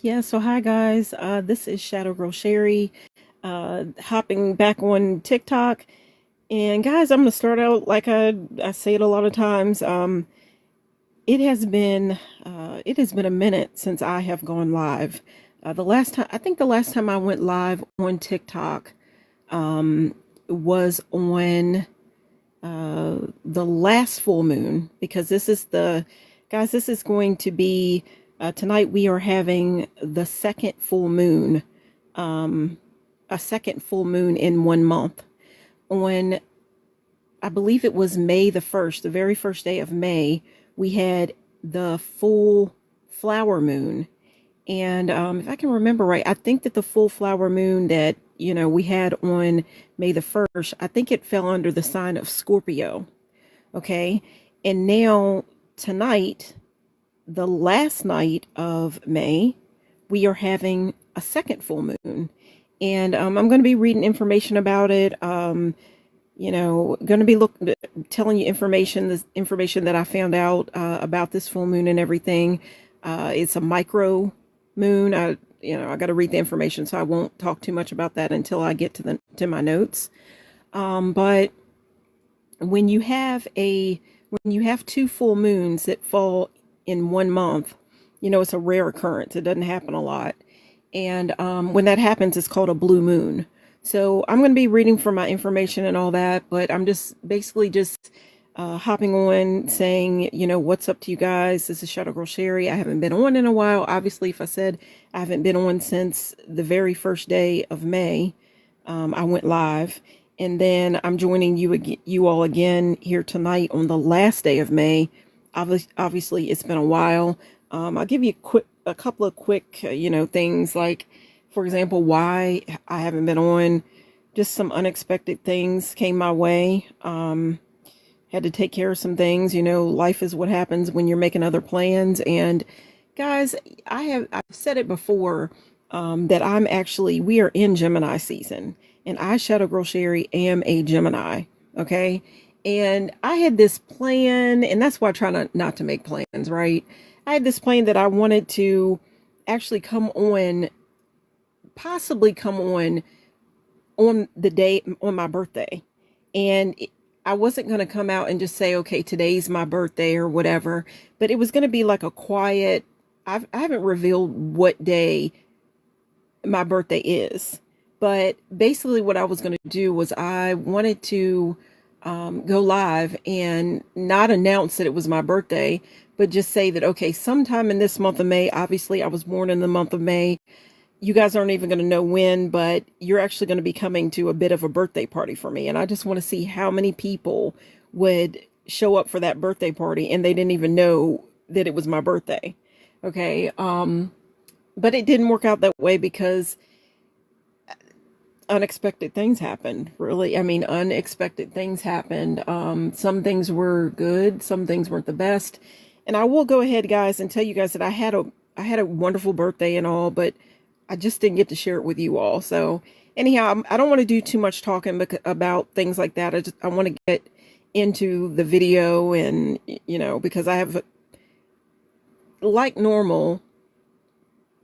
Yeah, so hi guys. This is Shadow Girl Sherry, hopping back on TikTok. And guys, I'm gonna start out like I say it a lot of times. It has been a minute since I have gone live. The last time I went live on TikTok was on the last full moon, because this is going to be tonight. We are having the second full moon, um, a second full moon in 1 month. On, I believe it was May the 1st, the very first day of May, we had the full flower moon. And if I can remember right, I think that the full flower moon that, we had on May the 1st, I think it fell under the sign of Scorpio. Okay. And now, tonight, the last night of May, we are having a second full moon. And I'm going to be reading information about it. Going to be telling you this information that I found out about this full moon and everything. It's a micro moon. I got to read the information, so I won't talk too much about that until I get to my notes. But when you have two full moons that fall in 1 month, it's a rare occurrence. It doesn't happen a lot. And when that happens, it's called a blue moon. So I'm going to be reading from my information and all that, but I'm just basically just hopping on saying, what's up to you guys? This is Shadow Girl Sherry. I haven't been on in a while. Obviously, if I said I haven't been on since the very first day of May, I went live. And then I'm joining you all again here tonight on the last day of May. Obviously, it's been a while. I'll give you a couple of quick, things like, for example, why I haven't been on. Just some unexpected things came my way. Had to take care of some things. Life is what happens when you're making other plans. And guys, I've said it before, that we are in Gemini season, and I, Shadow Girl Sherry, am a Gemini. Okay. And I had this plan, and that's why I try not to make plans, right? I had this plan that I wanted to actually possibly come on the day on my birthday. And I wasn't going to come out and just say, okay, today's my birthday or whatever, but it was going to be like a quiet, I haven't revealed what day my birthday is. But basically, what I was going to do was I wanted to go live and not announce that it was my birthday, but just say that, okay, sometime in this month of May, obviously, I was born in the month of May. You guys aren't even going to know when, but you're actually going to be coming to a bit of a birthday party for me. And I just want to see how many people would show up for that birthday party and they didn't even know that it was my birthday. Okay. But it didn't work out that way because unexpected things happened. Really, I mean, unexpected things happened. Some things were good, some things weren't the best. And I will go ahead, guys, and tell you guys that I had a wonderful birthday and all, but I just didn't get to share it with you all. So anyhow, I don't want to do too much talking about things like that. I want to get into the video, and because I have, like normal,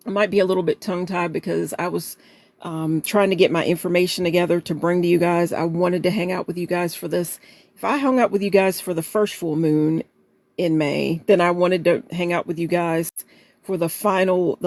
I might be a little bit tongue tied because I was trying to get my information together to bring to you guys. I wanted to hang out with you guys for this. If I hung out with you guys for the first full moon in May, then I wanted to hang out with you guys for the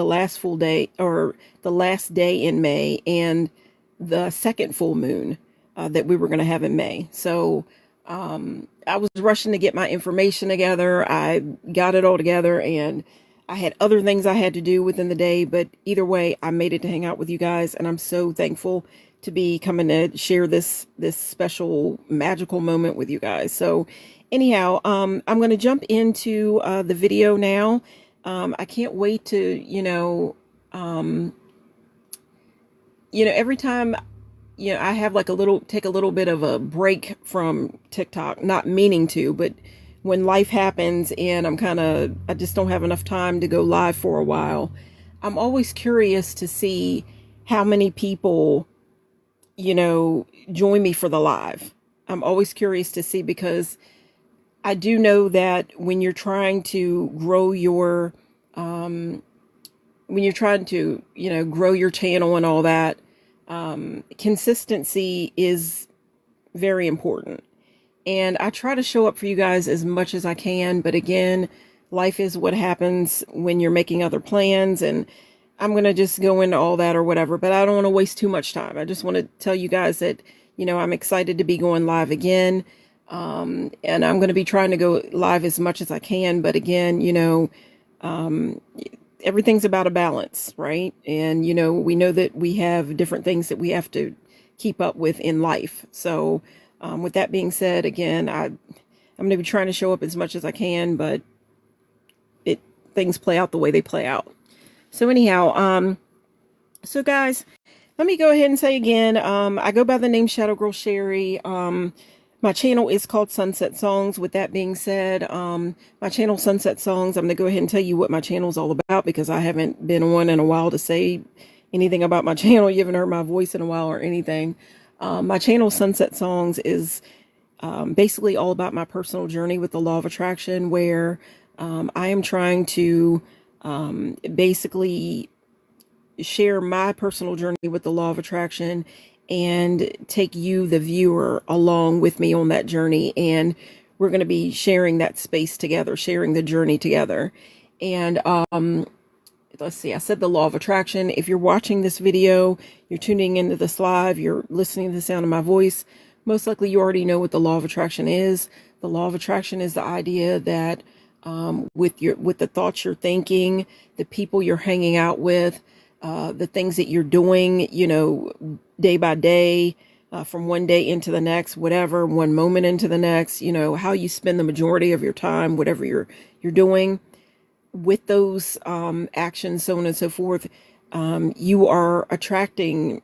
last full day, or the last day in May, and the second full moon that we were going to have in May. So I was rushing to get my information together. I got it all together, and I had other things I had to do within the day, but either way, I made it to hang out with you guys, and I'm so thankful to be coming to share this special magical moment with you guys. So anyhow, I'm going to jump into the video now. I can't wait to, every time, I have like take a little bit of a break from TikTok, not meaning to, but when life happens and I just don't have enough time to go live for a while, I'm always curious to see how many people, join me for the live. I'm always curious to see, because I do know that when you're trying to grow your when you're trying to, grow your channel and all that, consistency is very important. And I try to show up for you guys as much as I can. But again, life is what happens when you're making other plans. And I'm going to just go into all that or whatever. But I don't want to waste too much time. I just want to tell you guys that, I'm excited to be going live again. And I'm going to be trying to go live as much as I can. But again, everything's about a balance, right? And, we know that we have different things that we have to keep up with in life. So, with that being said, again, I'm going to be trying to show up as much as I can, but things play out the way they play out. So anyhow, so guys, let me go ahead and say again, I go by the name Shadow Girl Sherry. My channel is called Sunset Songs. With that being said, my channel Sunset Songs, I'm going to go ahead and tell you what my channel is all about, because I haven't been on in a while to say anything about my channel. You haven't heard my voice in a while or anything. My channel Sunset Songs is basically all about my personal journey with the law of attraction, where I am trying to basically share my personal journey with the law of attraction and take you, the viewer, along with me on that journey. And we're going to be sharing that space together, sharing the journey together. And let's see, I said the law of attraction. If you're watching this video, you're tuning into this live, you're listening to the sound of my voice, most likely you already know what the law of attraction is. The law of attraction is the idea that with the thoughts you're thinking, the people you're hanging out with, the things that you're doing, day by day, from one day into the next, whatever, one moment into the next, how you spend the majority of your time, whatever you're doing with those actions, so on and so forth, you are attracting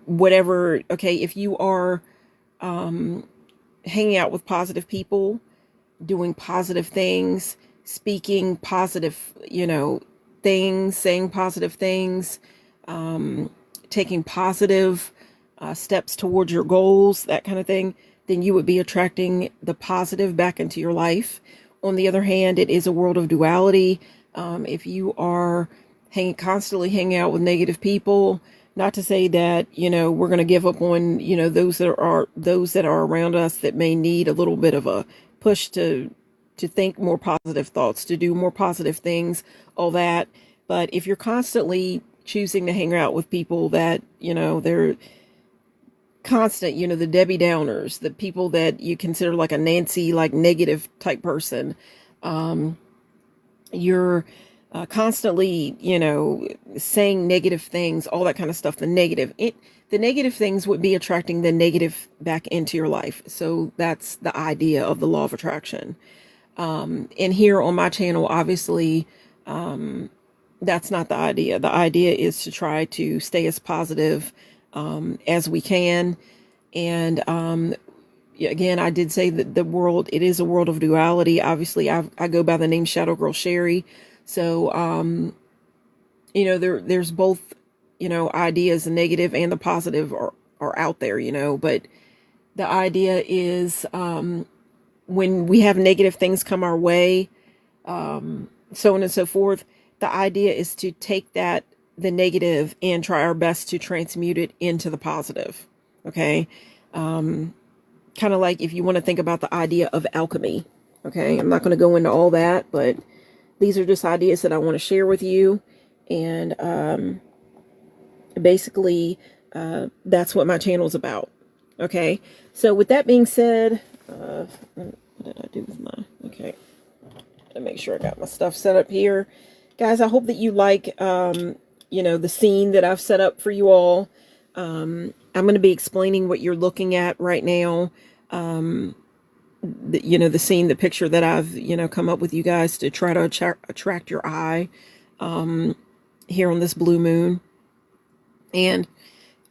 whatever. Okay, if you are hanging out with positive people, doing positive things, speaking positive, things, saying positive things, taking positive steps towards your goals, that kind of thing, then you would be attracting the positive back into your life. On the other hand, it is a world of duality. If you are constantly hanging out with negative people, not to say that, we're going to give up on, those that are around us that may need a little bit of a push to think more positive thoughts, to do more positive things, all that. But if you're constantly choosing to hang out with people that, they're constant, the Debbie Downers, the people that you consider like a Nancy, like negative type person, you're constantly, saying negative things, all that kind of stuff. The negative things would be attracting the negative back into your life. So that's the idea of the law of attraction. And here on my channel, obviously, that's not the idea. The idea is to try to stay as positive as we can. And again, I did say that it is a world of duality. Obviously, I go by the name Shadow Girl Sherry. So, there's both, ideas, the negative and the positive are out there, but the idea is when we have negative things come our way, so on and so forth, the idea is to take the negative and try our best to transmute it into the positive. Okay. Kind of like if you want to think about the idea of alchemy. Okay. I'm not going to go into all that, but these are just ideas that I want to share with you. And, basically, that's what my channel is about. Okay. So with that being said, what did I do with okay. To make sure I got my stuff set up here. Guys, I hope that you like, the scene that I've set up for you all. I'm going to be explaining what you're looking at right now. The scene, the picture that I've, come up with you guys to try to attract your eye, here on this blue moon. And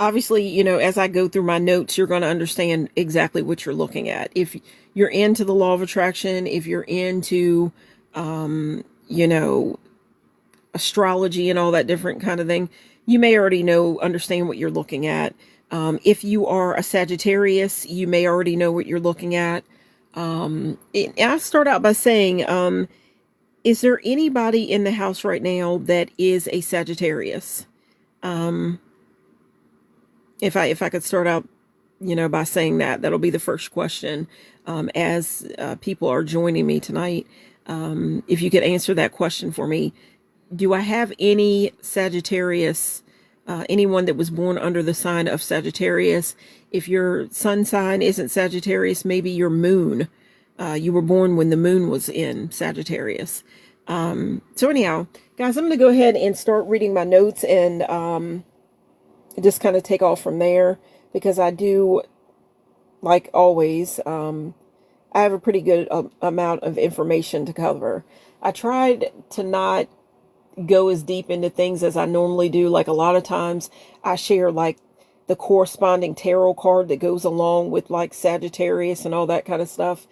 obviously, as I go through my notes, you're going to understand exactly what you're looking at. If you're into the law of attraction, if you're into, astrology and all that different kind of thing, you may already understand what you're looking at. If you are a Sagittarius, you may already know what you're looking at. I start out by saying, Is there anybody in the house right now that is a Sagittarius? If I could start out, by saying that, that'll be the first question. As people are joining me tonight, if you could answer that question for me. Do I have any Sagittarius, anyone that was born under the sign of Sagittarius? If your sun sign isn't Sagittarius, maybe your moon. You were born when the moon was in Sagittarius. So anyhow, guys, I'm going to go ahead and start reading my notes and just kind of take off from there, because I do, like always, I have a pretty good amount of information to cover. I tried to not go as deep into things as I normally do. Like a lot of times I share like the corresponding tarot card that goes along with like Sagittarius and all that kind of stuff.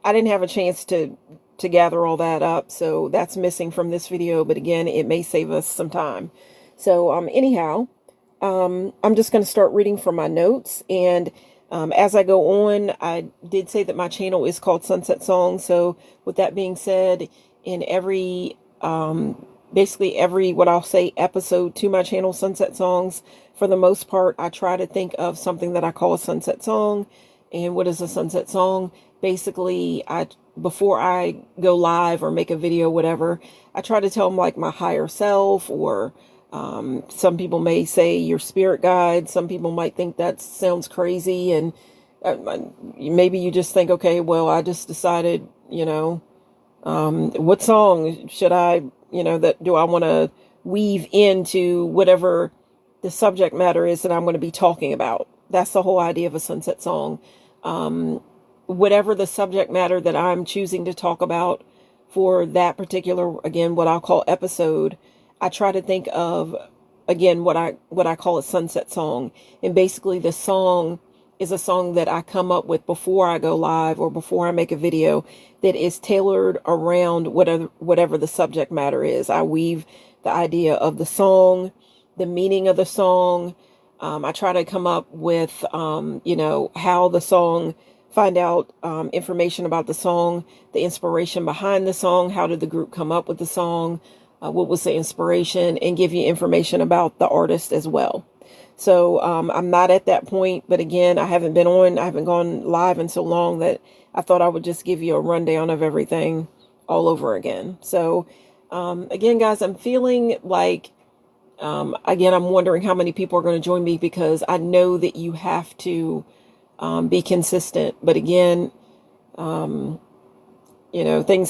I didn't have a chance to gather all that up, so that's missing from this video, but again, it may save us some time. So anyhow, I'm just going to start reading from my notes, and as I go on, I did say that my channel is called Sunset Song. So with that being said, in every basically every, what I'll say, episode to my channel, Sunset Songs, for the most part, I try to think of something that I call a sunset song. And what is a sunset song? Basically, before I go live or make a video, whatever, I try to tell them like my higher self, or some people may say your spirit guide. Some people might think that sounds crazy, and maybe you just think, okay, well, I just decided, what song should I, that do I want to weave into whatever the subject matter is that I'm going to be talking about. That's the whole idea of a sunset song. Whatever the subject matter that I'm choosing to talk about for that particular, again, what I'll call episode, I try to think of, again, what I call a sunset song. And basically the song is a song that I come up with before I go live or before I make a video that is tailored around whatever the subject matter is. I weave the idea of the song, the meaning of the song. I try to come up with, how the song, find out information about the song, the inspiration behind the song, how did the group come up with the song, what was the inspiration, and give you information about the artist as well. So I'm not at that point, but again, I haven't gone live in so long that I thought I would just give you a rundown of everything all over again. So again, guys, I'm feeling like, again, I'm wondering how many people are going to join me, because I know that you have to be consistent. But again, things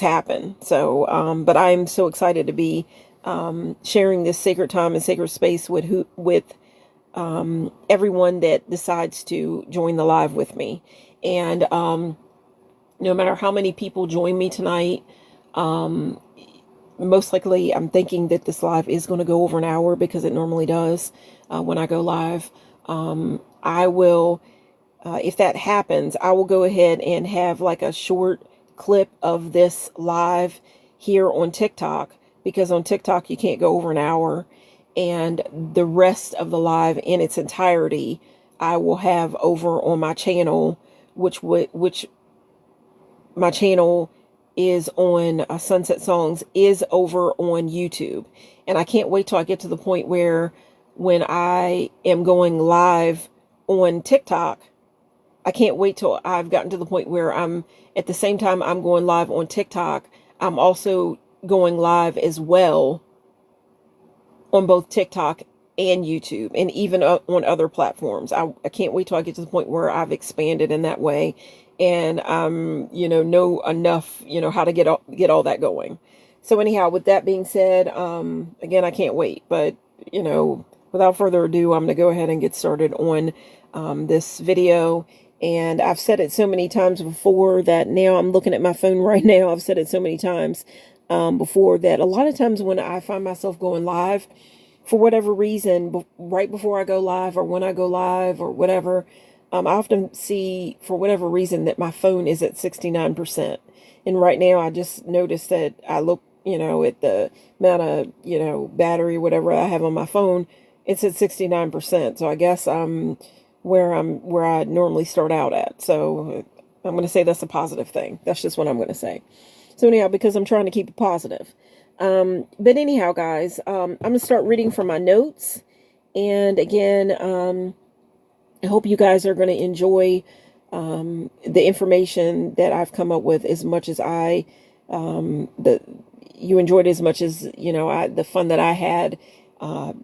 happen. So, but I'm so excited to be sharing this sacred time and sacred space with everyone that decides to join the live with me. And no matter how many people join me tonight, most likely I'm thinking that this live is going to go over an hour, because it normally does when I go live. I will, if that happens, I will go ahead and have like a short clip of this live here on TikTok, because on TikTok you can't go over an hour, and the rest of the live in its entirety I will have over on my channel, which my channel is on Sunset Songs, is over on YouTube. And I can't wait till I get to the point where when I am going live on TikTok, I can't wait till I've gotten to the point where I'm, at the same time I'm going live on TikTok, I'm also going live as well on both TikTok and YouTube, and even on other platforms. I can't wait till I get to the point where I've expanded in that way, and know enough, how to get all that going. So anyhow, with that being said, again, I can't wait. But without further ado, I'm going to go ahead and get started on this video. And I've said it so many times before that now I'm looking at my phone right now. I've said it so many times before that a lot of times when I find myself going live, for whatever reason, right before I go live or when I go live or whatever, I often see, for whatever reason, that my phone is at 69%. And right now I just noticed that I look, at the amount of, battery, whatever I have on my phone, it's at 69%. So I guess I'm where I normally start out at. So I'm going to say that's a positive thing. That's just what I'm going to say. So anyhow, because I'm trying to keep it positive. But anyhow, guys, I'm going to start reading from my notes. And again, I hope you guys are going to enjoy the information that I've come up with as much as you enjoyed as much as, the fun that I had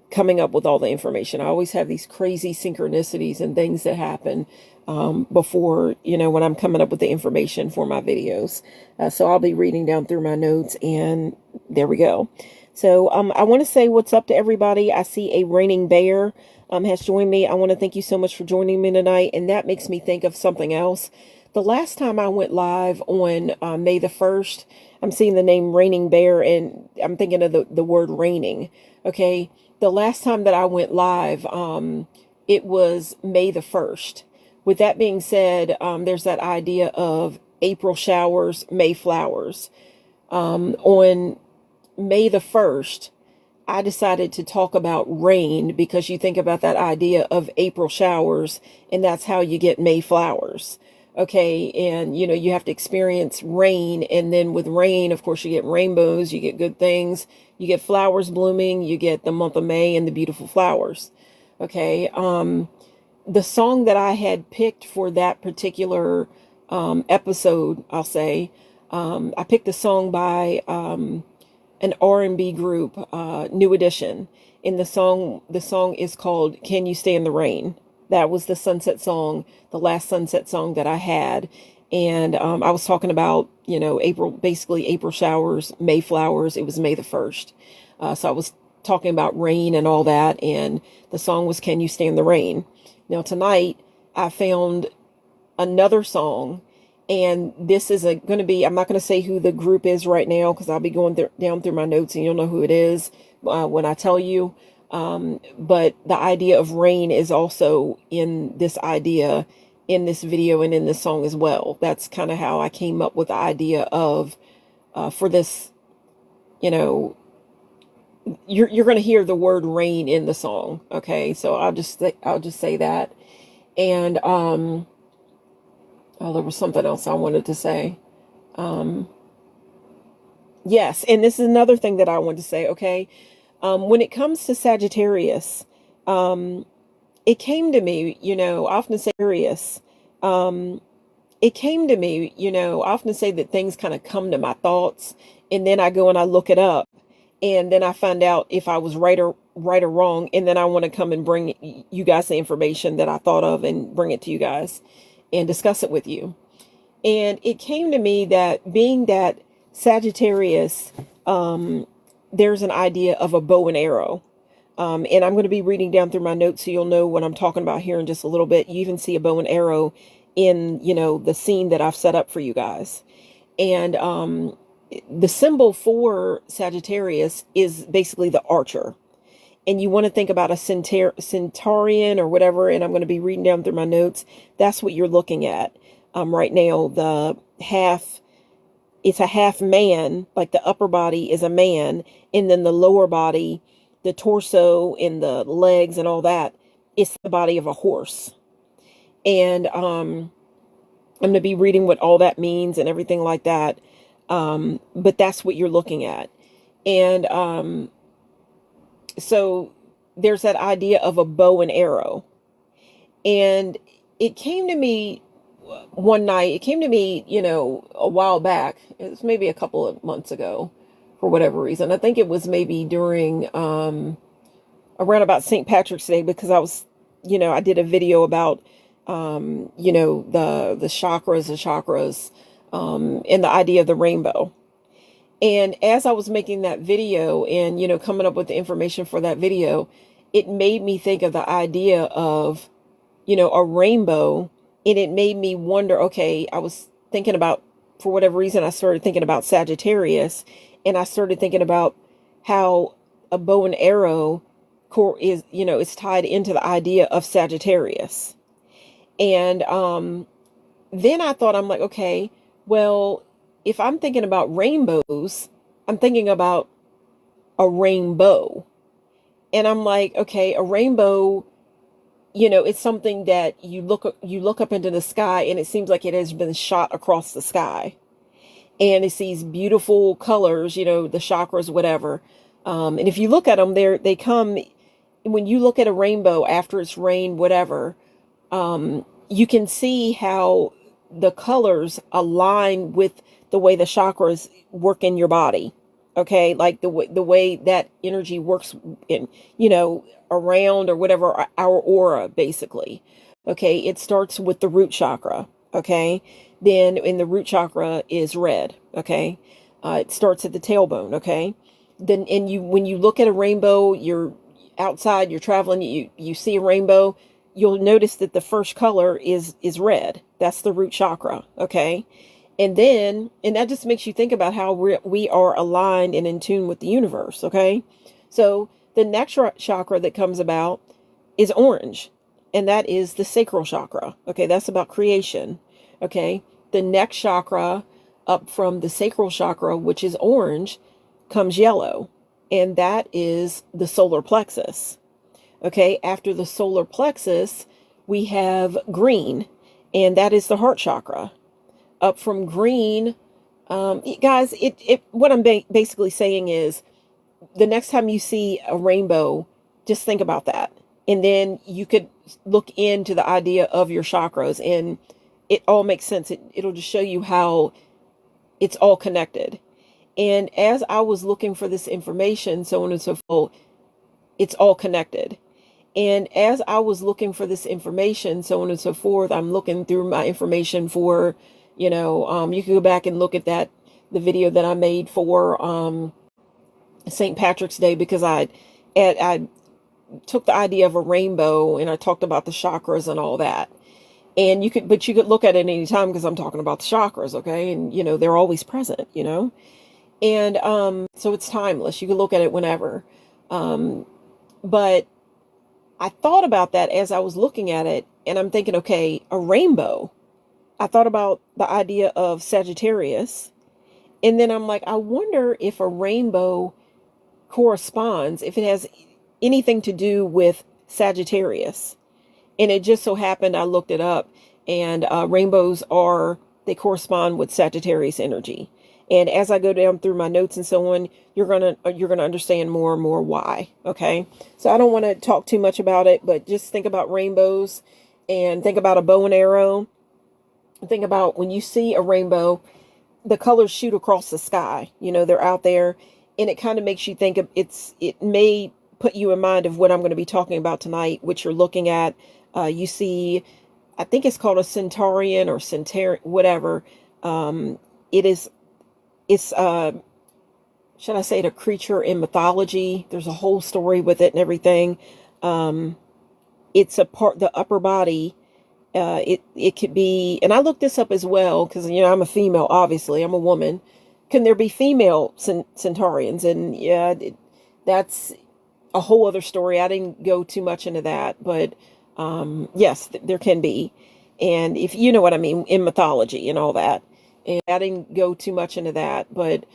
coming up with all the information. I always have these crazy synchronicities and things that happen before, when I'm coming up with the information for my videos. So I'll be reading down through my notes, and there we go. So I want to say what's up to everybody. I see a raining bear has joined me. I want to thank you so much for joining me tonight. And that makes me think of something else. The last time I went live on May the 1st, I'm seeing the name Raining Bear, and I'm thinking of the word raining. Okay. The last time that I went live, it was May the 1st. With that being said, there's that idea of April showers, May flowers. On May the 1st, I decided to talk about rain because you think about that idea of April showers, and that's how you get May flowers. Okay. And, you have to experience rain. And then with rain, of course, you get rainbows, you get good things, you get flowers blooming, you get the month of May and the beautiful flowers. Okay. The song that I had picked for that particular episode, I'll say, I picked a song by an R&B group, New Edition. And the song is called Can You Stay in the Rain? That was the sunset song, the last sunset song that I had. And I was talking about, basically April showers, May flowers. It was May the 1st. So I was talking about rain and all that. And the song was Can You Stay in the Rain? Now tonight I found another song. And this is going to be, I'm not going to say who the group is right now because I'll be going down through my notes and you'll know who it is when I tell you. But the idea of rain is also in this idea, in this video and in this song as well. That's kind of how I came up with the idea of, for this, you're going to hear the word rain in the song. Okay. So I'll just say that. And, oh, there was something else I wanted to say. Yes, and this is another thing that I want to say, okay? When it comes to Sagittarius, it came to me, I often say Sagittarius, it came to me, I often say that things kind of come to my thoughts, and then I go and I look it up, and then I find out if I was right or wrong, and then I want to come and bring you guys the information that I thought of and bring it to you guys and discuss it with you. And it came to me that being that Sagittarius, there's an idea of a bow and arrow. And I'm going to be reading down through my notes so you'll know what I'm talking about here in just a little bit. You even see a bow and arrow in, the scene that I've set up for you guys. And the symbol for Sagittarius is basically the archer. And you want to think about a centurion or whatever, and I'm going to be reading down through my notes. That's what you're looking at right now. It's a half man, like the upper body is a man, and then the lower body, the torso and the legs and all that, it's the body of a horse. And I'm going to be reading what all that means and everything like that. But that's what you're looking at. And so there's that idea of a bow and arrow. And it came to me one night, a while back. It was maybe a couple of months ago for whatever reason. I think it was maybe during, around about St. Patrick's Day, because I was, I did a video about, the chakras, and the idea of the rainbow. And as I was making that video and, coming up with the information for that video, it made me think of the idea of, a rainbow. And it made me wonder, okay, I was thinking about, for whatever reason, I started thinking about Sagittarius, and I started thinking about how a bow and arrow is, it's tied into the idea of Sagittarius. And then I thought, I'm like, okay, well, if I'm thinking about rainbows, I'm thinking about a rainbow. And I'm like, okay, a rainbow, it's something that you look up into the sky and it seems like it has been shot across the sky. and it's these beautiful colors, the chakras, whatever. And if you look at them, they come, when you look at a rainbow after it's rained, whatever, you can see how the colors align with the way the chakras work in your body. Okay, like the way that energy works in, around or whatever our aura, basically. Okay, it starts with the root chakra. Okay, then in the root chakra is red. Okay, it starts at the tailbone. Okay, then when you look at a rainbow, you're outside, you're traveling, you see a rainbow, you'll notice that the first color is red. That's the root chakra. Okay, and that just makes you think about how we are aligned and in tune with the universe. Okay, so the next chakra that comes about is orange, and that is the sacral chakra. Okay, that's about creation. Okay, the next chakra up from the sacral chakra, which is orange, comes yellow, and that is the solar plexus. Okay, after the solar plexus, we have green, and that is the heart chakra. Up from green, guys, what I'm basically saying is, the next time you see a rainbow, just think about that. And then you could look into the idea of your chakras, and it all makes sense. It'll just show you how it's all connected. And as I was looking for this information, so on and so forth, it's all connected. And as I was looking for this information, so on and so forth, I'm looking through my information for, you can go back and look at the video that I made for St. Patrick's Day, because I took the idea of a rainbow and I talked about the chakras and all that. And you could look at it any time, because I'm talking about the chakras, okay? And, they're always present, And so it's timeless. You can look at it whenever. But I thought about that as I was looking at it, and I'm thinking, okay, a rainbow. I thought about the idea of Sagittarius, and then I'm like, I wonder if a rainbow corresponds, if it has anything to do with Sagittarius. And it just so happened, I looked it up, and rainbows they correspond with Sagittarius energy. And as I go down through my notes and so on, you're gonna understand more and more why. Okay, so I don't want to talk too much about it, but just think about rainbows, and think about a bow and arrow. Think about when you see a rainbow, the colors shoot across the sky. They're out there, and it kind of makes you think of it may put you in mind of what I'm going to be talking about tonight, which you're looking at. You see, I think it's called a Centaurian or Centaur, whatever. It's should I say it, a creature in mythology. There's a whole story with it and everything. It's the upper body. It could be, and I looked this up as well, because, I'm a female, obviously, I'm a woman. Can there be female Centaurians? And yeah, that's a whole other story. I didn't go too much into that, but yes, there can be. And if you know what I mean, in mythology and all that. And I didn't go too much into that, but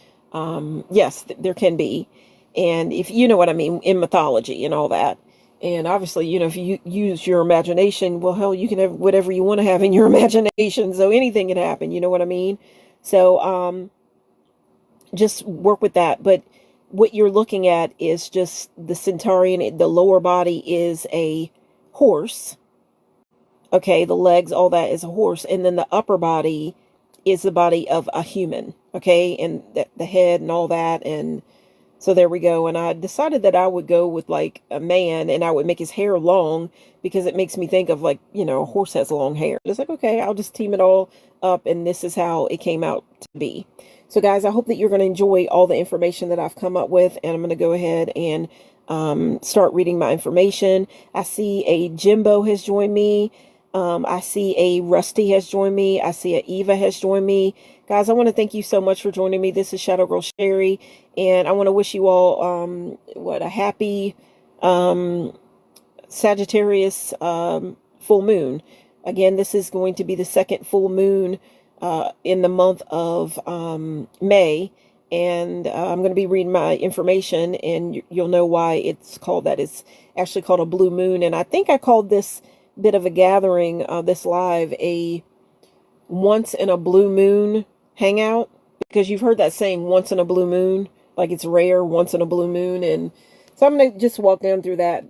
yes, there can be. And if you know what I mean, in mythology and all that. And obviously, if you use your imagination, well, hell, you can have whatever you want to have in your imagination. So anything can happen, you know what I mean? So just work with that. But what you're looking at is just the Centaurian. The lower body is a horse. Okay, the legs, all that is a horse. And then the upper body is the body of a human. Okay, and the head and all that. And so there we go. And I decided that I would go with like a man, and I would make his hair long, because it makes me think of, like, a horse has long hair. It's like, okay, I'll just team it all up, and this is how it came out to be. So guys, I hope that you're going to enjoy all the information that I've come up with, and I'm going to go ahead and start reading my information. I see a Jimbo has joined me. I see a Rusty has joined me. I see a Eva has joined me. Guys, I want to thank you so much for joining me. This is Shadow Girl Sherry, and I want to wish you all a happy Sagittarius full moon. Again, this is going to be the second full moon in the month of May, and I'm going to be reading my information, and you'll know why it's called that. It's actually called a blue moon, and I think I called this bit of a gathering, this live, a once in a blue moon hangout, because you've heard that saying, once in a blue moon, like it's rare once in a blue moon. And so I'm going to just walk down through that,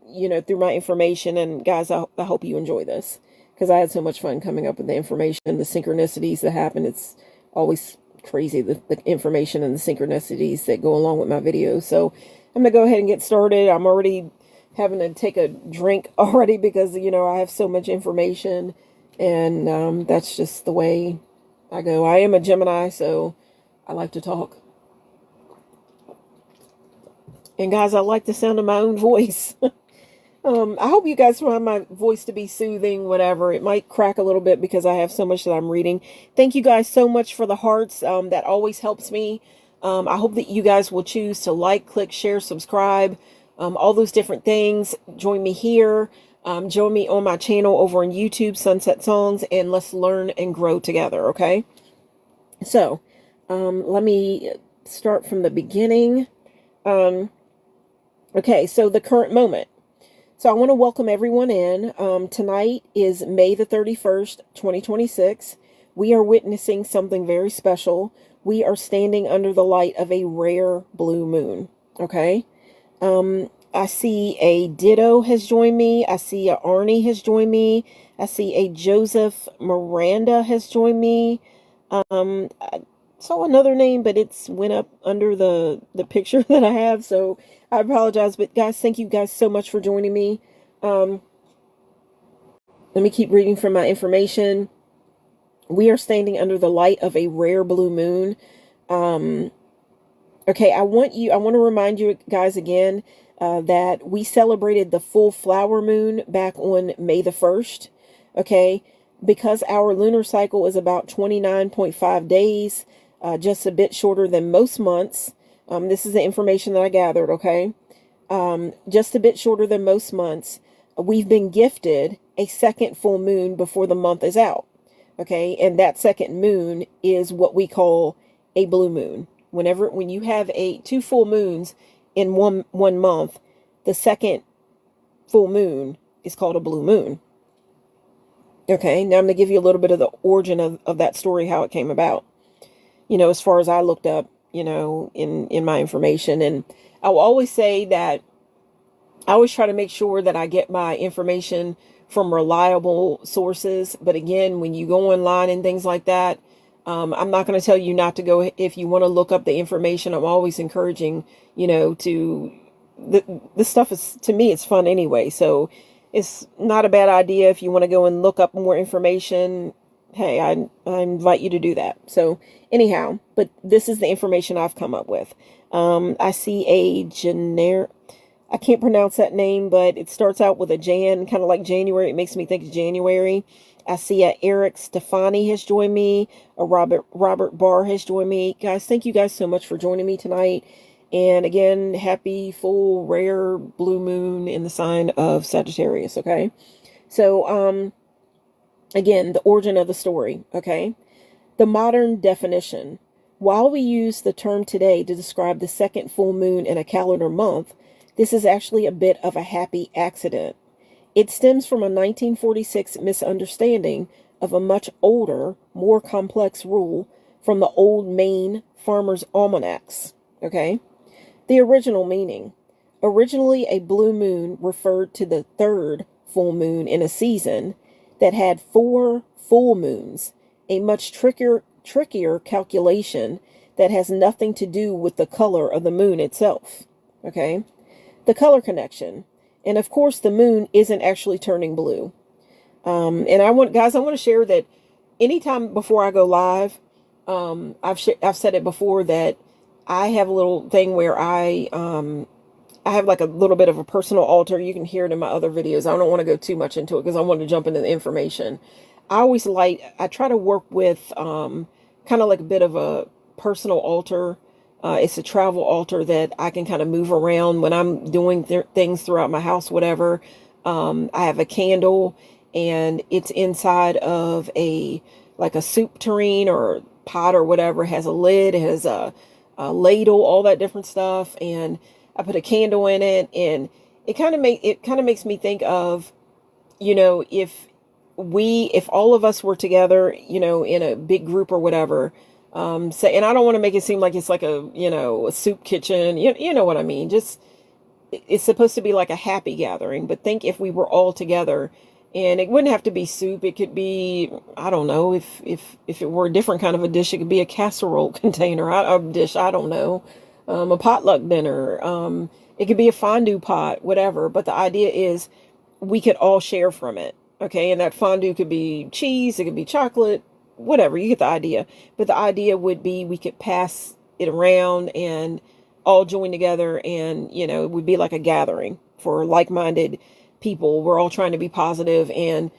through my information. And guys, I hope you enjoy this, because I had so much fun coming up with the information, the synchronicities that happen. It's always crazy, the information and the synchronicities that go along with my videos. So I'm going to go ahead and get started. I'm already having to take a drink already because, I have so much information, and that's just the way I go. I am a Gemini, so I like to talk. And guys, I like the sound of my own voice. I hope you guys find my voice to be soothing, whatever. It might crack a little bit because I have so much that I'm reading. Thank you guys so much for the hearts. That always helps me. I hope that you guys will choose to like, click, share, subscribe, all those different things. Join me here. Join me on my channel over on YouTube, Sunset Songs, and let's learn and grow together, okay? So, let me start from the beginning. Okay, so the current moment. So I want to welcome everyone in. Tonight is May the 31st, 2026. We are witnessing something very special. We are standing under the light of a rare blue moon. Okay. I see a Ditto has joined me. I see a Arnie has joined me. I see a Joseph Miranda has joined me. I saw another name, but it's went up under the picture that I have, so I apologize. But guys, thank you guys so much for joining me. Let me keep reading from my information. We are standing under the light of a rare blue moon. Okay, I want to remind you guys again that we celebrated the full flower moon back on May the 1st. Okay, because our lunar cycle is about 29.5 days, just a bit shorter than most months. This is the information that I gathered, okay? Just a bit shorter than most months. We've been gifted a second full moon before the month is out, okay? And that second moon is what we call a blue moon. When you have two full moons in one month, the second full moon is called a blue moon. Okay, now I'm going to give you a little bit of the origin of that story, how it came about. As far as I looked up, in my information. And I will always say that I always try to make sure that I get my information from reliable sources. But again, when you go online and things like that, I'm not going to tell you not to go. If you want to look up the information, I'm always encouraging, this stuff is, to me, it's fun anyway. So it's not a bad idea if you want to go and look up more information. Hey, I invite you to do that. So anyhow, but this is the information I've come up with. I see a I can't pronounce that name, but it starts out with a Jan, kind of like January. It makes me think of January. I see a Eric Stefani has joined me. A Robert Barr has joined me. Guys, thank you guys so much for joining me tonight. And again, happy full rare blue moon in the sign of Sagittarius. Okay. So, again, the origin of the story. Okay. The modern definition. While we use the term today to describe the second full moon in a calendar month, this is actually a bit of a happy accident. It stems from a 1946 misunderstanding of a much older, more complex rule from the old Maine farmers' almanacs. Okay? The original meaning. Originally, a blue moon referred to the third full moon in a season that had 4 full moons, a much trickier calculation that has nothing to do with the color of the moon itself. Okay? The color connection. And of course, the moon isn't actually turning blue. And I want to share that anytime before I go live, I've said it before that I have a little thing where I have like a little bit of a personal altar. You can hear it in my other videos. I don't want to go too much into it because I want to jump into the information. I try to work with kind of like a bit of a personal altar. It's a travel altar that I can kind of move around when I'm doing things throughout my house, whatever. I have a candle and it's inside of like a soup tureen or pot or whatever. It has a lid, it has a ladle, all that different stuff. And I put a candle in it, and it kind of makes me think of, if all of us were together, in a big group or whatever, Say, and I don't want to make it seem like it's like a, a soup kitchen. You know what I mean? Just, it's supposed to be like a happy gathering, but think if we were all together, and it wouldn't have to be soup. It could be, I don't know, if it were a different kind of a dish, it could be a casserole container, a dish, I don't know, a potluck dinner. It could be a fondue pot, whatever. But the idea is we could all share from it. Okay. And that fondue could be cheese, it could be chocolate, whatever. You get the idea. But the idea would be we could pass it around and all join together, and, it would be like a gathering for like-minded people. We're all trying to be positive, and,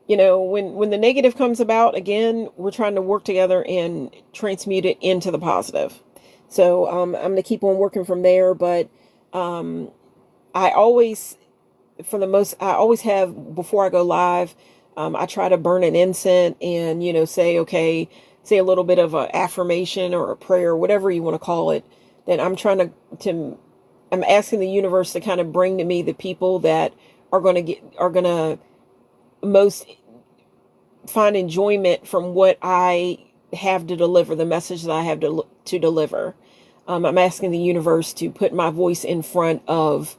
when the negative comes about, again, we're trying to work together and transmute it into the positive. So, I'm going to keep on working from there, but, I always, I always have, before I go live, I try to burn an incense and, say a little bit of an affirmation or a prayer, whatever you want to call it. That I'm trying I'm asking the universe to kind of bring to me the people that are going to most find enjoyment from what I have to deliver, the message that I have to deliver. I'm asking the universe to put my voice in front of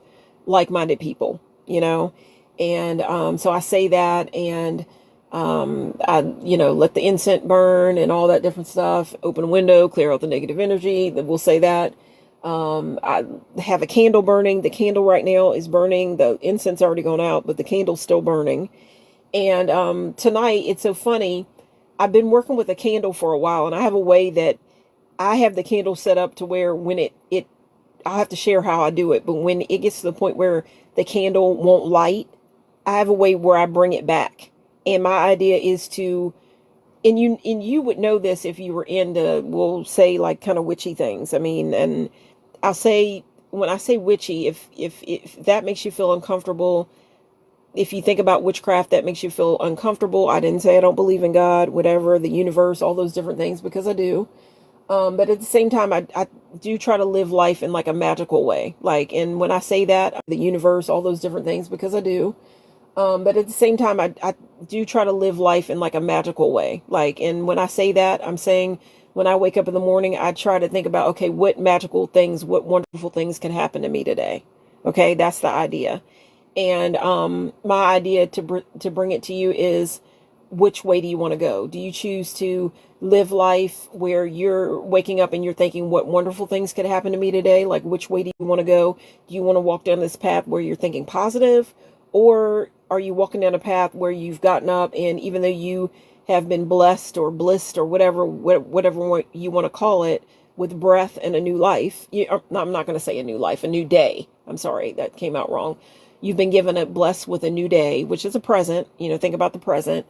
like-minded people, and so I say that, and I, let the incense burn and all that different stuff, open a window, clear out the negative energy. We'll say that. I have a candle burning. The candle right now is burning. The incense already gone out, but the candle's still burning. And, tonight, it's so funny. I've been working with a candle for a while, and I have a way that I have the candle set up to where when I'll have to share how I do it, but when it gets to the point where the candle won't light, I have a way where I bring it back. And my idea is to, and you would know this if you were into, we'll say, like, kind of witchy things. I mean, and I'll say, when I say witchy, if that makes you feel uncomfortable, if you think about witchcraft, that makes you feel uncomfortable. I didn't say I don't believe in God, whatever, the universe, all those different things, because I do. But at the same time, I do try to live life in like a magical way. Like, and when I say that, the universe, all those different things, because I do. But at the same time, I do try to live life in like a magical way. Like, and when I say that, I'm saying when I wake up in the morning, I try to think about, okay, what magical things, what wonderful things can happen to me today. Okay, that's the idea. And my idea to bring it to you is, which way do you want to go? Do you choose to live life where you're waking up and you're thinking, what wonderful things could happen to me today? Like, which way do you want to go? Do you want to walk down this path where you're thinking positive? Or are you walking down a path where you've gotten up, and even though you have been blessed or blissed or whatever you want to call it, with breath and a new life, I'm not going to say a new life, a new day. I'm sorry, that came out wrong. You've been given a blessed with a new day, which is a present. Think about the present.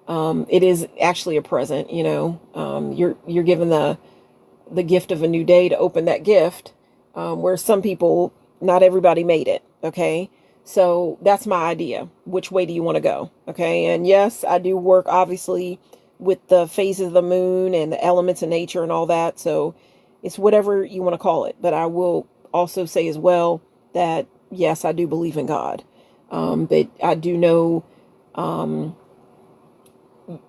It is actually a present. You're given the gift of a new day to open that gift. Where some people, not everybody made it. Okay. So that's my idea. Which way do you want to go? Okay. And yes, I do work obviously with the phases of the moon and the elements of nature and all that. So it's whatever you want to call it. But I will also say as well that yes, I do believe in God. But I do know,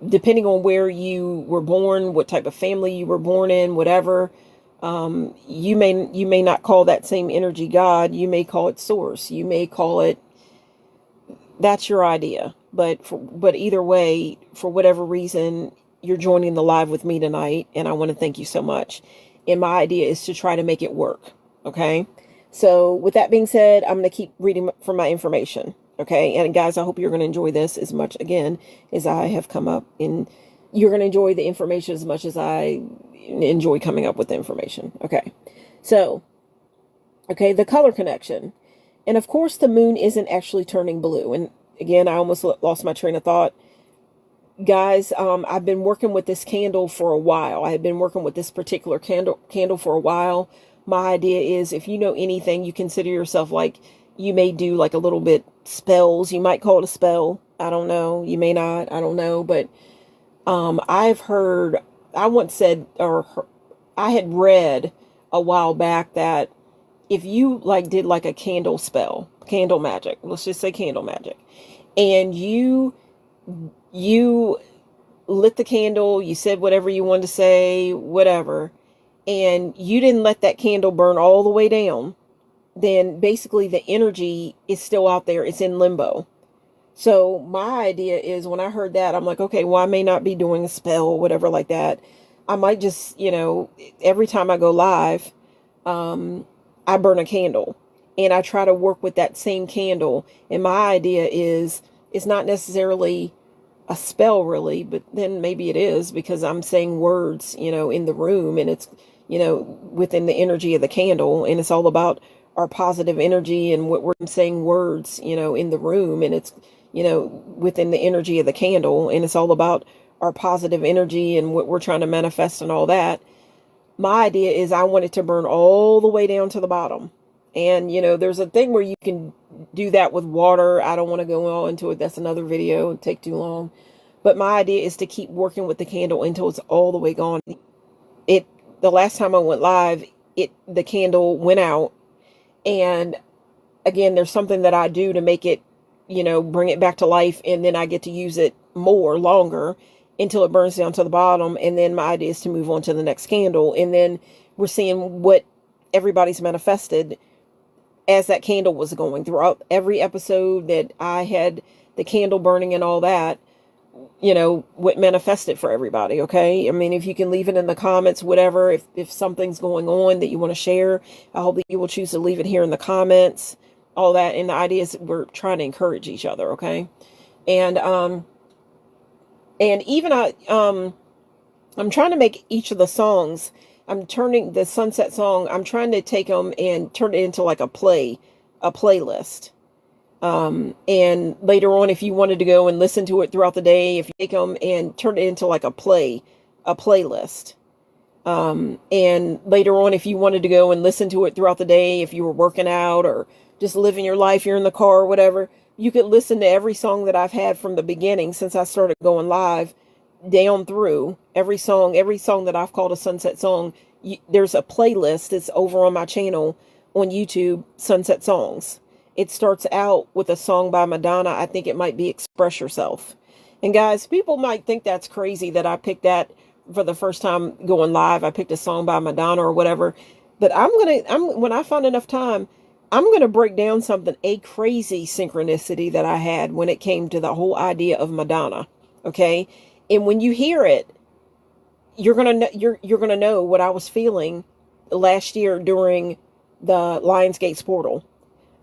depending on where you were born, what type of family you were born in, whatever, you may not call that same energy God. You may call it source. You may call it, that's your idea. But either way, for whatever reason, you're joining the live with me tonight, and I want to thank you so much. And my idea is to try to make it work. Okay. So with that being said, I'm going to keep reading from my information. Okay. And guys, I hope you're going to enjoy this as much, again, as I have come up, and you're going to enjoy the information as much as I enjoy coming up with the information. Okay. So, okay, the color connection. And of course, the moon isn't actually turning blue. And again, I almost lost my train of thought. Guys, I've been working with this candle for a while. I have been working with this particular candle for a while. My idea is, if you know anything, you consider yourself like, you may do like a little bit spells. You might call it a spell. I don't know. You may not. I don't know. But I've heard, I once said, or I had read a while back that if you like did like a candle spell, candle magic, let's just say candle magic, and you lit the candle, you said whatever you wanted to say, whatever, and you didn't let that candle burn all the way down, then basically the energy is still out there. It's in limbo. So my idea is, when I heard that, I'm like, okay, well, I may not be doing a spell or whatever like that. I might just, every time I go live, I burn a candle, and I try to work with that same candle. And my idea is, it's not necessarily a spell really, but then maybe it is, because I'm saying words, in the room, and it's, within the energy of the candle, and it's all about our positive energy, and what we're saying words, in the room, and it's, within the energy of the candle, and it's all about our positive energy and what we're trying to manifest and all that. My idea is, I want it to burn all the way down to the bottom. And, there's a thing where you can do that with water. I don't want to go all into it. That's another video. It'd take too long. But my idea is to keep working with the candle until it's all the way gone. The last time I went live, the candle went out. And again, there's something that I do to make it, bring it back to life. And then I get to use it longer, until it burns down to the bottom. And then my idea is to move on to the next candle. And then we're seeing what everybody's manifested as that candle was going throughout every episode that I had the candle burning and all that, what manifested for everybody. Okay. I mean, if you can leave it in the comments, whatever, if something's going on that you want to share, I hope that you will choose to leave it here in the comments, all that. And the idea is, we're trying to encourage each other. Okay. And even I'm trying to make each of the songs, I'm turning the sunset song, I'm trying to take them and turn it into like a playlist. And later on, if you wanted to go and listen to it throughout the day, if you take them and turn it into like a playlist. And later on, if you wanted to go and listen to it throughout the day, if you were working out or just living your life, you're in the car or whatever, you could listen to every song that I've had from the beginning since I started going live, down through every song that I've called a sunset song. There's a playlist that's over on my channel on YouTube, Sunset Songs. It starts out with a song by Madonna. I think it might be Express Yourself. And guys, people might think that's crazy that I picked that for the first time going live. I picked a song by Madonna or whatever. But when I find enough time, I'm going to break down a crazy synchronicity that I had when it came to the whole idea of Madonna. Okay. And when you hear it, you're going to know what I was feeling last year during the Lionsgate's portal.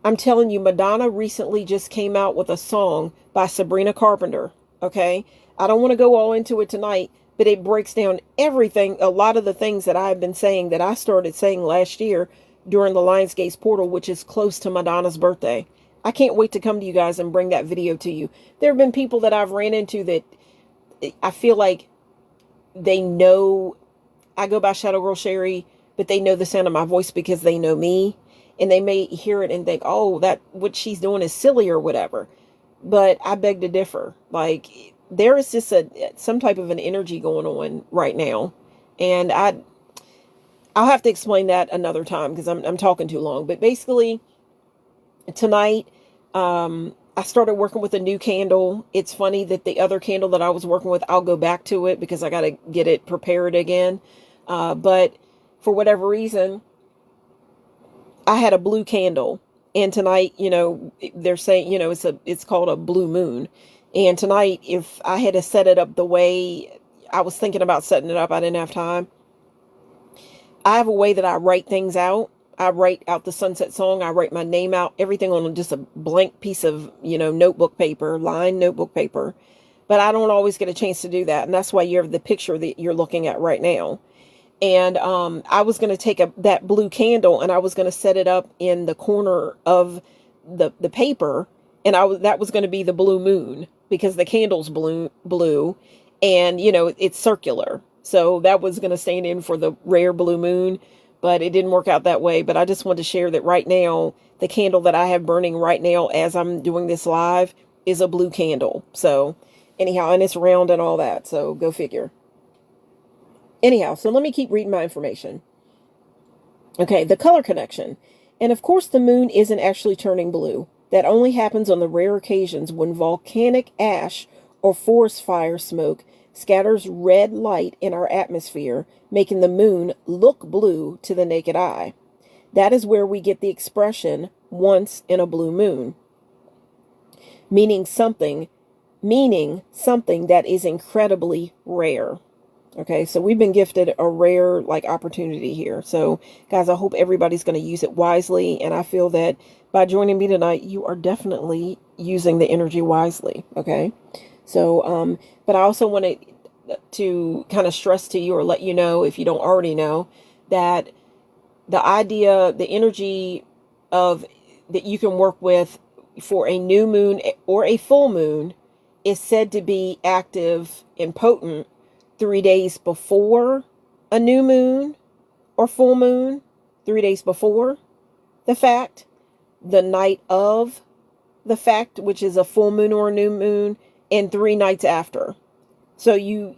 I'm telling you, Madonna recently just came out with a song by Sabrina Carpenter. Okay. I don't want to go all into it tonight, but it breaks down everything. A lot of the things that I've been saying, that I started saying last year during the Lionsgate's portal, which is close to Madonna's birthday. I can't wait to come to you guys and bring that video to you. There have been people that I've ran into that I feel like they know I go by Shadow Girl Sherry, but they know the sound of my voice because they know me, and they may hear it and think, oh, that what she's doing is silly or whatever. But I beg to differ. Like, there is just some type of an energy going on right now, and I'll have to explain that another time because I'm talking too long. But basically, tonight, I started working with a new candle. It's funny that the other candle that I was working with, I'll go back to it because I got to get it prepared again. But for whatever reason, I had a blue candle. And tonight, they're saying, it's called a blue moon. And tonight, if I had to set it up the way I was thinking about setting it up, I didn't have time. I have a way that I write things out. I write out the sunset song. I write my name out, everything on just a blank piece of, notebook paper, lined notebook paper. But I don't always get a chance to do that. And that's why you have the picture that you're looking at right now. And I was going to take that blue candle and I was going to set it up in the corner of the paper. And that was going to be the blue moon because the candle's blue and, it's circular. So that was going to stand in for the rare blue moon, but it didn't work out that way. But I just want to share that right now, the candle that I have burning right now as I'm doing this live is a blue candle. So anyhow, and it's round and all that. So go figure. Anyhow, so let me keep reading my information. Okay, the color connection. And of course, the moon isn't actually turning blue. That only happens on the rare occasions when volcanic ash or forest fire smoke scatters red light in our atmosphere, making the moon look blue to the naked eye. That is where we get the expression once in a blue moon, meaning something that is incredibly rare. Okay, so we've been gifted a rare opportunity here. So guys, I hope everybody's going to use it wisely. And I feel that by joining me tonight, you are definitely using the energy wisely. Okay, so but I also wanted to kind of stress to you, or let you know, if you don't already know, that the energy of that you can work with for a new moon or a full moon is said to be active and potent 3 days before a new moon or full moon, 3 days before the fact, the night of the fact, which is a full moon or a new moon, and 3 nights after. So you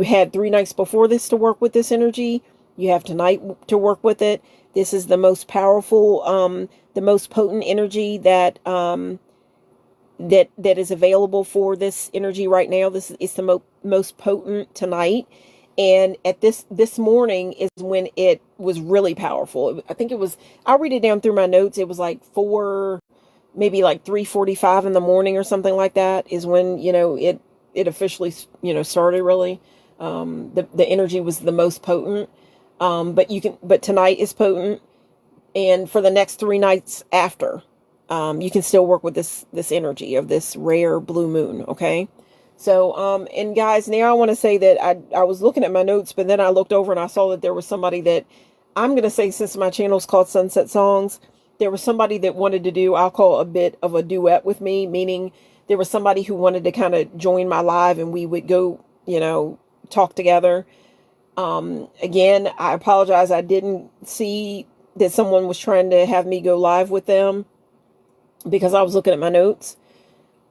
had 3 nights before this to work with this energy. You have tonight to work with it. This is the most powerful, the most potent energy that is available for this energy right now. This is the most potent tonight. And at this morning is when it was really powerful. I think it was, I'll read it down through my notes. It was like 3:45 in the morning or something like that is when, it officially, started really. The energy was the most potent. But tonight is potent. And for the next 3 nights after, you can still work with this energy of this rare blue moon. Okay. So, and guys, now I want to say that I was looking at my notes, but then I looked over and I saw that there was somebody that I'm going to say, since my channel is called Sunset Songs, there was somebody that wanted to do, I'll call a bit of a duet with me, meaning there was somebody who wanted to kind of join my live and we would go, talk together. Again, I apologize. I didn't see that someone was trying to have me go live with them because I was looking at my notes.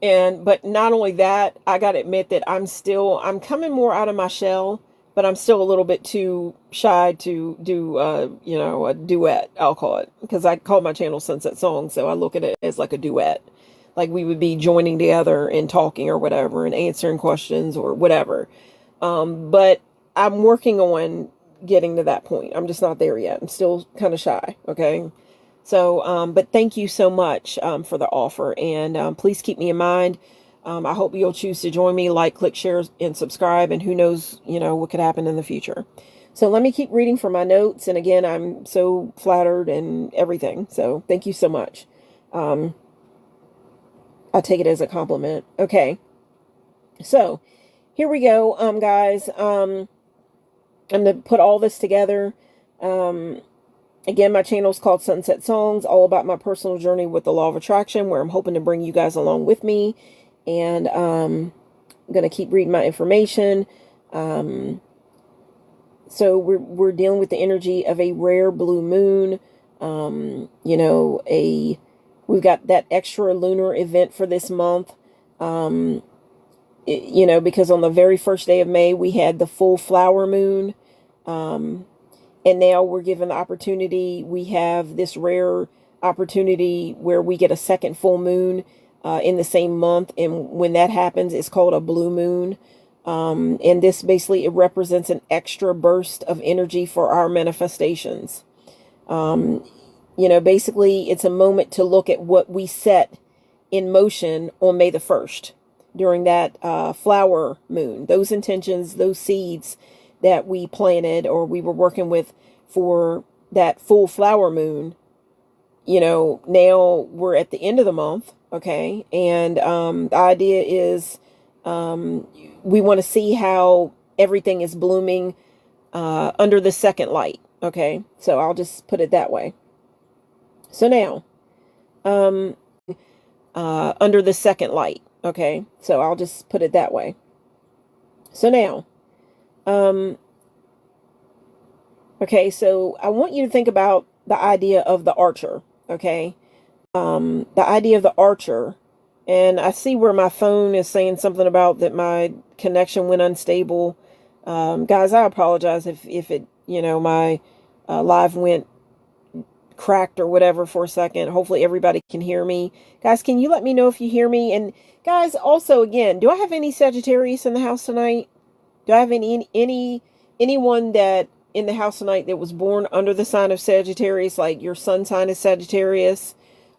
But not only that, I got to admit that I'm coming more out of my shell, but I'm still a little bit too shy to do, a duet, I'll call it, because I call my channel Sunset Songs. So I look at it as like a duet, like we would be joining together and talking or whatever and answering questions or whatever. But I'm working on getting to that point. I'm just not there yet. I'm still kind of shy. Okay. So, but thank you so much, for the offer, and, please keep me in mind. I hope you'll choose to join me, like, click, share, and subscribe, and who knows, what could happen in the future. So let me keep reading from my notes. And again, I'm so flattered and everything. So thank you so much. I take it as a compliment. Okay. So here we go. Guys, I'm going to put all this together. Again, my channel is called Sunset Songs, all about my personal journey with the law of attraction, where I'm hoping to bring you guys along with me. And I'm going to keep reading my information. So we're dealing with the energy of a rare blue moon. We've got that extra lunar event for this month. Because on the very first day of May, we had the full flower moon. And now we're given the opportunity. We have this rare opportunity where we get a second full moon in the same month. And when that happens, it's called a blue moon. And this basically, it represents an extra burst of energy for our manifestations. Basically, it's a moment to look at what we set in motion on May the 1st during that flower moon. Those intentions, those seeds that we planted or we were working with for that full flower moon, now we're at the end of the month. Okay. And, the idea is, we want to see how everything is blooming, under the second light. Okay. So I'll just put it that way. So now, under the second light. Okay. So I'll just put it that way. So now, okay, so I want you to think about the idea of the archer, okay? The idea of the archer, and I see where my phone is saying something about that my connection went unstable. Guys, I apologize if it, my live went cracked or whatever for a second. Hopefully everybody can hear me. Guys, can you let me know if you hear me? And guys, also again, do I have any Sagittarius in the house tonight? Do I have anyone that in the house tonight that was born under the sign of Sagittarius, like your sun sign is Sagittarius,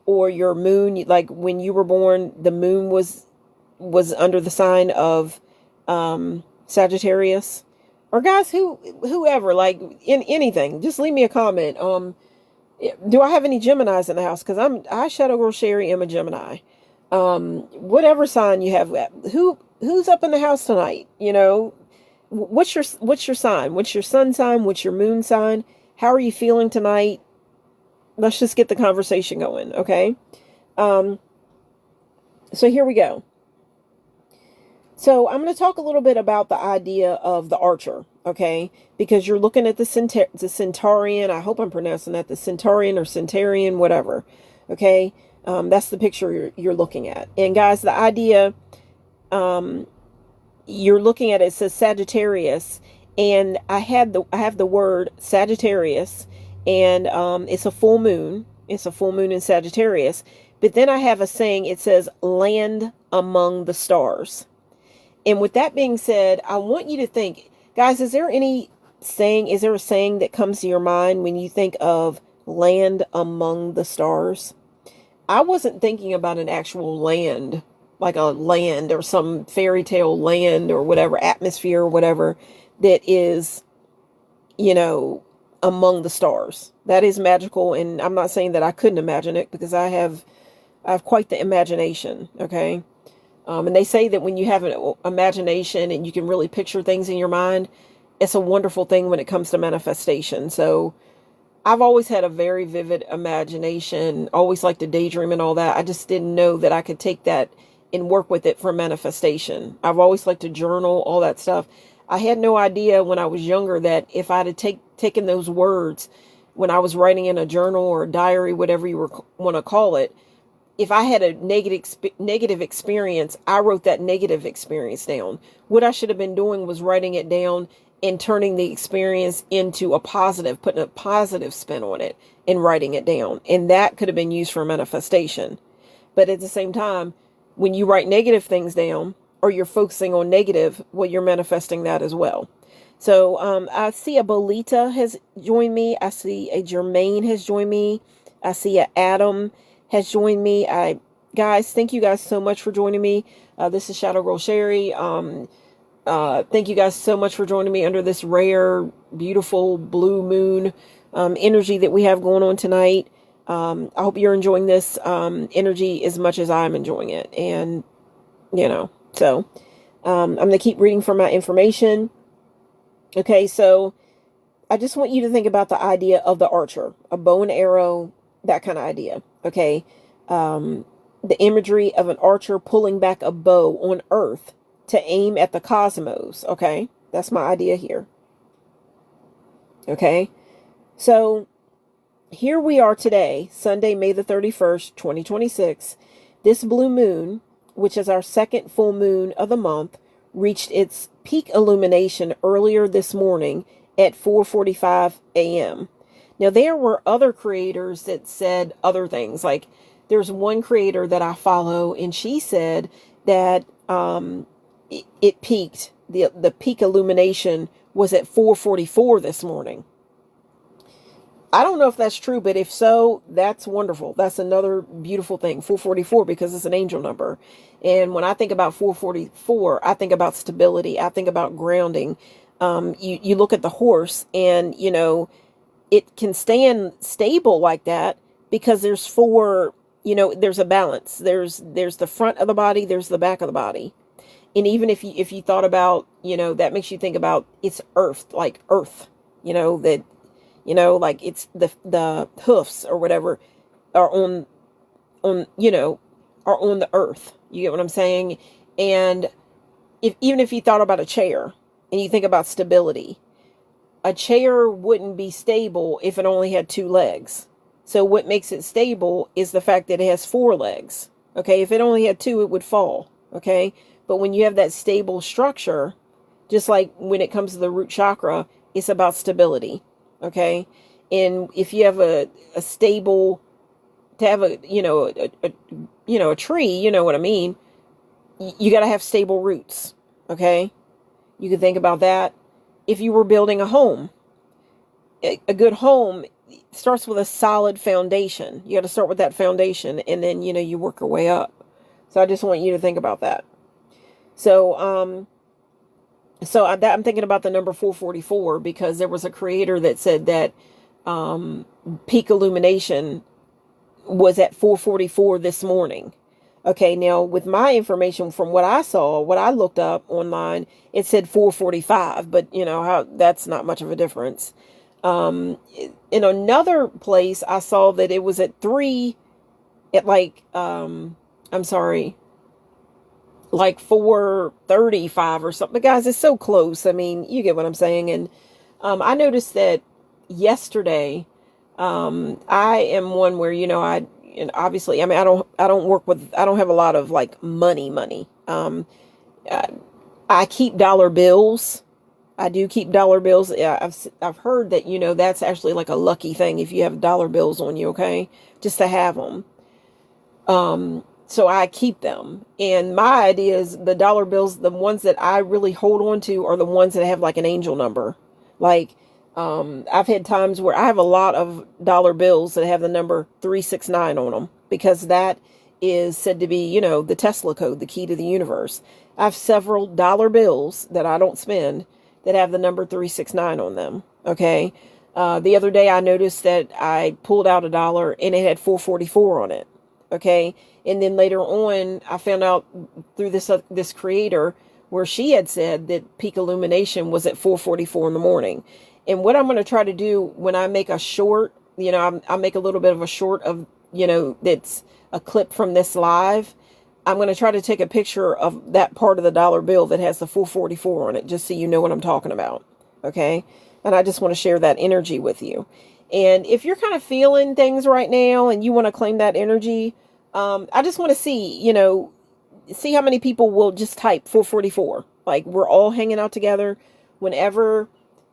or your moon, like when you were born, the moon was under the sign of Sagittarius? Or guys, whoever, like in anything, just leave me a comment. Do I have any Geminis in the house? Because I Shadow Girl Sherry am a Gemini. Whatever sign you have, who's up in the house tonight? You know, what's your sign? What's your sun sign? What's your moon sign? How are you feeling tonight? Let's just get the conversation going, okay? So here we go. So I'm going to talk a little bit about the idea of the archer, okay? Because you're looking at the Centaurian. I hope I'm pronouncing that, the Centaurian or Centarian, whatever, okay? That's the picture you're looking at. And guys, the idea you're looking at, it says Sagittarius, and I have the word Sagittarius, and it's a full moon. It's a full moon in Sagittarius. But then I have a saying, it says land among the stars. And with that being said, I want you to think, guys, is there a saying that comes to your mind when you think of land among the stars? I wasn't thinking about an actual land, like a land or some fairy tale land or whatever, atmosphere or whatever, that is, you know, among the stars. That is magical. And I'm not saying that I couldn't imagine it, because I have quite the imagination. Okay. And they say that when you have an imagination and you can really picture things in your mind, it's a wonderful thing when it comes to manifestation. So I've always had a very vivid imagination, always liked to daydream and all that. I just didn't know that I could take that and work with it for manifestation. I've always liked to journal, all that stuff. I had no idea when I was younger that if I had taken those words when I was writing in a journal or a diary, whatever you want to call it, if I had a negative experience, I wrote that negative experience down. What I should have been doing was writing it down and turning the experience into a positive, putting a positive spin on it and writing it down. And that could have been used for manifestation. But at the same time, when you write negative things down, or you're focusing on negative, well, you're manifesting that as well. So I see a Bolita has joined me. I see a Jermaine has joined me. I see a Adam has joined me. Guys, thank you guys so much for joining me. This is Shadow Girl Sherry. Thank you guys so much for joining me under this rare, beautiful blue moon energy that we have going on tonight. I hope you're enjoying this energy as much as I'm enjoying it. And, you know, so I'm going to keep reading from my information. Okay, so I just want you to think about the idea of the archer, a bow and arrow, that kind of idea. Okay, the imagery of an archer pulling back a bow on Earth to aim at the cosmos. Okay, that's my idea here. Okay, so here we are today, Sunday, May the 31st, 2026. This blue moon, which is our second full moon of the month, reached its peak illumination earlier this morning at 4:45 a.m. Now, there were other creators that said other things. Like, there's one creator that I follow, and she said that it peaked, the peak illumination was at 4:44 this morning. I don't know if that's true, but if so, that's wonderful. That's another beautiful thing, 444, because it's an angel number. And when I think about 444, I think about stability. I think about grounding. You look at the horse, and, you know, it can stand stable like that because there's four, you know, there's a balance. There's the front of the body, there's the back of the body. And even if you thought about, you know, that makes you think about it's earth, like earth, you know, that, you know, like it's the hoofs or whatever are on, you know, are on the earth. You get what I'm saying? And even if you thought about a chair and you think about stability, a chair wouldn't be stable if it only had two legs. So what makes it stable is the fact that it has four legs. Okay. If it only had two, it would fall. Okay. But when you have that stable structure, just like when it comes to the root chakra, it's about stability. Okay. And if you have a stable, to have a, a tree, you know what I mean? You got to have stable roots. Okay. You can think about that. If you were building a home, a good home starts with a solid foundation. You got to start with that foundation, and then, you work your way up. So I just want you to think about that. So, I'm thinking about the number 444 because there was a creator that said that, peak illumination was at 444 this morning. Okay. Now with my information from what I saw, what I looked up online, it said 445, but that's not much of a difference. In another place, I saw that it was at like 4:35 or something. But guys, it's so close. I mean, you get what I'm saying. And, I noticed that yesterday, I am one where, obviously, I mean, I don't have a lot of like money. I keep dollar bills. I do keep dollar bills. Yeah, I've heard that, that's actually like a lucky thing if you have dollar bills on you, okay? Just to have them. So I keep them. And my idea is the dollar bills, the ones that I really hold on to are the ones that have like an angel number. Like, I've had times where I have a lot of dollar bills that have the number 369 on them because that is said to be, the Tesla code, the key to the universe. I have several dollar bills that I don't spend that have the number 369 on them. Okay. The other day I noticed that I pulled out $1 and it had 444 on it. Okay. And then later on, I found out through this creator where she had said that peak illumination was at 4:44 in the morning. And what I'm going to try to do when I make a short, I'll make a little bit of a short of, that's a clip from this live. I'm going to try to take a picture of that part of the dollar bill that has the 444 on it, just so you know what I'm talking about. Okay. And I just want to share that energy with you. And if you're kind of feeling things right now and you want to claim that energy, I just want to see how many people will just type 444. Like we're all hanging out together. Whenever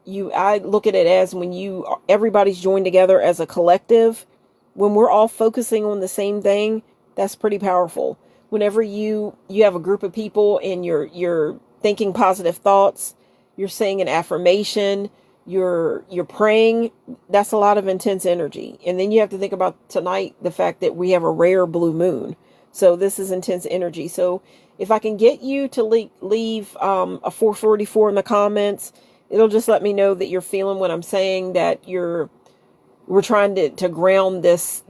I look at it as when everybody's joined together as a collective, when we're all focusing on the same thing, that's pretty powerful. Whenever you have a group of people and you're thinking positive thoughts, you're saying an affirmation, you're praying, that's a lot of intense energy. And then you have to think about tonight, the fact that we have a rare blue moon. So this is intense energy. So if I can get you to leave a 444 in the comments, it'll just let me know that you're feeling what I'm saying, that we're trying to ground this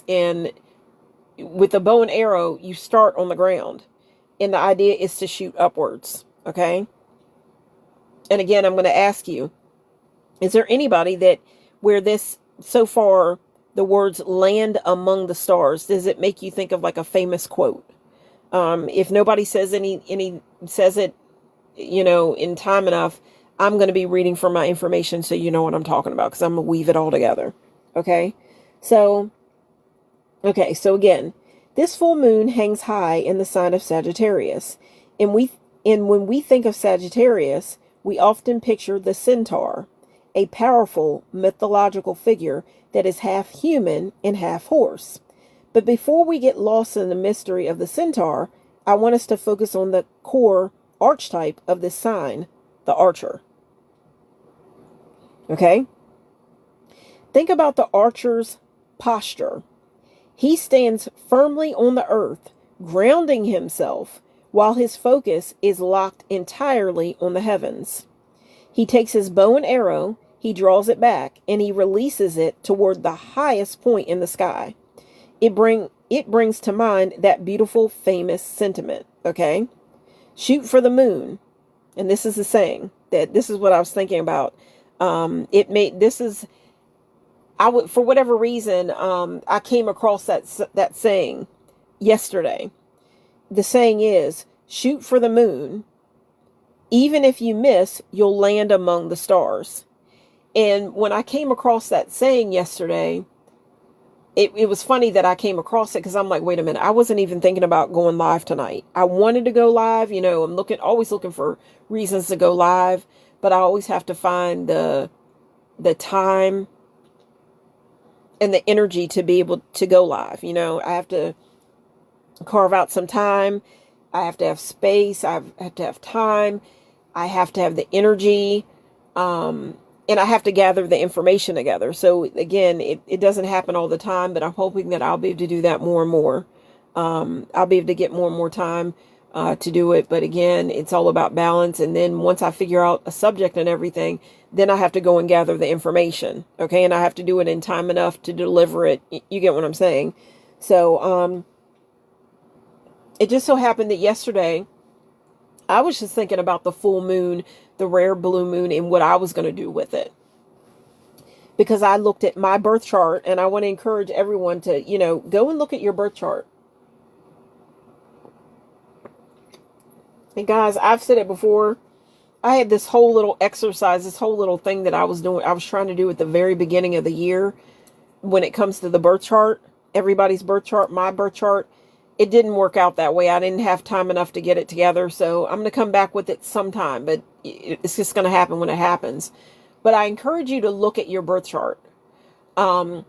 in. With a bow and arrow, you start on the ground. And the idea is to shoot upwards. Okay. And again, I'm going to ask you, is there anybody that where this so far, the words land among the stars, does it make you think of like a famous quote? If nobody says says it, in time enough, I'm going to be reading from my information. So you know what I'm talking about, because I'm going to weave it all together. Okay. So again, this full moon hangs high in the sign of Sagittarius. And when we think of Sagittarius, we often picture the centaur, a powerful mythological figure that is half human and half horse. But before we get lost in the mystery of the centaur, I want us to focus on the core archetype of this sign, the archer. Okay? Think about the archer's posture. He stands firmly on the earth, grounding himself, while his focus is locked entirely on the heavens. He takes his bow and arrow, he draws it back, and he releases it toward the highest point in the sky. It brings to mind that beautiful, famous sentiment, okay? Shoot for the moon. And this is the saying, that this is what I was thinking about. For whatever reason, I came across that saying yesterday. The saying is, shoot for the moon. Even if you miss, you'll land among the stars. And when I came across that saying yesterday, it was funny that I came across it, because I'm like, wait a minute, I wasn't even thinking about going live tonight. I wanted to go live, I'm always looking for reasons to go live, but I always have to find the time and the energy to be able to go live. I have to carve out some time. I have to have space. I have to have time. I have to have the energy. And I have to gather the information together. So again, it doesn't happen all the time, but I'm hoping that I'll be able to do that more and more. I'll be able to get more and more time to do it. But again, it's all about balance. And then once I figure out a subject and everything, then I have to go and gather the information. Okay. And I have to do it in time enough to deliver it. You get what I'm saying? So, it just so happened that yesterday I was just thinking about the full moon, the rare blue moon, and what I was going to do with it. Because I looked at my birth chart, and I want to encourage everyone to, go and look at your birth chart. And guys, I've said it before. I had this whole little exercise, this whole little thing that I was doing. I was trying to do at the very beginning of the year when it comes to the birth chart, everybody's birth chart, my birth chart. It didn't work out that way. I didn't have time enough to get it together. So I'm going to come back with it sometime, but it's just going to happen when it happens. But I encourage you to look at your birth chart, and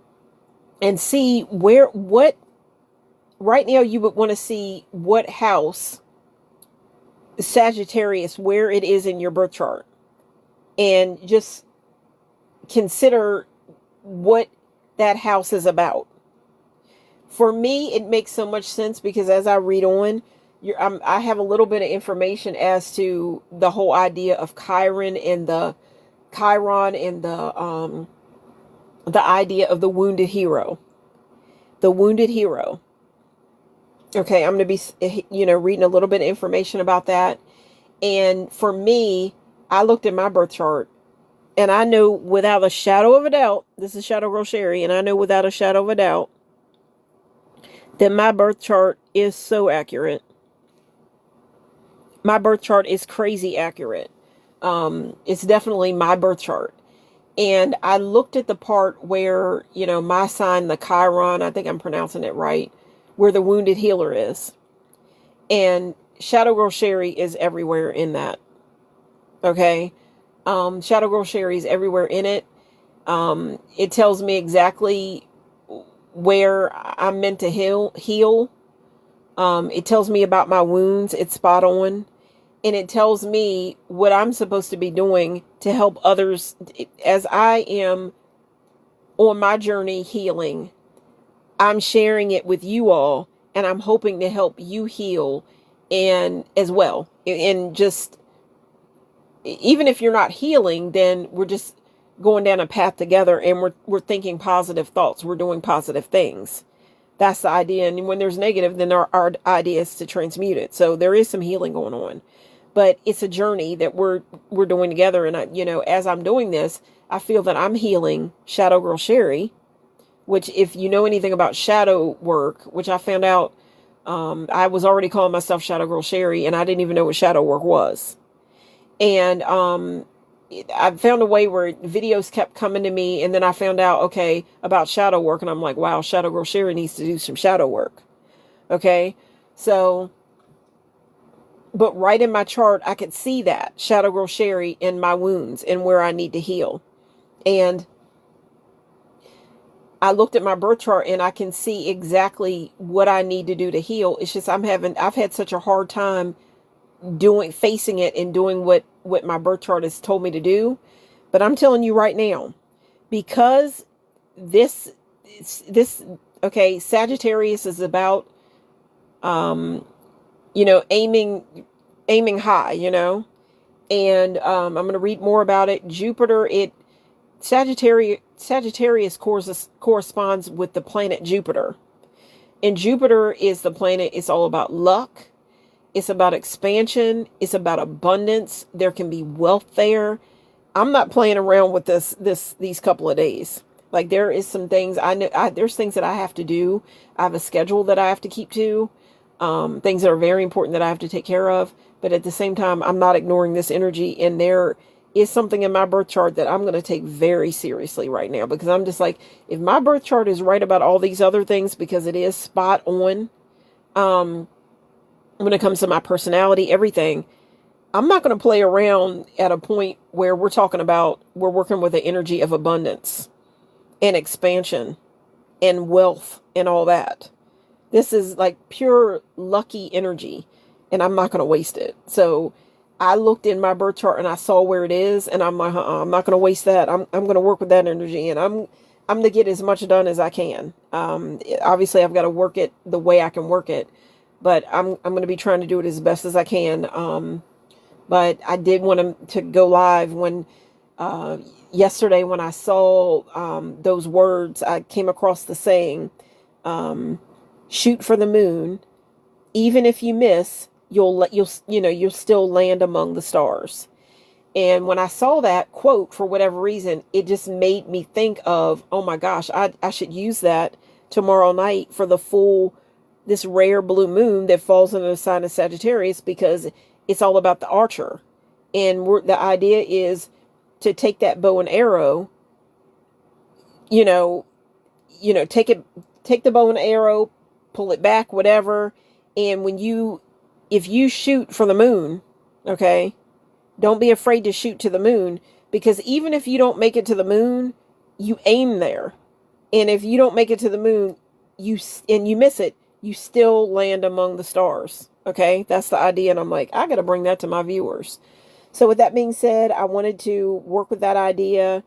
see right now you would want to see what house, Sagittarius, where it is in your birth chart, and just consider what that house is about. For me, it makes so much sense because as I read on, I have a little bit of information as to the whole idea of Chiron and the idea of the wounded hero. The wounded hero. Okay, I'm going to be, reading a little bit of information about that. And for me, I looked at my birth chart, and I know without a shadow of a doubt, this is Shadow Girl Sherry, and I know without a shadow of a doubt that my birth chart is so accurate. My birth chart is crazy accurate. It's definitely my birth chart. And I looked at the part where, my sign, the Chiron, I think I'm pronouncing it right, where the wounded healer is. And Shadow Girl Sherry is everywhere in that. Okay? Shadow Girl Sherry is everywhere in it. It tells me exactly where I'm meant to heal. It tells me about my wounds. It's spot on. And it tells me what I'm supposed to be doing to help others as I am on my journey healing. I'm sharing it with you all, and I'm hoping to help you heal and as well. And just, even if you're not healing, then we're just going down a path together, and we're thinking positive thoughts. We're doing positive things. That's the idea. And when there's negative, then our idea is to transmute it. So there is some healing going on, but it's a journey that we're doing together. And as I'm doing this, I feel that I'm healing Shadow Girl Sherry, which, if you know anything about shadow work, which I found out, I was already calling myself Shadow Girl Sherry, and I didn't even know what shadow work was. And, I found a way where videos kept coming to me, and then I found out, okay, about shadow work, and I'm like, wow, Shadow Girl Sherry needs to do some shadow work. Okay, so, but right in my chart, I could see that Shadow Girl Sherry in my wounds and where I need to heal. And I looked at my birth chart, and I can see exactly what I need to do to heal. It's just I've had such a hard time facing it and doing what my birth chart has told me to do. But I'm telling you right now, because this okay, Sagittarius is about aiming high, and I'm going to read more about it. Jupiter, Sagittarius corresponds with the planet Jupiter, and Jupiter is the planet. It's all about luck. It's about expansion. It's about abundance. There can be wealth there. I'm not playing around with these couple of days. Like, there is some things I know. There's things that I have to do. I have a schedule that I have to keep to. Things that are very important that I have to take care of. But at the same time, I'm not ignoring this energy. And there is something in my birth chart that I'm going to take very seriously right now, because I'm just like, if my birth chart is right about all these other things, because it is spot on, when it comes to my personality, everything, I'm not going to play around at a point where we're working with the energy of abundance and expansion. and wealth and all that. This is like pure lucky energy, and I'm not going to waste it. So I looked in my birth chart and I saw where it is, and I'm like, I'm not going to waste that. I'm going to work with that energy, and I'm to get as much done as I can. Obviously, I've got to work it the way I can work it, but I'm going to be trying to do it as best as I can. But I did want to go live when yesterday when I saw those words. I came across the saying, "Shoot for the moon. Even if you miss, you'll still land among the stars." And when I saw that quote, for whatever reason, it just made me think of, oh my gosh, I should use that tomorrow night for this rare blue moon that falls into the sign of Sagittarius, because it's all about the archer. And the idea is to take that bow and arrow, you know, take the bow and arrow, pull it back, whatever. And if you shoot for the moon, okay, don't be afraid to shoot to the moon, because even if you don't make it to the moon, you aim there. And if you don't make it to the moon, and you miss it, you still land among the stars. Okay, that's the idea. And I'm like, I got to bring that to my viewers. So with that being said, I wanted to work with that idea.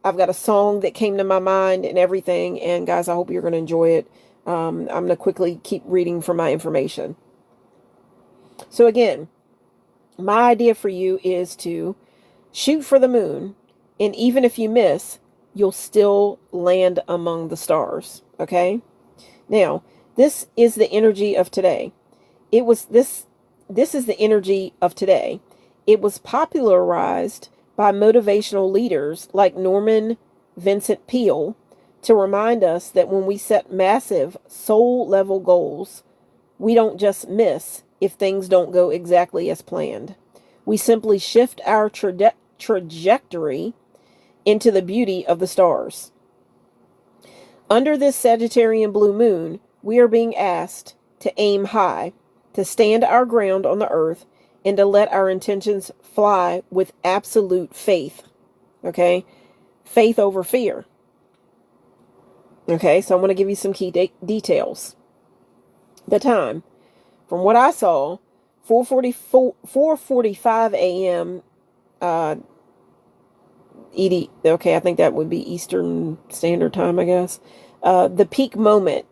I've got a song that came to my mind and everything. And guys, I hope you're going to enjoy it. I'm going to quickly keep reading from my information. So again, my idea for you is to shoot for the moon, and even if you miss, you'll still land among the stars. Okay? Now, this is the energy of today. This is the energy of today. It was popularized by motivational leaders like Norman Vincent Peale to remind us that when we set massive soul-level goals, we don't just miss if things don't go exactly as planned. We simply shift our trajectory into the beauty of the stars. Under this Sagittarian blue moon, we are being asked to aim high, to stand our ground on the earth, and to let our intentions fly with absolute faith. Okay? Faith over fear. Okay, so I'm going to give you some key details. The time. From what I saw, 4:45 a.m. ED. Okay, I think that would be Eastern Standard Time, I guess. The peak moment.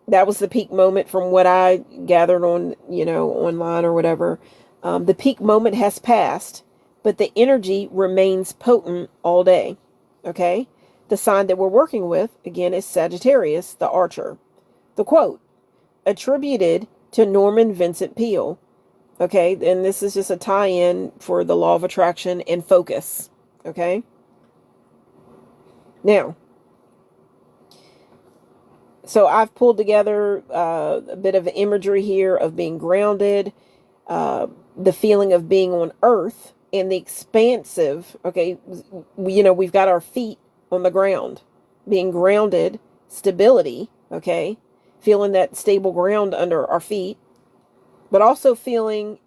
That was the peak moment from what I gathered on, online or whatever. The peak moment has passed, but the energy remains potent all day. Okay? The sign that we're working with, again, is Sagittarius, the archer. The quote, attributed to Norman Vincent Peale. Okay, and this is just a tie-in for the law of attraction and focus. Okay? Now, so I've pulled together a bit of imagery here of being grounded, the feeling of being on earth, and the expansive, okay, we've got our feet on the ground, being grounded, stability, okay, feeling that stable ground under our feet, but also feeling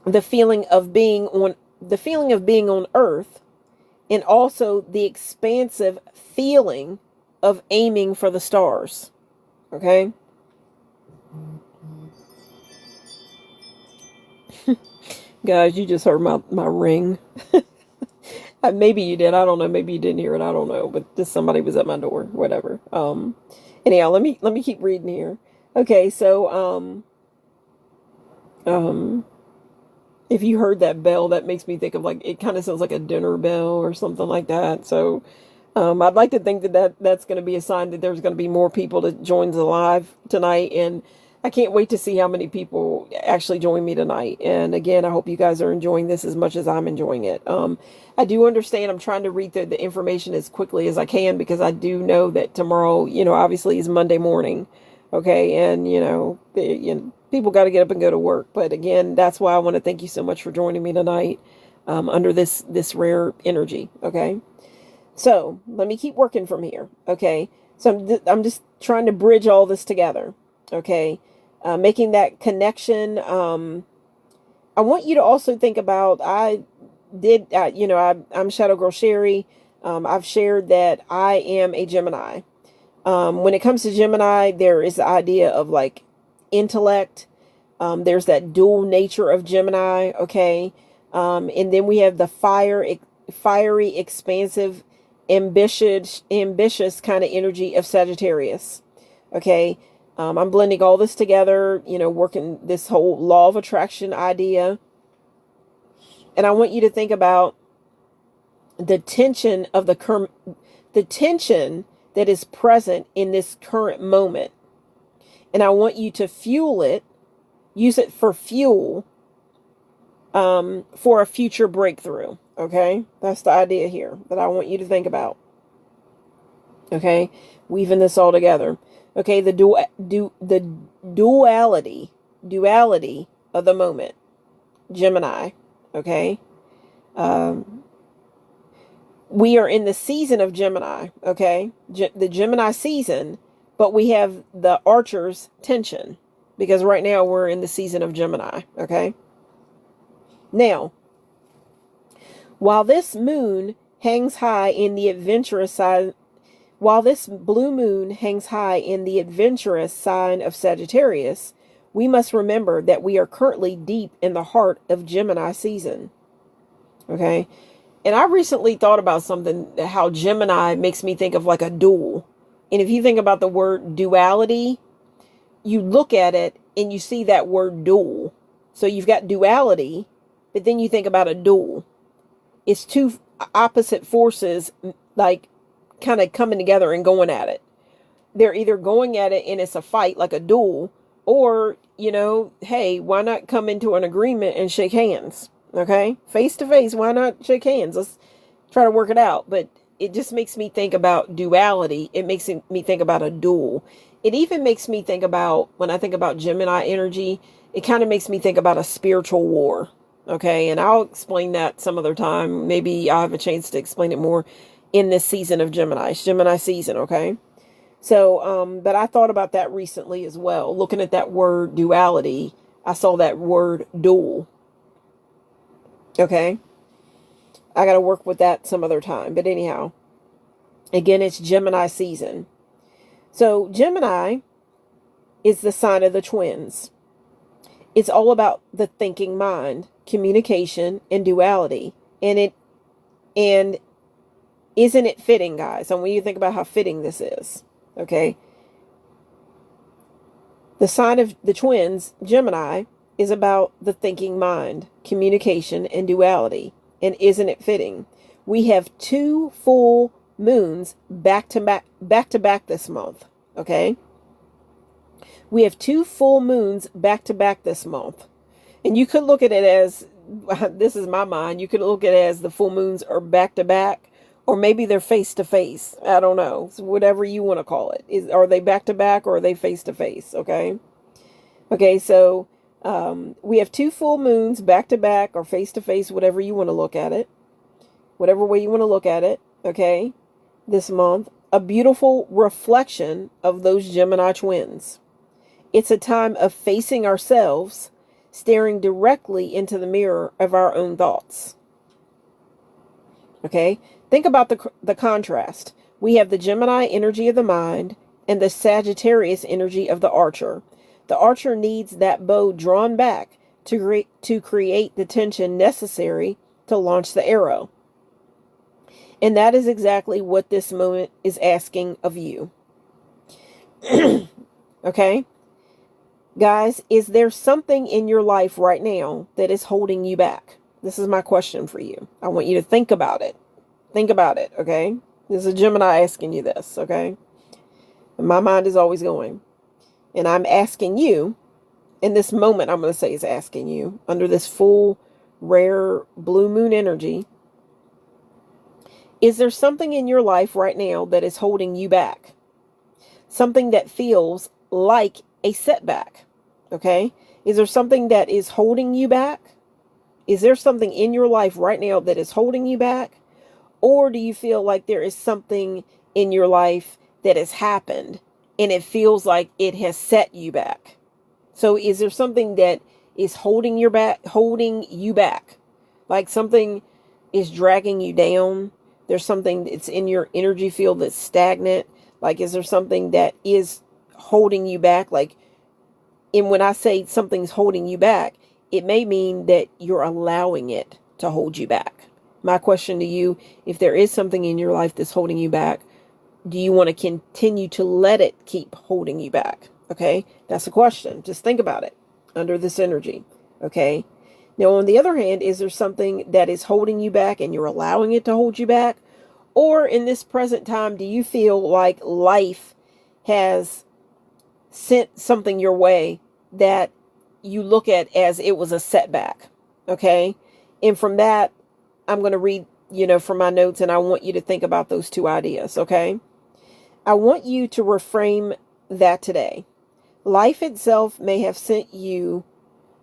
the feeling of being on earth, and also the expansive feeling of aiming for the stars. Okay? Guys, you just heard my ring. Maybe you did. I don't know. Maybe you didn't hear it. I don't know. But just somebody was at my door. Whatever. Anyhow, let me keep reading here. Okay, so if you heard that bell, that makes me think of it kind of sounds like a dinner bell or something like that. So I'd like to think that's going to be a sign that there's going to be more people to join the live tonight, and I can't wait to see how many people actually join me tonight. And again, I hope you guys are enjoying this as much as I'm enjoying it. I do understand I'm trying to read the information as quickly as I can, because I do know that tomorrow, obviously is Monday morning. Okay. And, people got to get up and go to work. But again, that's why I want to thank you so much for joining me tonight under this rare energy. Okay. So let me keep working from here. Okay. So I'm just trying to bridge all this together. Okay. Making that connection. I want you to also think about, I'm Shadow Girl Sherry. I've shared that I am a Gemini. When it comes to Gemini, there is the idea of like intellect. There's that dual nature of Gemini, okay? And then we have the fiery, expansive, ambitious kind of energy of Sagittarius, okay? I'm blending all this together, working this whole law of attraction idea. And I want you to think about the tension of the tension that is present in this current moment. And I want you to fuel it, use it for fuel, for a future breakthrough. Okay. That's the idea here that I want you to think about. Okay. Weaving this all together. Okay. The duality of the moment. Gemini. Okay. We are in the season of Gemini. Okay. The Gemini season, but we have the Archer's tension because right now we're in the season of Gemini. Okay. Now, while this moon hangs high in the adventurous side, while this blue moon hangs high in the adventurous sign of Sagittarius, we must remember that we are currently deep in the heart of Gemini season. Okay. And I recently thought about something, how Gemini makes me think of like a duel. And if you think about the word duality, you look at it and you see that word duel. So you've got duality, but then you think about a duel. It's two opposite forces, like kind of coming together and going at it. They're either going at it and it's a fight, like a duel, or, hey, why not come into an agreement and shake hands? Okay, face to face. Why not shake hands? Let's try to work it out. But it just makes me think about duality. It makes me think about a duel. It even makes me think about, when I think about Gemini energy, it kind of makes me think about a spiritual war. Okay, and I'll explain that some other time. Maybe I'll have a chance to explain it more in this season of Gemini. It's Gemini season, okay? So, but I thought about that recently as well. Looking at that word duality, I saw that word duel. Okay? I got to work with that some other time. But anyhow, again, it's Gemini season. So, Gemini is the sign of the twins. It's all about the thinking mind, communication, and duality. And isn't it fitting, guys? And when you think about how fitting this is, okay? The sign of the twins, Gemini, is about the thinking mind, communication, and duality. And isn't it fitting? We have 2 full moons back to back this month, okay? We have 2 full moons back to back this month. And you could look at it as, this is my mind, you could look at it as the full moons are back to back, or maybe they're face to face. I don't know. So whatever you want to call it. Are they back to back or are they face to face? Okay. Okay. So, we have 2 full moons back to back or face to face, whatever you want to look at it, whatever way you want to look at it. Okay. This month, a beautiful reflection of those Gemini twins. It's a time of facing ourselves, staring directly into the mirror of our own thoughts. Okay. Think about the contrast. We have the Gemini energy of the mind and the Sagittarius energy of the Archer. The Archer needs that bow drawn back to create the tension necessary to launch the arrow. And that is exactly what this moment is asking of you. Okay? Guys, is there something in your life right now that is holding you back? This is my question for you. I want you to think about it. Think about it, okay? This is a Gemini asking you this, okay? And my mind is always going. And I'm asking you, in this moment, I'm going to say is asking you, under this full, rare blue moon energy, is there something in your life right now that is holding you back? Something that feels like a setback, okay? Is there something that is holding you back? Is there something in your life right now that is holding you back? Or do you feel like there is something in your life that has happened and it feels like it has set you back? So is there something that is holding you back? Like something is dragging you down. There's something that's in your energy field that's stagnant. Like, is there something that is holding you back? Like, and when I say something's holding you back, it may mean that you're allowing it to hold you back. My question to you, if there is something in your life that's holding you back, do you want to continue to let it keep holding you back? Okay, that's a question. Just think about it under this energy. Okay. Now, on the other hand, is there something that is holding you back and you're allowing it to hold you back? Or in this present time, do you feel like life has sent something your way that you look at as it was a setback? Okay. And from that, I'm going to read, from my notes, and I want you to think about those two ideas. Okay. I want you to reframe that today. Life itself may have sent you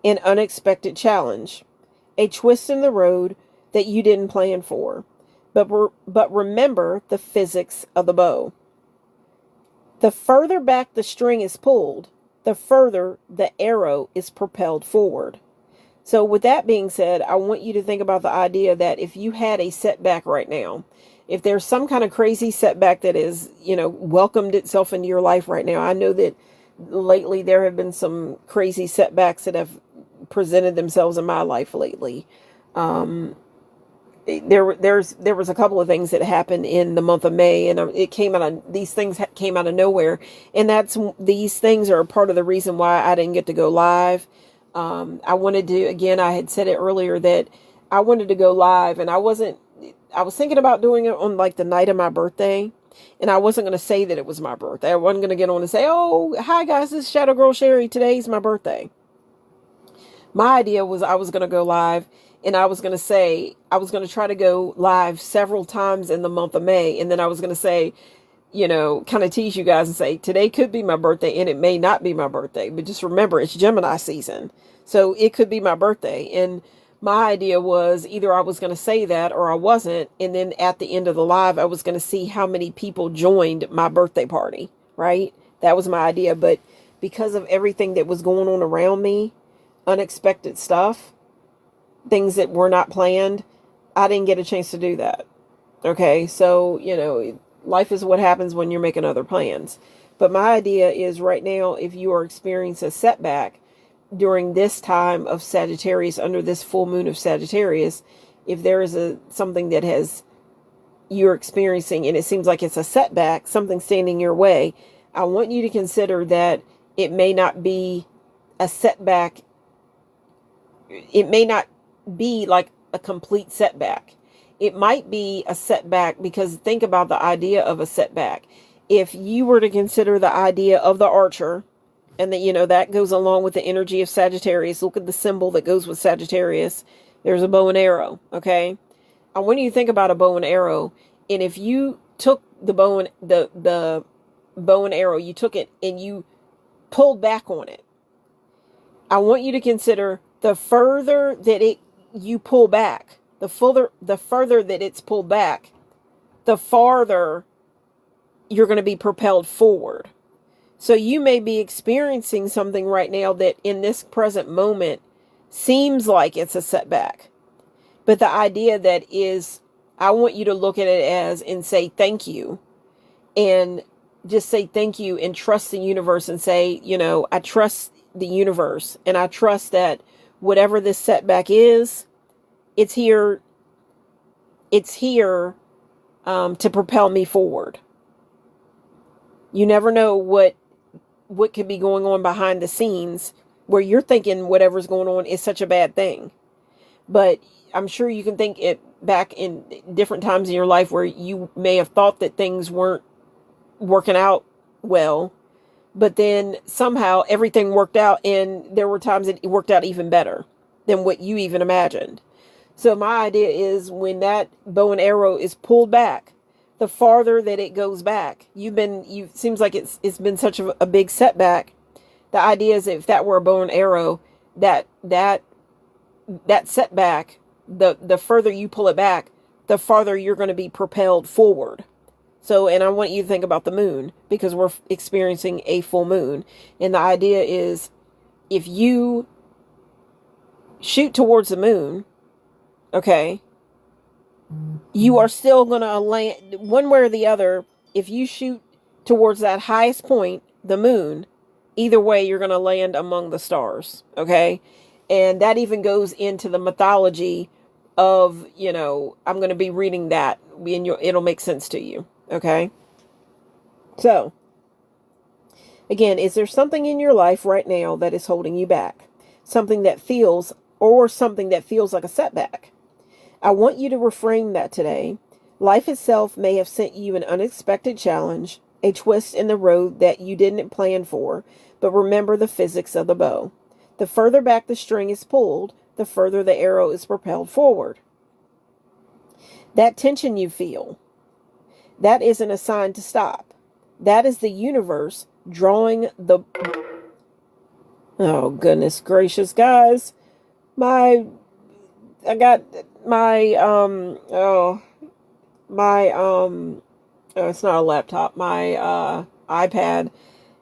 an unexpected challenge, a twist in the road that you didn't plan for. But remember the physics of the bow. The further back the string is pulled, the further the arrow is propelled forward. So with that being said, I want you to think about the idea that if you had a setback right now, if there's some kind of crazy setback that is, welcomed itself into your life right now. I know that lately there have been some crazy setbacks that have presented themselves in my life lately. There was a couple of things that happened in the month of May, and these things came out of nowhere. And these things are part of the reason why I didn't get to go live. I wanted to, again, I had said it earlier that I wanted to go live, and I was thinking about doing it on like the night of my birthday. And I wasn't going to say that it was my birthday. I wasn't going to get on and say, oh, hi guys, this is Shadow Girl Sherry. Today's my birthday. My idea was I was going to go live, and I was going to try to go live several times in the month of May. And then I was going to say, kind of tease you guys and say, today could be my birthday and it may not be my birthday. But just remember, it's Gemini season. So it could be my birthday. And my idea was either I was going to say that or I wasn't. And then at the end of the live, I was going to see how many people joined my birthday party, right? That was my idea. But because of everything that was going on around me, unexpected stuff, things that were not planned, I didn't get a chance to do that. Okay. So, life is what happens when you're making other plans. But my idea is right now, if you are experiencing a setback during this time of Sagittarius, under this full moon of Sagittarius, if there is something that you're experiencing and it seems like it's a setback, something standing your way, I want you to consider that it may not be a setback. It may not be like a complete setback. It might be a setback, because think about the idea of a setback. If you were to consider the idea of the archer, and that, that goes along with the energy of Sagittarius. Look at the symbol that goes with Sagittarius. There's a bow and arrow. Okay. I want you to think about a bow and arrow. And if you took the bow and arrow, you took it and you pulled back on it. I want you to consider the further that you pull back, the further that it's pulled back, the farther you're going to be propelled forward. So you may be experiencing something right now that in this present moment seems like it's a setback. But the idea that is, I want you to look at it as and say thank you. And just say thank you and trust the universe and say, I trust the universe, and I trust that whatever this setback is, it's here to propel me forward. You never know what could be going on behind the scenes where you're thinking whatever's going on is such a bad thing. But I'm sure you can think it back in different times in your life where you may have thought that things weren't working out well, but then somehow everything worked out, and there were times that it worked out even better than what you even imagined. So my idea is, when that bow and arrow is pulled back, the farther that it goes back, seems like it's been such a big setback. The idea is, if that were a bow and arrow, that setback, the further you pull it back, the farther you're going to be propelled forward. So, and I want you to think about the moon, because we're experiencing a full moon. And the idea is, if you shoot towards the moon, okay, you are still going to land one way or the other. If you shoot towards that highest point, the moon, either way, you're going to land among the stars. Okay. And that even goes into the mythology of, I'm going to be reading that and it'll make sense to you. Okay. So again, is there something in your life right now that is holding you back? Something that feels like a setback. I want you to reframe that today. Life itself may have sent you an unexpected challenge, a twist in the road that you didn't plan for, but remember the physics of the bow. The further back the string is pulled, the further the arrow is propelled forward. That tension you feel, that isn't a sign to stop. That is the universe drawing the... Oh, goodness gracious, guys. It's not a laptop, my iPad,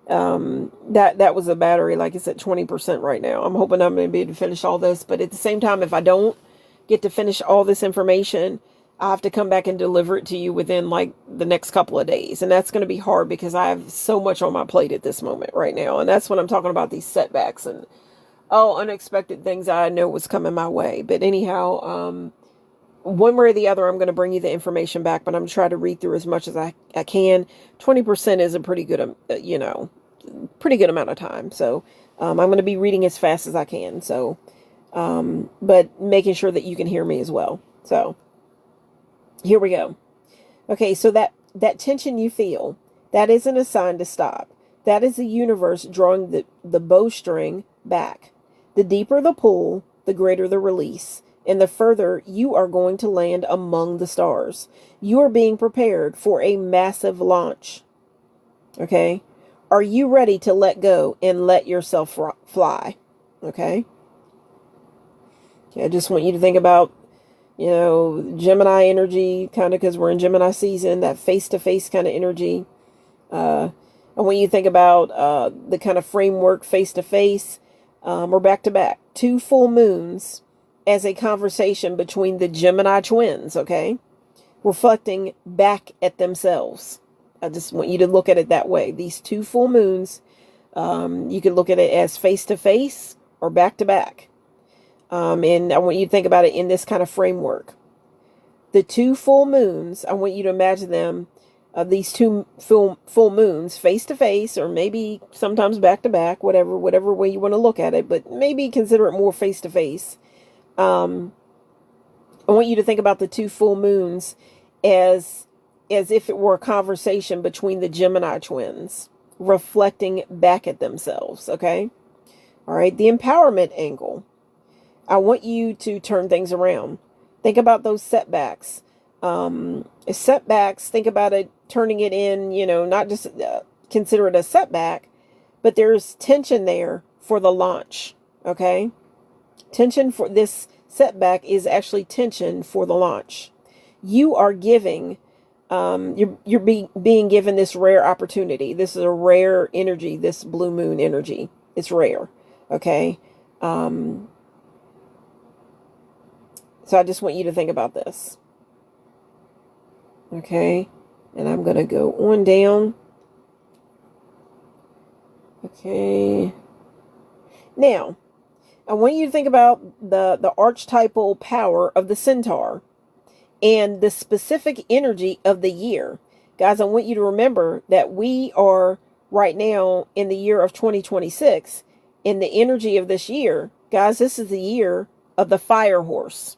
that was a battery, like it's at 20% right now. I'm hoping I'm going to be able to finish all this, but at the same time, if I don't get to finish all this information, I have to come back and deliver it to you within like the next couple of days. And that's going to be hard because I have so much on my plate at this moment right now. And that's when I'm talking about these setbacks and unexpected things I know was coming my way. But anyhow, one way or the other, I'm going to bring you the information back, but I'm trying to read through as much as I can. 20% is a pretty good, pretty good amount of time. So, I'm going to be reading as fast as I can. So, but making sure that you can hear me as well. So here we go. Okay. So that tension you feel, that isn't a sign to stop. That is the universe drawing the bowstring back. The deeper the pull, the greater the release. And the further you are going to land among the stars. You are being prepared for a massive launch. Okay? Are you ready to let go and let yourself fly? Okay? I just want you to think about, Gemini energy, kind of because we're in Gemini season, that face-to-face kind of energy. I want you to think about the kind of framework face-to-face or back-to-back. 2 full moons as a conversation between the Gemini twins, okay? Reflecting back at themselves. I just want you to look at it that way. These 2 full moons, you could look at it as face-to-face or back-to-back. And I want you to think about it in this kind of framework. The 2 full moons, I want you to imagine them, these 2 full moons, face-to-face, or maybe sometimes back-to-back, whatever way you want to look at it, but maybe consider it more face-to-face. I want you to think about the 2 full moons as if it were a conversation between the Gemini twins, reflecting back at themselves, okay? All right, the empowerment angle. I want you to turn things around. Think about those setbacks. Think about it, turning it in, not just consider it a setback, but there's tension there for the launch, okay? Tension for this setback is actually tension for the launch. You are giving, you're being given this rare opportunity. This is a rare energy, this blue moon energy. It's rare, okay? So I just want you to think about this. Okay, and I'm going to go on down. Okay. Now, I want you to think about the archetypal power of the centaur and the specific energy of the year. Guys, I want you to remember that we are right now in the year of 2026. In the energy of this year, guys, this is the year of the fire horse.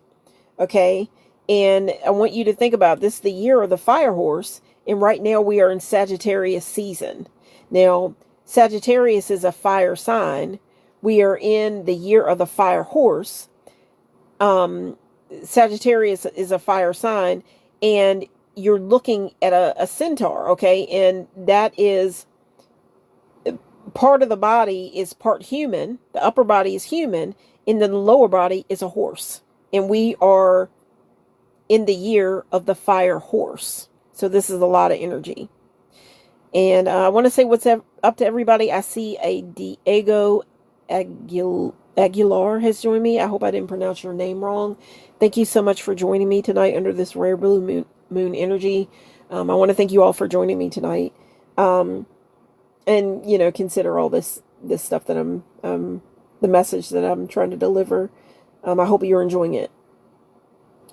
Okay, and I want you to think about this, the year of the fire horse, and right now we are in Sagittarius season. Now, Sagittarius is a fire sign. We are in the year of the fire horse. Sagittarius is a fire sign, and you're looking at a centaur, okay? And that is, part of the body is part human. The upper body is human, and then the lower body is a horse. And we are in the year of the fire horse. So this is a lot of energy. And I want to say what's up to everybody. I see a Diego Aguilar has joined me. I hope I didn't pronounce your name wrong. Thank you so much for joining me tonight under this rare blue moon energy. I want to thank you all for joining me tonight. And, you know, consider all this stuff that the message that I'm trying to deliver. I hope you're enjoying it.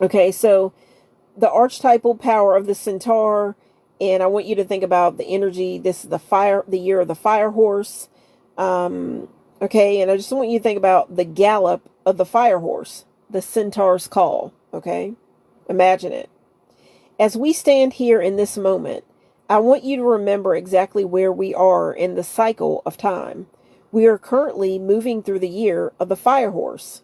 Okay, so the archetypal power of the centaur, and I want you to think about the energy. This is the year of the fire horse. Okay, and I just want you to think about the gallop of the fire horse, the centaur's call. Okay, imagine it. As we stand here in this moment, I want you to remember exactly where we are in the cycle of time. We are currently moving through the year of the fire horse.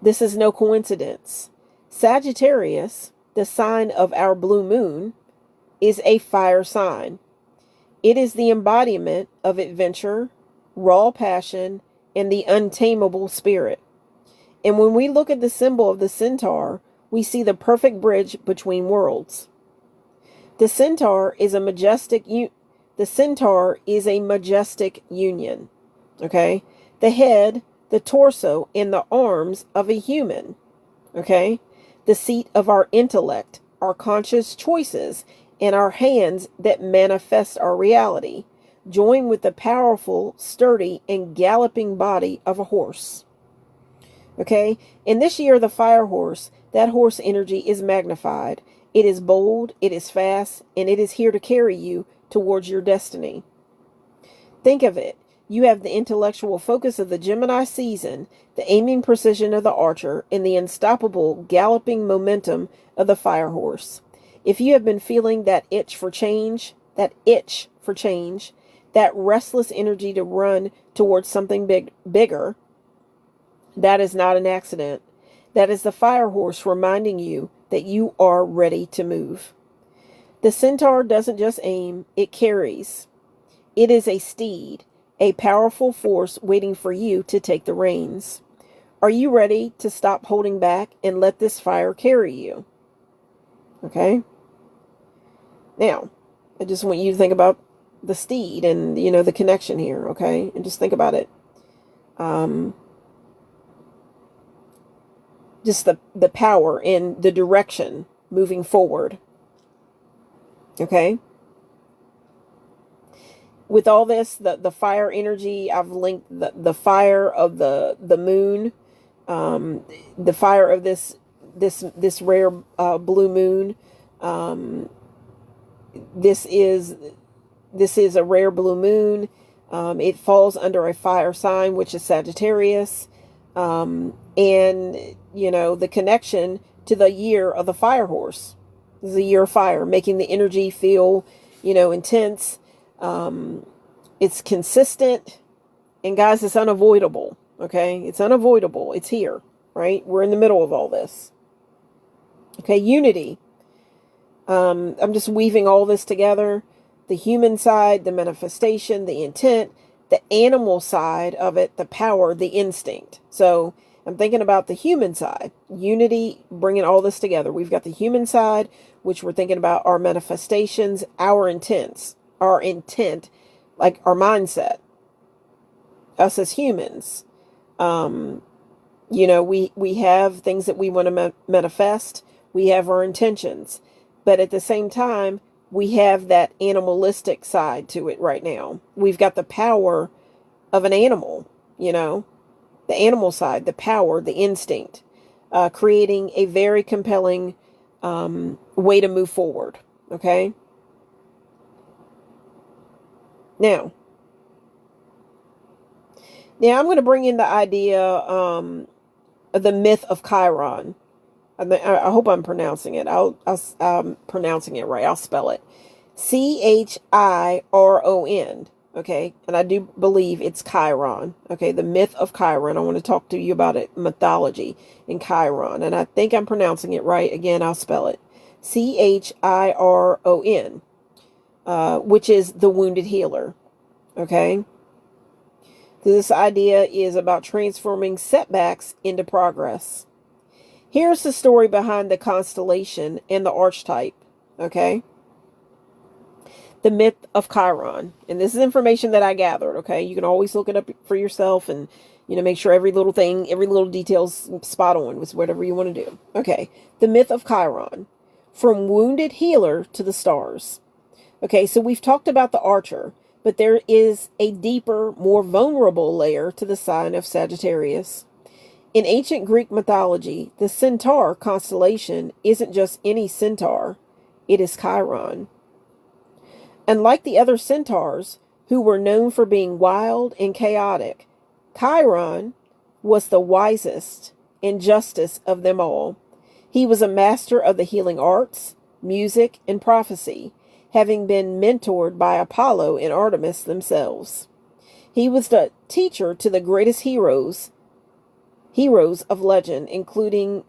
This is no coincidence. Sagittarius, the sign of our blue moon, is a fire sign. It is the embodiment of adventure, raw passion, and the untamable spirit. And when we look at the symbol of the centaur, we see the perfect bridge between worlds. The centaur is a majestic union. Okay? The head, the torso, and the arms of a human. Okay? The seat of our intellect, our conscious choices, and our hands that manifest our reality, join with the powerful, sturdy, and galloping body of a horse. Okay? In this year of the fire horse, that horse energy is magnified. It is bold, it is fast, and it is here to carry you towards your destiny. Think of it. You have the intellectual focus of the Gemini season, the aiming precision of the archer, and the unstoppable galloping momentum of the fire horse. If you have been feeling that itch for change, that restless energy to run towards something bigger, that is not an accident. That is the fire horse reminding you that you are ready to move. The centaur doesn't just aim, it carries. It is a steed, a powerful force waiting for you to take the reins. Are you ready to stop holding back and let this fire carry you? Okay? Now, I just want you to think about the steed and, you know, the connection here, okay? And just think about it. Just the power and the direction moving forward. Okay? With all this, the fire energy, I've linked the fire of the moon, the fire of this rare blue moon. This is a rare blue moon. It falls under a fire sign, which is Sagittarius. And, you know, the connection to the year of the fire horse. This is a year of fire, making the energy feel, you know, intense. It's consistent. And guys, it's unavoidable. Okay? It's unavoidable. It's here, right? We're in the middle of all this. Okay, unity. I'm just weaving all this together. The human side, the manifestation, the intent, the animal side of it, the power, the instinct. So I'm thinking about the human side, unity, bringing all this together. We've got the human side, which we're thinking about our manifestations, our intent, like our mindset, us as humans. You know, we have things that we want to manifest. We have our intentions, but at the same time, we have that animalistic side to it right now. We've got the power of an animal, you know, the animal side, the power, the instinct, creating a very compelling way to move forward. Okay. Now I'm going to bring in the idea of the myth of Chiron. I hope I'm pronouncing it. I'm pronouncing it right. I'll spell it. Chiron. Okay. And I do believe it's Chiron. Okay. The myth of Chiron. I want to talk to you about it. Mythology in Chiron. And I think I'm pronouncing it right. Again, I'll spell it. Chiron. Which is the wounded healer. Okay. This idea is about transforming setbacks into progress. Here's the story behind the constellation and the archetype, okay? The myth of Chiron. And this is information that I gathered, okay? You can always look it up for yourself and, you know, make sure every little thing, every little detail's spot on with whatever you want to do. Okay, the myth of Chiron. From wounded healer to the stars. Okay, so we've talked about the Archer, but there is a deeper, more vulnerable layer to the sign of Sagittarius. In ancient Greek mythology, the Centaur constellation isn't just any centaur, it is Chiron. Unlike the other centaurs, who were known for being wild and chaotic, Chiron was the wisest and justest of them all. He was a master of the healing arts, music, and prophecy, having been mentored by Apollo and Artemis themselves. He was the teacher to the greatest heroes of legend, including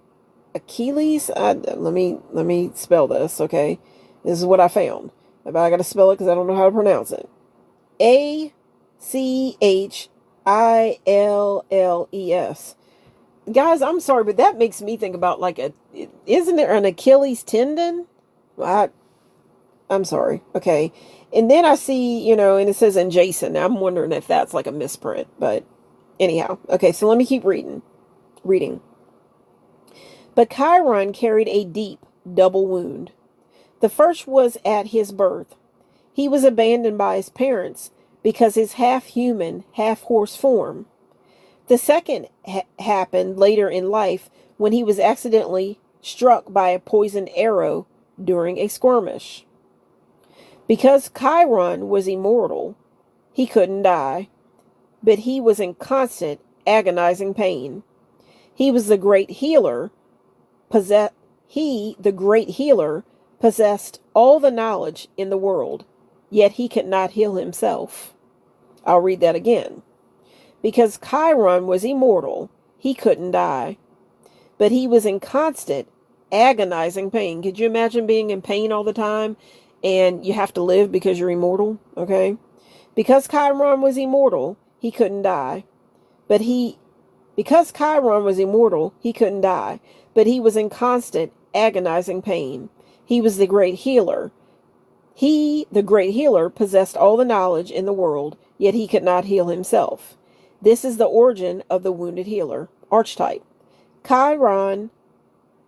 Achilles. Let me spell this, okay? This is what I found. But I got to spell it because I don't know how to pronounce it. Achilles. Guys, I'm sorry, but that makes me think about isn't there an Achilles tendon? I'm sorry. Okay. And then I see, and it says in Jason. Now I'm wondering if that's like a misprint, but anyhow. Okay, so let me keep reading. But Chiron carried a deep double wound. The first was at his birth. He was abandoned by his parents because his half-human, half-horse form. The second happened later in life when he was accidentally struck by a poisoned arrow during a skirmish. Because Chiron was immortal, he couldn't die, but he was in constant, agonizing pain. He was the great healer. The great healer, possessed all the knowledge in the world, yet he could not heal himself. I'll read that again. Because Chiron was immortal, he couldn't die, but he was in constant, agonizing pain. Could you imagine being in pain all the time and you have to live because you're immortal? Okay. Because Chiron was immortal, he couldn't die, because Chiron was immortal, he couldn't die, but he was in constant, agonizing pain. He was the great healer. The great healer, possessed all the knowledge in the world, yet he could not heal himself. This is the origin of the wounded healer archetype.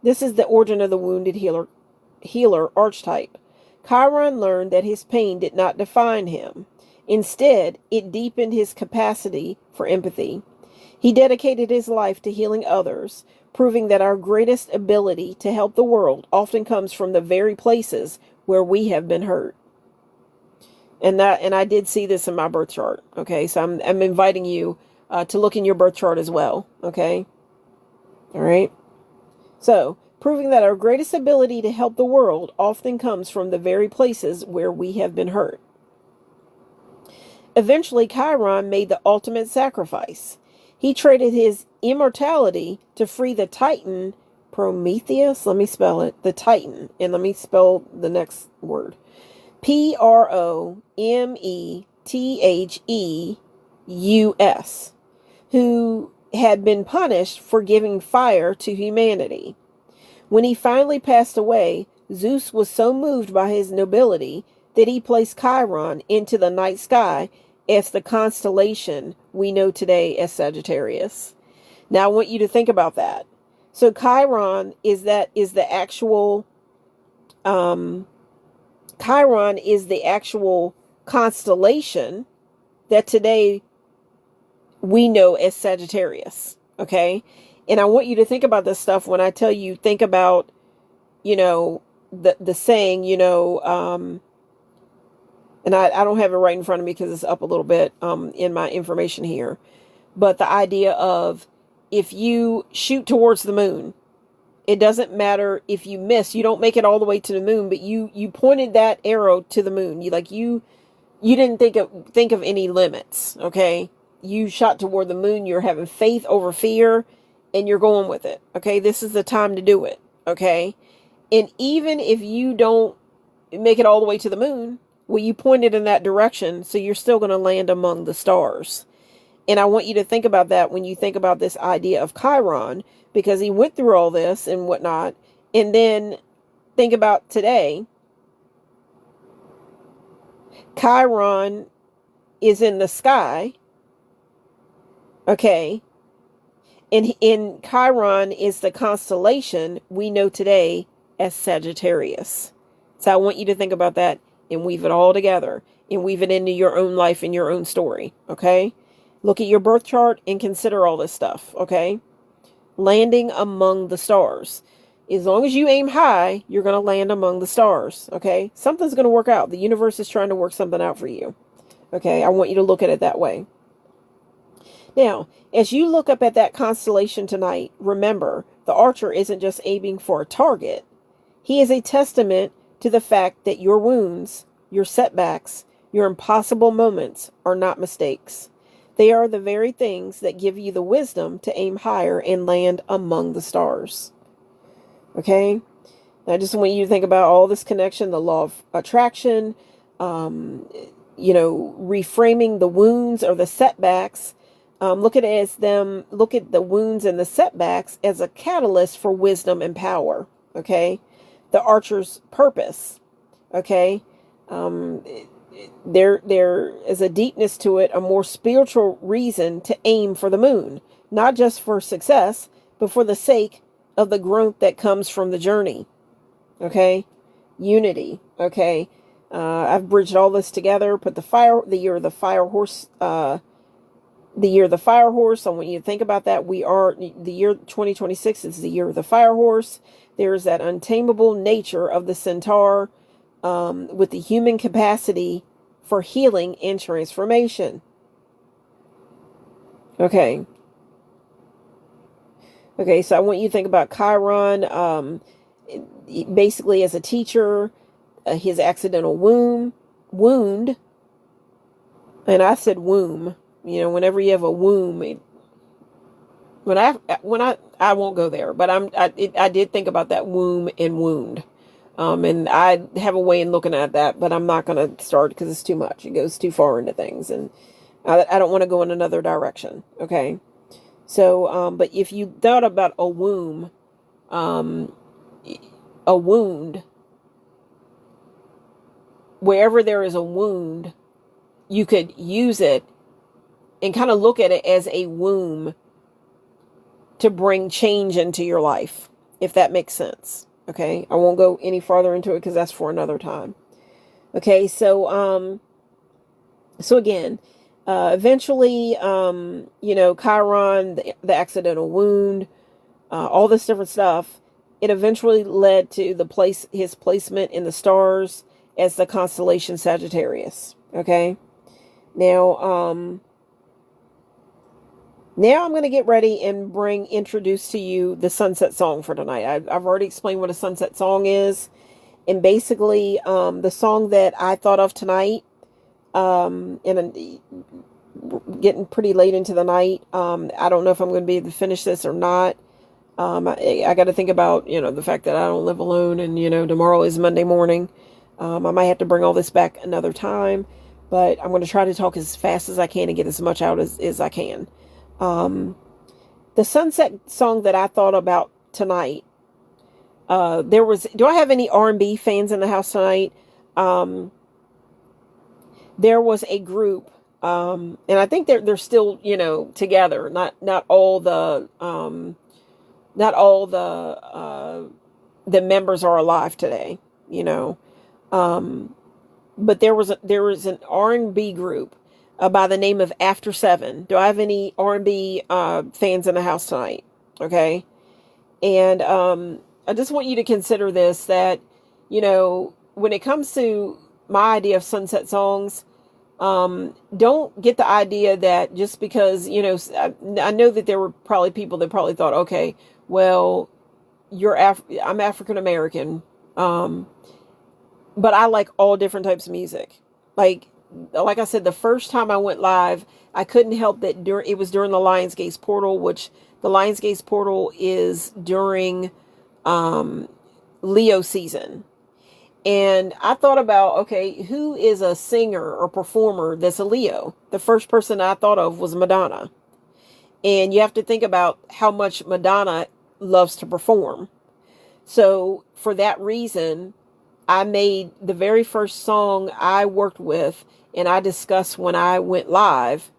This is the origin of the wounded healer archetype. Chiron learned that his pain did not define him. Instead, it deepened his capacity for empathy. He dedicated his life to healing others, proving that our greatest ability to help the world often comes from the very places where we have been hurt. And I did see this in my birth chart. Okay, so I'm inviting you to look in your birth chart as well. Okay, all right. So, proving that our greatest ability to help the world often comes from the very places where we have been hurt. Eventually, Chiron made the ultimate sacrifice. He traded his immortality to free the Titan Prometheus. Let me spell it. The Titan. And let me spell the next word. Prometheus, who had been punished for giving fire to humanity. When he finally passed away, Zeus was so moved by his nobility that he placed Chiron into the night sky as the constellation we know today as Sagittarius. Now I want you to think about that. So Chiron is the actual constellation that today we know as Sagittarius. Okay. And I want you to think about this stuff when I tell you, think about, the saying, and I don't have it right in front of me because it's up a little bit in my information here. But the idea of if you shoot towards the moon, it doesn't matter if you miss. You don't make it all the way to the moon, but you pointed that arrow to the moon. You didn't think of any limits. Okay, you shot toward the moon. You're having faith over fear, and you're going with it. Okay, this is the time to do it. Okay, and even if you don't make it all the way to the moon, well, you pointed in that direction, so you're still going to land among the stars. And I want you to think about that when you think about this idea of Chiron, because he went through all this and whatnot. And then think about today. Chiron is in the sky. Okay. And in Chiron is the constellation we know today as Sagittarius. So I want you to think about that and weave it all together and weave it into your own life and your own story. Okay. Look at your birth chart and consider all this stuff. Okay. Landing among the stars. As long as you aim high, you're going to land among the stars. Okay. Something's going to work out. The universe is trying to work something out for you. Okay. I want you to look at it that way. Now, as you look up at that constellation tonight, remember, the archer isn't just aiming for a target. He is a testament to the fact that your wounds, your setbacks, your impossible moments are not mistakes. They are the very things that give you the wisdom to aim higher and land among the stars. Okay? I just want you to think about all this connection, the law of attraction, reframing the wounds or the setbacks. Look at the wounds and the setbacks as a catalyst for wisdom and power. Okay. The archer's purpose. Okay. There is a deepness to it, a more spiritual reason to aim for the moon, not just for success, but for the sake of the growth that comes from the journey. Okay. Unity. Okay. I've bridged all this together, put the year of the fire horse, I want you to think about that. The year 2026 is the year of the fire horse. There is that untamable nature of the centaur, with the human capacity for healing and transformation. Okay. Okay, so I want you to think about Chiron, basically as a teacher, his accidental wound, and I said womb. Whenever you have a womb, I won't go there, but I did think about that womb and wound. And I have a way in looking at that, but I'm not going to start because it's too much. It goes too far into things, and I don't want to go in another direction. Okay. So, but if you thought about a womb, a wound, wherever there is a wound, you could use it and kind of look at it as a womb to bring change into your life, if that makes sense. Okay. I won't go any farther into it because that's for another time. Okay. So again, eventually, Chiron, the accidental wound, all this different stuff, it eventually led to his placement in the stars as the constellation Sagittarius. Okay. Now I'm going to get ready and introduce to you the sunset song for tonight. I've already explained what a sunset song is. And basically, the song that I thought of tonight, and getting pretty late into the night. I don't know if I'm going to be able to finish this or not. I got to think about, the fact that I don't live alone and, tomorrow is Monday morning. I might have to bring all this back another time, but I'm going to try to talk as fast as I can and get as much out as I can. The sunset song that I thought about tonight, do I have any R&B fans in the house tonight? There was a group, and I think they're still, together. Not all the the members are alive today, but there was an R&B group by the name of After 7. Do I have any R&B fans in the house tonight? Okay. And I just want you to consider this, that, when it comes to my idea of sunset songs, don't get the idea that just because, I know that there were probably people that probably thought, okay, well, I'm African American, but I like all different types of music. Like I said, the first time I went live, I couldn't help that it was during the Lionsgate's portal, which the Lionsgate's portal is during Leo season. And I thought about, okay, who is a singer or performer that's a Leo? The first person I thought of was Madonna. And you have to think about how much Madonna loves to perform. So for that reason, I made the very first song I worked with and I discussed when I went live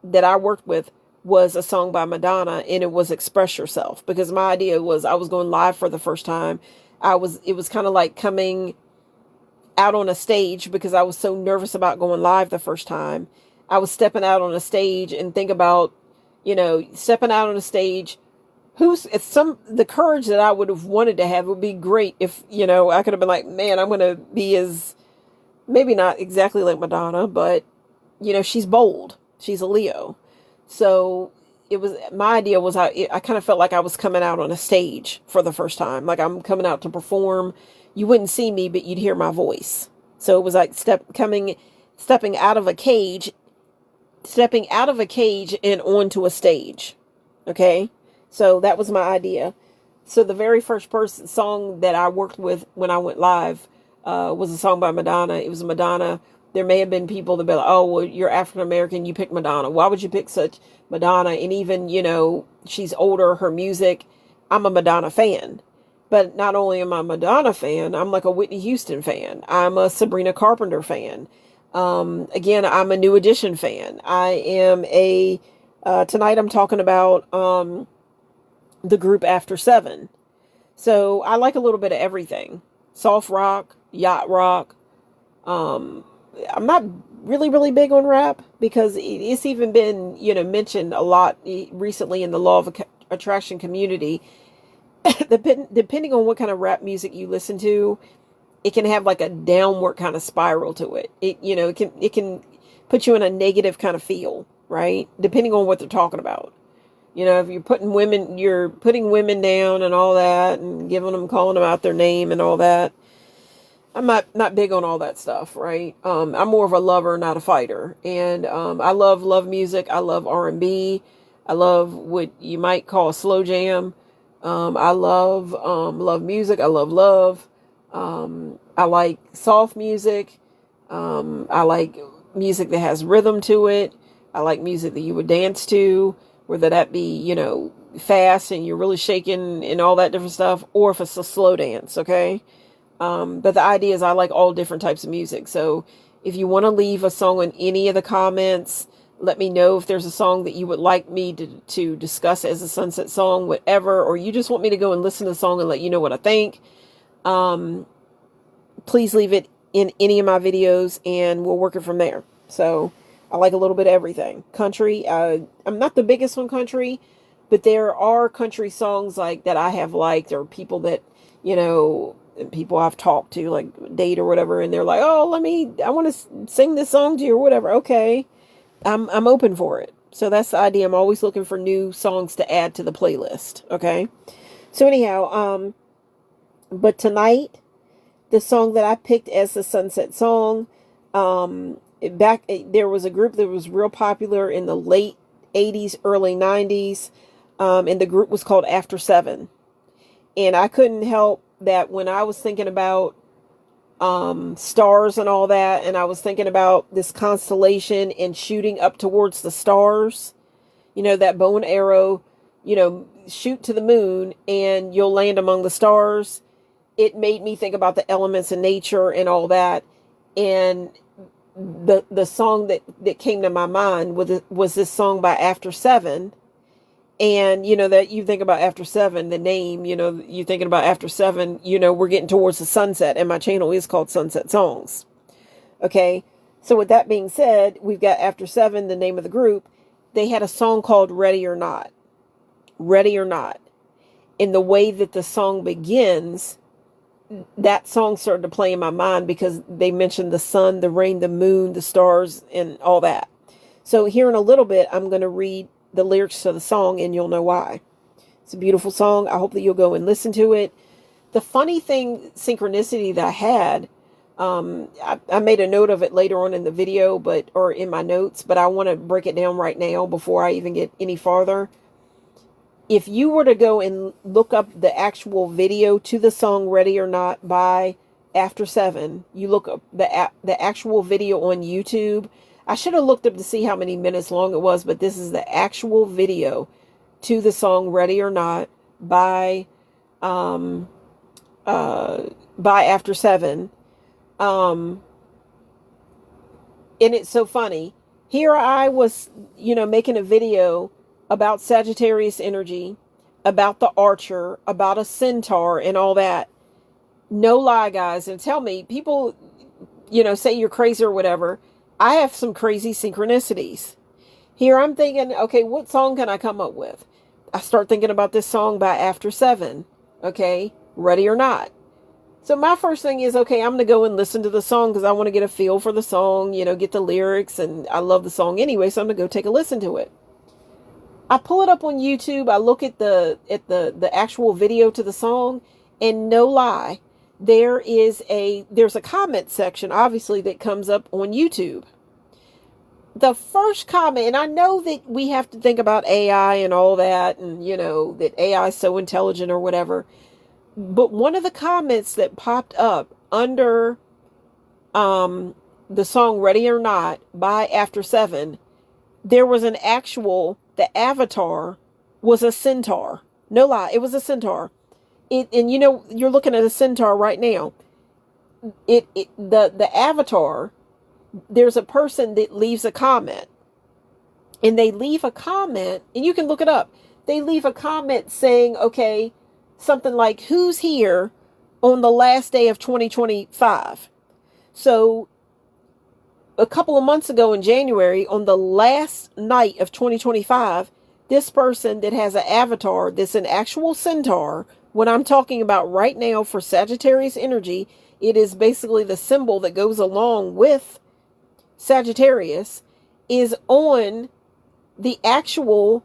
that I worked with was a song by Madonna, and it was Express Yourself, because my idea was I was going live for the first time. It was kind of like coming out on a stage because I was so nervous about going live the first time. I was stepping out on a stage and think about, stepping out on a stage. The courage that I would have wanted to have would be great if, I could have been like, man, I'm going to be maybe not exactly like Madonna, but, she's bold. She's a Leo. So my idea was I kind of felt like I was coming out on a stage for the first time. Like I'm coming out to perform. You wouldn't see me, but you'd hear my voice. So it was like stepping out of a cage and onto a stage. Okay. So that was my idea. So the very first song that I worked with when I went live, was a song by Madonna. It was Madonna. There may have been people that be like, oh, well, you're African American, you pick Madonna. Why would you pick such Madonna? And even, she's older, her music, I'm a Madonna fan. But not only am I a Madonna fan, I'm like a Whitney Houston fan. I'm a Sabrina Carpenter fan. Again, I'm a New Edition fan. I am tonight I'm talking about the group After 7. So I like a little bit of everything. Soft rock, yacht rock, I'm not really, really big on rap because it's even been, mentioned a lot recently in the law of attraction community. Depending on what kind of rap music you listen to, it can have like a downward kind of spiral to it. It can put you in a negative kind of feel, right? Depending on what they're talking about. If you're putting women down and all that and calling them out their name and all that. I'm not big on all that stuff, right? I'm more of a lover, not a fighter. And I love music. I love R&B. I love what you might call a slow jam. I love music. I love love. I like soft music. I like music that has rhythm to it. I like music that you would dance to, whether that be, fast and you're really shaking and all that different stuff, or if it's a slow dance, okay? But the idea is I like all different types of music. So if you want to leave a song in any of the comments, let me know if there's a song that you would like me to discuss as a sunset song, whatever, or you just want me to go and listen to the song and let you know what I think. Please leave it in any of my videos and we'll work it from there. So I like a little bit of everything. Country, I'm not the biggest on country, but there are country songs like that I have liked, or people that, people I've talked to, like date or whatever, and they're like, oh, I want to sing this song to you or whatever. Okay. I'm open for it. So that's the idea. I'm always looking for new songs to add to the playlist. Okay. So anyhow, but tonight, the song that I picked as the sunset song, there was a group that was real popular in the late 80s, early 90s. And the group was called After 7. And I couldn't help that when I was thinking about stars and all that, and I was thinking about this constellation and shooting up towards the stars, that bow and arrow, shoot to the moon and you'll land among the stars. It made me think about the elements of nature and all that. And the song that came to my mind was this song by After 7. And, that you think about After 7, the name, you thinking about After 7, we're getting towards the sunset, and my channel is called Sunset Songs. Okay. So with that being said, we've got After 7, the name of the group. They had a song called Ready or Not. Ready or Not. In the way that the song begins, that song started to play in my mind because they mentioned the sun, the rain, the moon, the stars, and all that. So here in a little bit, I'm going to read the lyrics to the song and you'll know why. It's a beautiful song. I hope that you'll go and listen to it. The funny thing, synchronicity that I had, I made a note of it later on in the video, or in my notes, but I want to break it down right now before I even get any farther. If you were to go and look up the actual video to the song Ready or Not by After 7, you look up the actual video on YouTube. I should have looked up to see how many minutes long it was, but this is the actual video to the song Ready or Not by After 7. And it's so funny. Here I was, making a video about Sagittarius energy, about the Archer, about a centaur and all that. No lie, guys. And tell me, people, say you're crazy or whatever. I have some crazy synchronicities. Here I'm thinking, okay, what song can I come up with? I start thinking about this song by After 7. Okay, Ready or Not. So my first thing is, okay, I'm going to go and listen to the song because I want to get a feel for the song, get the lyrics, and I love the song anyway, so I'm going to go take a listen to it. I pull it up on YouTube, I look at the actual video to the song, and no lie, there's a comment section, obviously, that comes up on YouTube. The first comment, and I know that we have to think about AI and all that, and that AI is so intelligent or whatever, but one of the comments that popped up under the song Ready or Not by After 7, there was the avatar was a centaur. No lie, it was a centaur. And you're looking at a centaur right now. The avatar, there's a person that leaves a comment. And they leave a comment, and you can look it up. They leave a comment saying, okay, something like, who's here on the last day of 2025? So a couple of months ago in January, on the last night of 2025, this person that has an avatar that's an actual centaur, what I'm talking about right now for Sagittarius energy, it is basically the symbol that goes along with Sagittarius, is on the actual,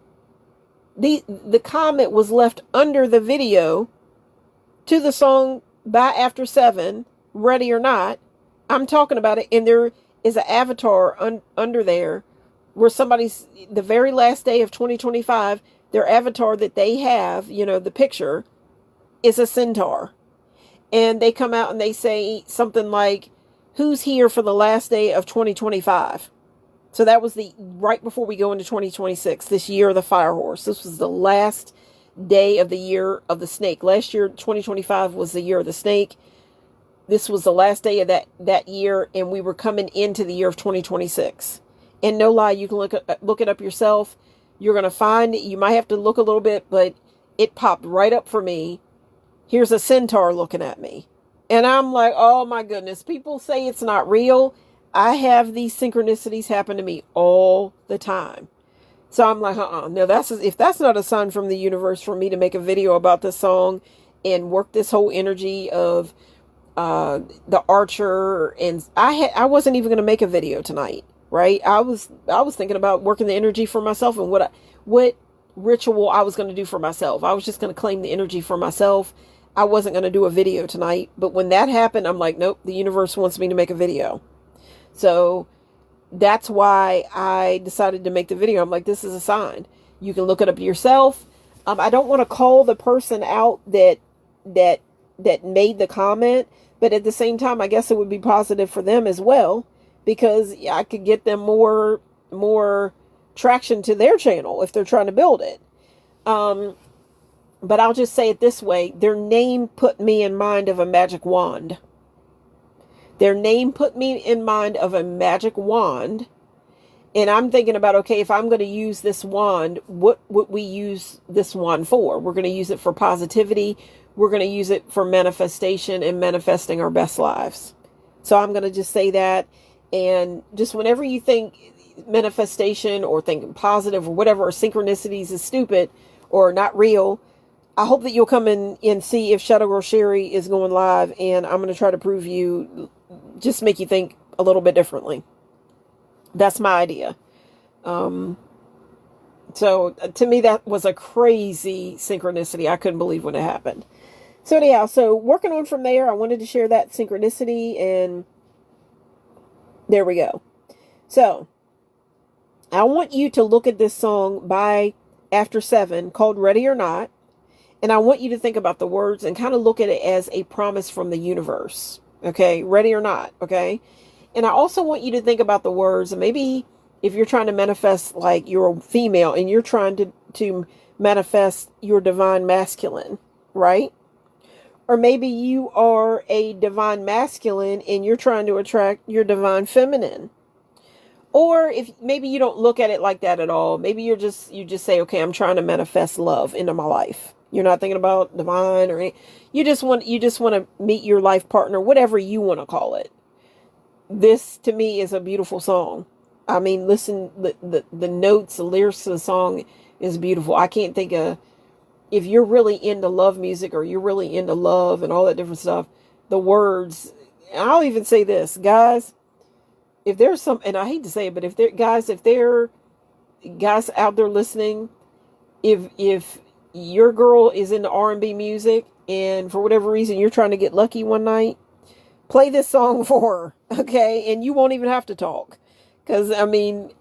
the comment was left under the video to the song by After 7, Ready or Not. I'm talking about it, and there is an avatar under there where somebody's, the very last day of 2025, their avatar that they have, the picture, is a centaur. And they come out and they say something like, who's here for the last day of 2025? So that was right before we go into 2026, this year of the fire horse. This was the last day of the year of the snake. Last year, 2025, was the year of the snake. This was the last day of that year, and we were coming into the year of 2026. And no lie, you can look it up yourself. You're going to find, you might have to look a little bit, but it popped right up for me. Here's a centaur looking at me. And I'm like, oh my goodness, people say it's not real. I have these synchronicities happen to me all the time. So I'm like, no, if that's not a sign from the universe for me to make a video about this song and work this whole energy of the archer. And I wasn't even going to make a video tonight, right? I was thinking about working the energy for myself and what ritual I was going to do for myself. I was just going to claim the energy for myself. I wasn't going to do a video tonight. But when that happened, I'm like, nope, the universe wants me to make a video. So that's why I decided to make the video. I'm like, this is a sign. You can look it up yourself. I don't want to call the person out that made the comment, but at the same time, I guess it would be positive for them as well, because I could get them more traction to their channel if they're trying to build it. But I'll just say it this way. Their name put me in mind of a magic wand. Their name put me in mind of a magic wand. And I'm thinking about, okay, if I'm going to use this wand, what would we use this wand for? We're going to use it for positivity. We're going to use it for manifestation and manifesting our best lives. So I'm going to just say that. And just whenever you think manifestation or think positive or whatever, or synchronicities is stupid or not real, I hope that you'll come in and see if Shadow Girl Sherry is going live, and I'm going to try to prove you, just make you think a little bit differently. That's my idea. So to me, that was a crazy synchronicity. I couldn't believe when it happened. So anyhow, so working on from there, I wanted to share that synchronicity, and there we go. So I want you to look at this song by After 7 called Ready or Not. And I want you to think about the words and kind of look at it as a promise from the universe. Okay, ready or not. Okay. And I also want you to think about the words. And maybe if you're trying to manifest, like you're a female and you're trying to manifest your divine masculine, right? Or maybe you are a divine masculine and you're trying to attract your divine feminine. Or if maybe you don't look at it like that at all. Maybe you just say, okay, I'm trying to manifest love into my life. You're not thinking about divine or anything. You just want to meet your life partner, whatever you want to call it. this to me is a beautiful song. I mean, listen, the notes, the lyrics to the song is beautiful. I can't think of, if you're really into love music or you're really into love and all that different stuff, the words, I'll even say this, guys, if there's some, and I hate to say it, but if there guys out there listening, if your girl is into R&B music and for whatever reason you're trying to get lucky one night, play this song for her, okay? And you won't even have to talk. Because, I mean,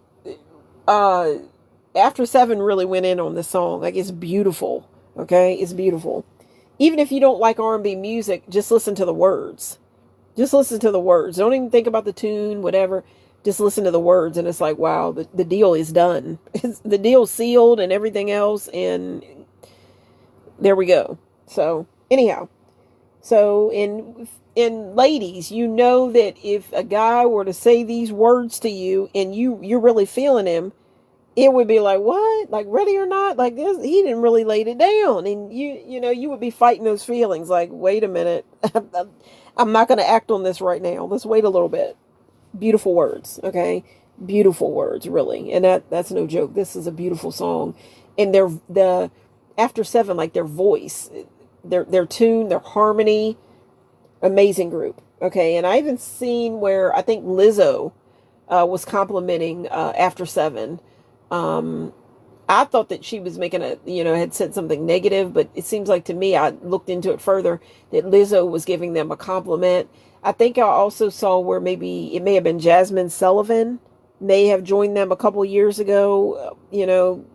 After Seven really went in on this song. Like, it's beautiful, okay? It's beautiful. Even if you don't like R&B music, just listen to the words. Just listen to the words. Don't even think about the tune, whatever. Just listen to the words, and it's like, wow, the deal is done. The deal's sealed and everything else, and there we go. So, anyhow. So, in ladies, you know that if a guy were to say these words to you and you're really feeling him, it would be like, what? Like, ready or not? Like, this, he didn't really lay it down. And you would be fighting those feelings. Like, wait a minute. I'm not going to act on this right now. Let's wait a little bit. Beautiful words. Okay. Beautiful words, really. And that's no joke. This is a beautiful song. And the After Seven, like their voice, their tune, their harmony, amazing group. Okay. And I even seen where I think Lizzo was complimenting After Seven. I thought that she was making had said something negative, but it seems like to me, I looked into it further, that Lizzo was giving them a compliment. I think I also saw where maybe it may have been Jasmine Sullivan may have joined them a couple years ago,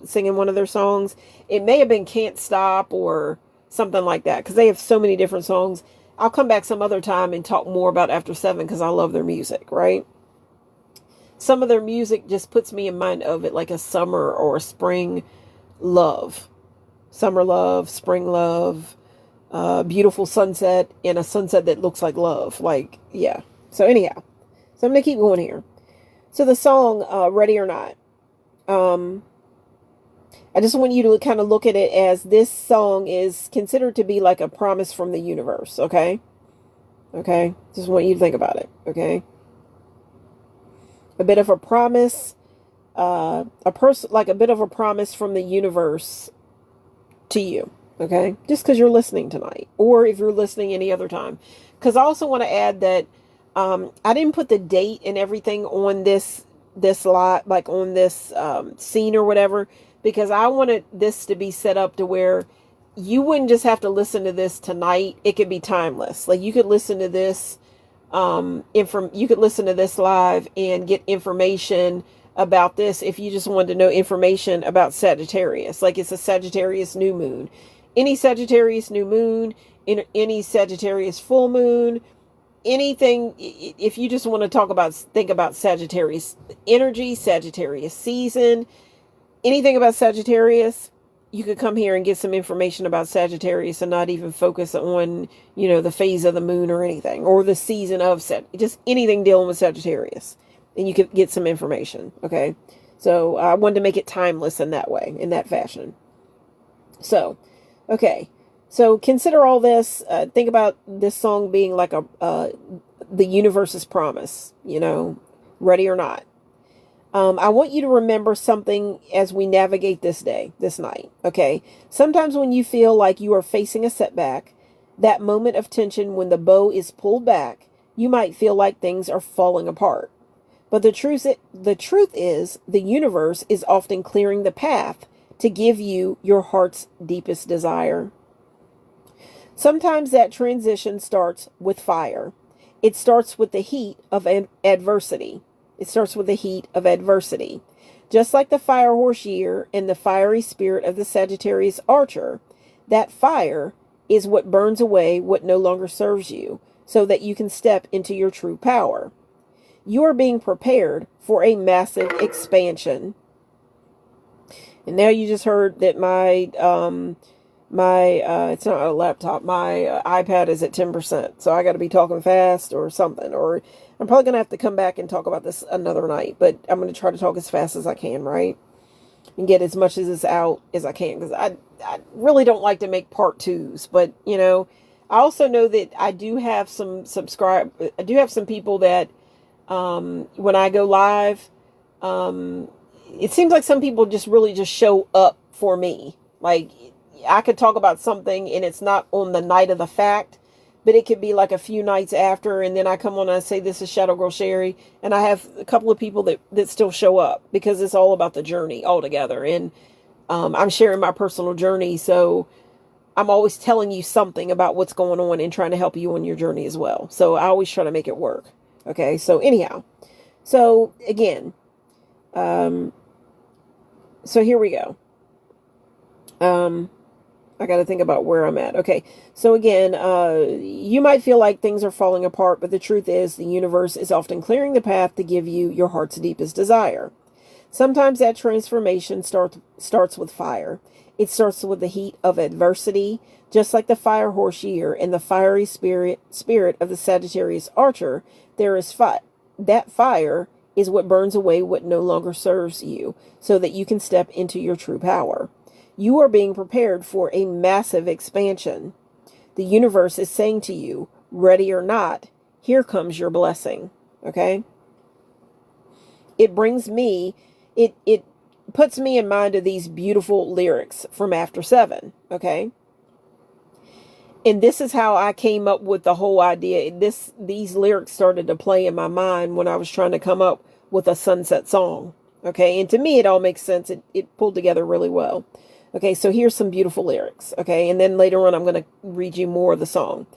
singing one of their songs. It may have been Can't Stop or something like that, because they have so many different songs. I'll come back some other time and talk more about After Seven because I love their music, right? Some of their music just puts me in mind of it like a summer or a spring love. Summer love, spring love, beautiful sunset, and a sunset that looks like love. Like, yeah. So anyhow, so I'm going to keep going here. So the song, Ready or Not. I just want you to kind of look at it as this song is considered to be like a promise from the universe, okay? Okay? Just want you to think about it, okay? A bit of a promise, like a bit of a promise from the universe to you, okay? Just because you're listening tonight, or if you're listening any other time. Because I also want to add that I didn't put the date and everything on this lot, like on this scene or whatever, because I wanted this to be set up to where you wouldn't just have to listen to this tonight. It could be timeless. Like, you could listen to this you could listen to this live and get information about this if you just wanted to know information about Sagittarius. Like, it's a Sagittarius new moon. Any Sagittarius new moon, any Sagittarius full moon, anything, if you just want to think about Sagittarius energy, Sagittarius season, anything about Sagittarius, you could come here and get some information about Sagittarius and not even focus on, the phase of the moon or anything, or the season of just anything dealing with Sagittarius. And you could get some information. Okay. So I wanted to make it timeless in that way, in that fashion. So, okay. So consider all this. Think about this song being like the universe's promise, ready or not. I want you to remember something as we navigate this night, okay? Sometimes when you feel like you are facing a setback, that moment of tension when the bow is pulled back, you might feel like things are falling apart. But the truth is, the universe is often clearing the path to give you your heart's deepest desire. Sometimes that transition starts with fire. It starts with the heat of adversity. It starts with the heat of adversity. Just like the fire horse year and the fiery spirit of the Sagittarius archer, that fire is what burns away what no longer serves you, so that you can step into your true power. You are being prepared for a massive expansion. And now you just heard that my it's not a laptop, my iPad is at 10%, so I got to be talking fast or something, or I'm probably going to have to come back and talk about this another night, but I'm going to try to talk as fast as I can, right? And get as much of this out as I can, because I really don't like to make part twos, but, I also know that I do have some people that When I go live, um, it seems like some people just really just show up for me. Like, I could talk about something and it's not on the night of the fact, but it could be like a few nights after, and then I come on and I say, this is Shadow Girl Sherry, and I have a couple of people that still show up because it's all about the journey altogether. And I'm sharing my personal journey, so I'm always telling you something about what's going on and trying to help you on your journey as well. So I always try to make it work. Okay, so anyhow, so again, so here we go. I got to think about where I'm at. Okay, so again, you might feel like things are falling apart, but the truth is the universe is often clearing the path to give you your heart's deepest desire. Sometimes that transformation starts with fire. It starts with the heat of adversity, just like the fire horse year and the fiery spirit of the Sagittarius archer. There is that fire is what burns away what no longer serves you, so that you can step into your true power. You are being prepared for a massive expansion. The universe is saying to you, ready or not, here comes your blessing. Okay? It puts me in mind of these beautiful lyrics from After 7. Okay? And this is how I came up with the whole idea. These lyrics started to play in my mind when I was trying to come up with a sunset song. Okay? And to me, it all makes sense. It pulled together really well. Okay, so here's some beautiful lyrics, okay? And then later on, I'm going to read you more of the song.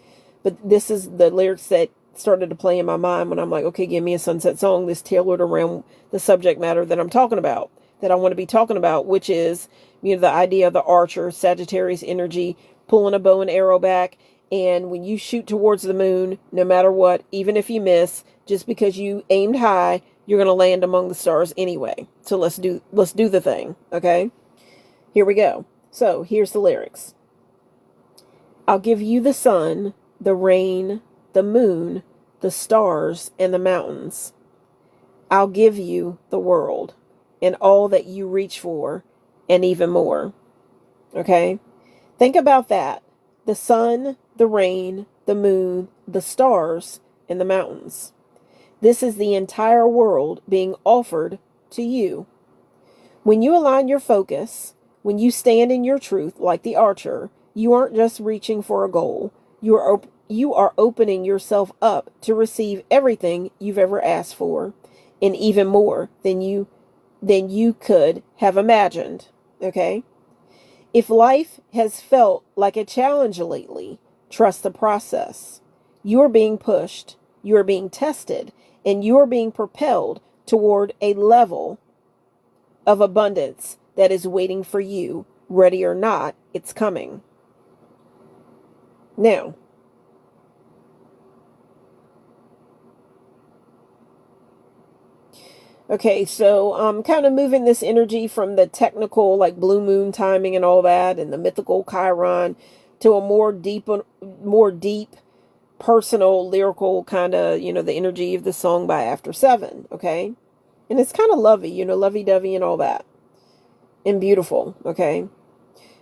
But this is the lyrics that started to play in my mind when I'm like, okay, give me a sunset song that's tailored around the subject matter that I'm talking about, that I want to be talking about, which is, the idea of the archer, Sagittarius energy, pulling a bow and arrow back. And when you shoot towards the moon, no matter what, even if you miss, just because you aimed high, you're going to land among the stars anyway. So let's do the thing, okay? Here we go. So here's the lyrics. I'll give you the sun, the rain, the moon, the stars, and the mountains. I'll give you the world and all that you reach for and even more. Okay? Think about that. The sun, the rain, the moon, the stars, and the mountains. This is the entire world being offered to you. When you align your focus, when you stand in your truth like the archer, you aren't just reaching for a goal. You are opening yourself up to receive everything you've ever asked for, and even more than you could have imagined. Okay? If life has felt like a challenge lately, trust the process. You are being pushed, you are being tested, and you are being propelled toward a level of abundance that is waiting for you. Ready or not, it's coming. Now, okay, so I'm kind of moving this energy from the technical, like blue moon timing and all that, and the mythical Chiron, to a more deep, personal, lyrical kind of, the energy of the song by After 7, okay? And it's kind of lovey, lovey-dovey and all that. And beautiful, okay?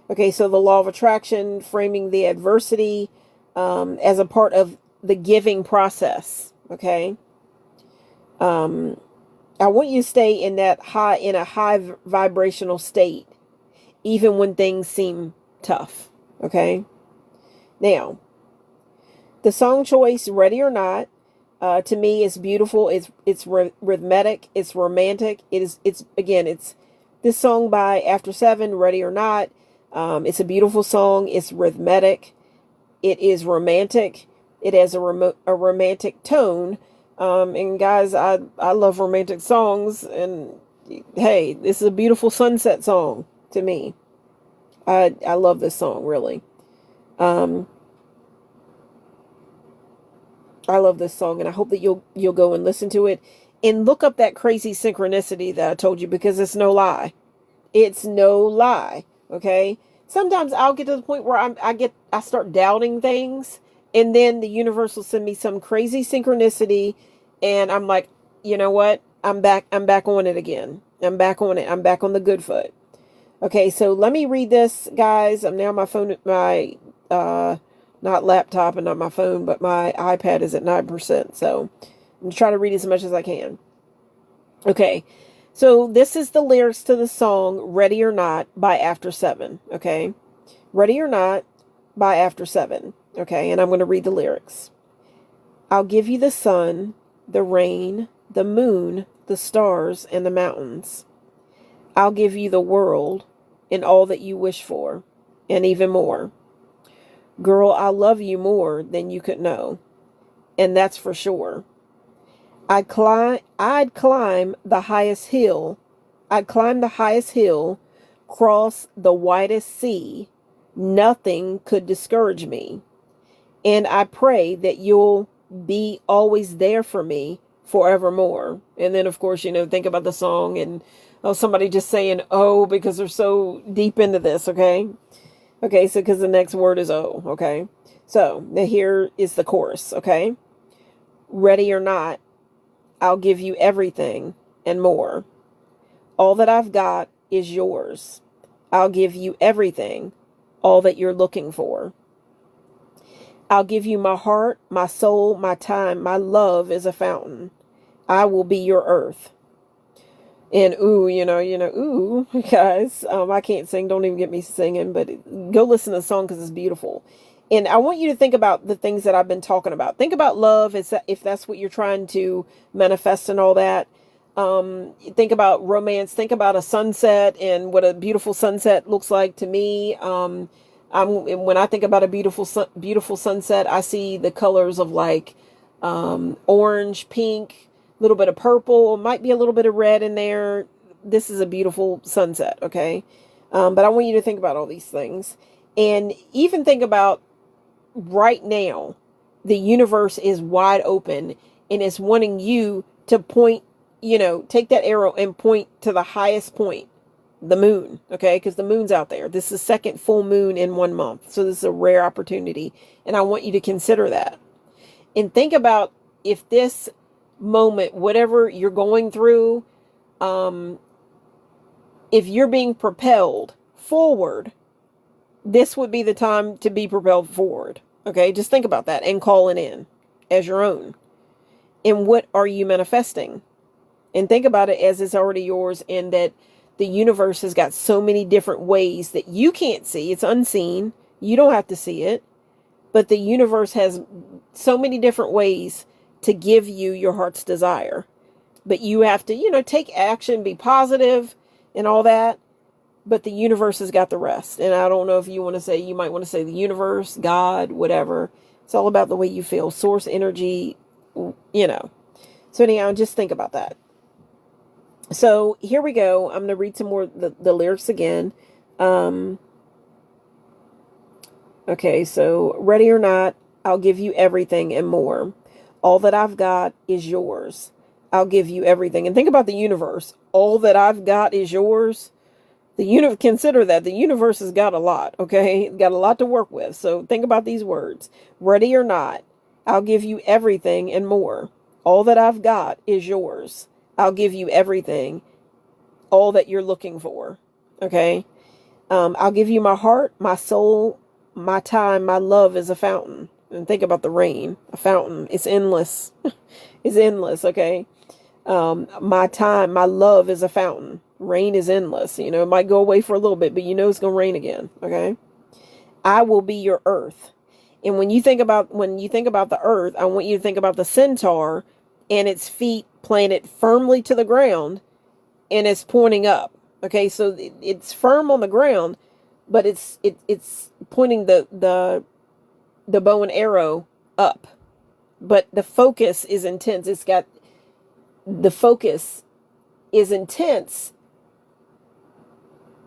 Okay, so the law of attraction, framing the adversity as a part of the giving process, okay? I want you to stay in a high vibrational state, even when things seem tough, okay? Now, the song choice, Ready or Not, to me is beautiful. It's rhythmic, it's romantic. It's this song by After 7, Ready or Not. It's a beautiful song. It's rhythmic. It is romantic. It has a romantic tone. And guys, I love romantic songs. And hey, this is a beautiful sunset song to me. I love this song, really. I love this song, and I hope that you'll go and listen to it and look up that crazy synchronicity that I told you, because it's no lie. It's no lie. Okay. Sometimes I'll get to the point where I start doubting things, and then the universe will send me some crazy synchronicity, and I'm like, you know what? I'm back on it again. I'm back on it. I'm back on the good foot. Okay, so let me read this, guys. I'm now on my phone, not laptop and not my phone, but my iPad is at 9%. So I'm trying to read as much as I can. Okay. So this is the lyrics to the song Ready or Not by After 7. Okay. Ready or Not by After 7. Okay. And I'm going to read the lyrics. I'll give you the sun, the rain, the moon, the stars, and the mountains. I'll give you the world and all that you wish for, and even more. Girl, I love you more than you could know, and that's for sure. I'd climb the highest hill. I'd climb the highest hill, cross the widest sea. Nothing could discourage me. And I pray that you'll be always there for me forevermore. And then, of course, think about the song and somebody just saying, oh, because they're so deep into this, okay? Okay, so because the next word is oh, okay? So here is the chorus, okay? Ready or not, I'll give you everything and more. All that I've got is yours. I'll give you everything, all that you're looking for. I'll give you my heart, my soul, my time. My love is a fountain. I will be your earth. And ooh, ooh, guys, I can't sing. Don't even get me singing, but go listen to the song because it's beautiful. And I want you to think about the things that I've been talking about. Think about love if that's what you're trying to manifest and all that. Think about romance. Think about a sunset and what a beautiful sunset looks like to me. When I think about a beautiful sunset, I see the colors of like orange, pink, a little bit of purple, might be a little bit of red in there. This is a beautiful sunset, okay? But I want you to think about all these things. And even think about right now, the universe is wide open and it's wanting you to point, take that arrow and point to the highest point, the moon, okay? Because the moon's out there. This is the second full moon in 1 month. So this is a rare opportunity. And I want you to consider that. And think about if this moment, whatever you're going through, if you're being propelled forward, this would be the time to be propelled forward. Okay, just think about that and call it in as your own. And what are you manifesting? And think about it as it's already yours, and that the universe has got so many different ways that you can't see. It's unseen. You don't have to see it. But the universe has so many different ways to give you your heart's desire. But you have to, take action, be positive and all that. But the universe has got the rest. And I don't know if you might want to say the universe, God, whatever. It's all about the way you feel. Source energy, So anyhow, just think about that. So here we go. I'm going to read some more the lyrics again. Okay, so ready or not, I'll give you everything and more. All that I've got is yours. I'll give you everything. And think about the universe. All that I've got is yours. Consider that the universe has got a lot, okay? It's got a lot to work with. So think about these words. Ready or not, I'll give you everything and more. All that I've got is yours. I'll give you everything, all that you're looking for, okay? I'll give you my heart, my soul, my time, my love is a fountain. And think about the rain, a fountain. It's endless. It's endless, okay? My time, my love is a fountain. Rain is endless. It might go away for a little bit, but it's going to rain again, okay? I will be your earth. And when you think about the earth, I want you to think about the centaur and its feet planted firmly to the ground and it's pointing up. Okay, so it's firm on the ground, but it's pointing the bow and arrow up. But the focus is intense. The focus is intense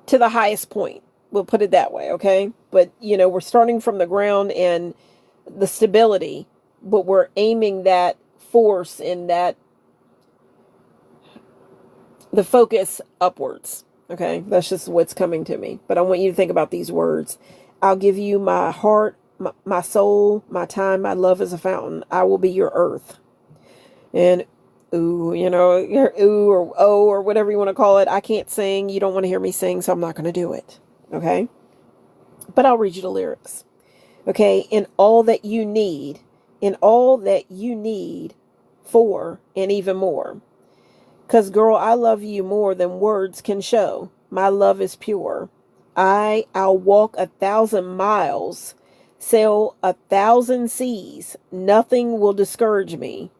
to the highest point. We'll put it that way, okay? But, we're starting from the ground and the stability, but we're aiming that force and the focus upwards, okay? That's just what's coming to me. But I want you to think about these words. I'll give you my heart, my soul, my time, my love is a fountain. I will be your earth. And ooh, ooh or oh or whatever you want to call it. I can't sing. You don't want to hear me sing, so I'm not going to do it. Okay? But I'll read you the lyrics. Okay? In all that you need 4 and even more. 'Cause girl, I love you more than words can show. My love is pure. I'll walk 1,000 miles, sail 1,000 seas. Nothing will discourage me.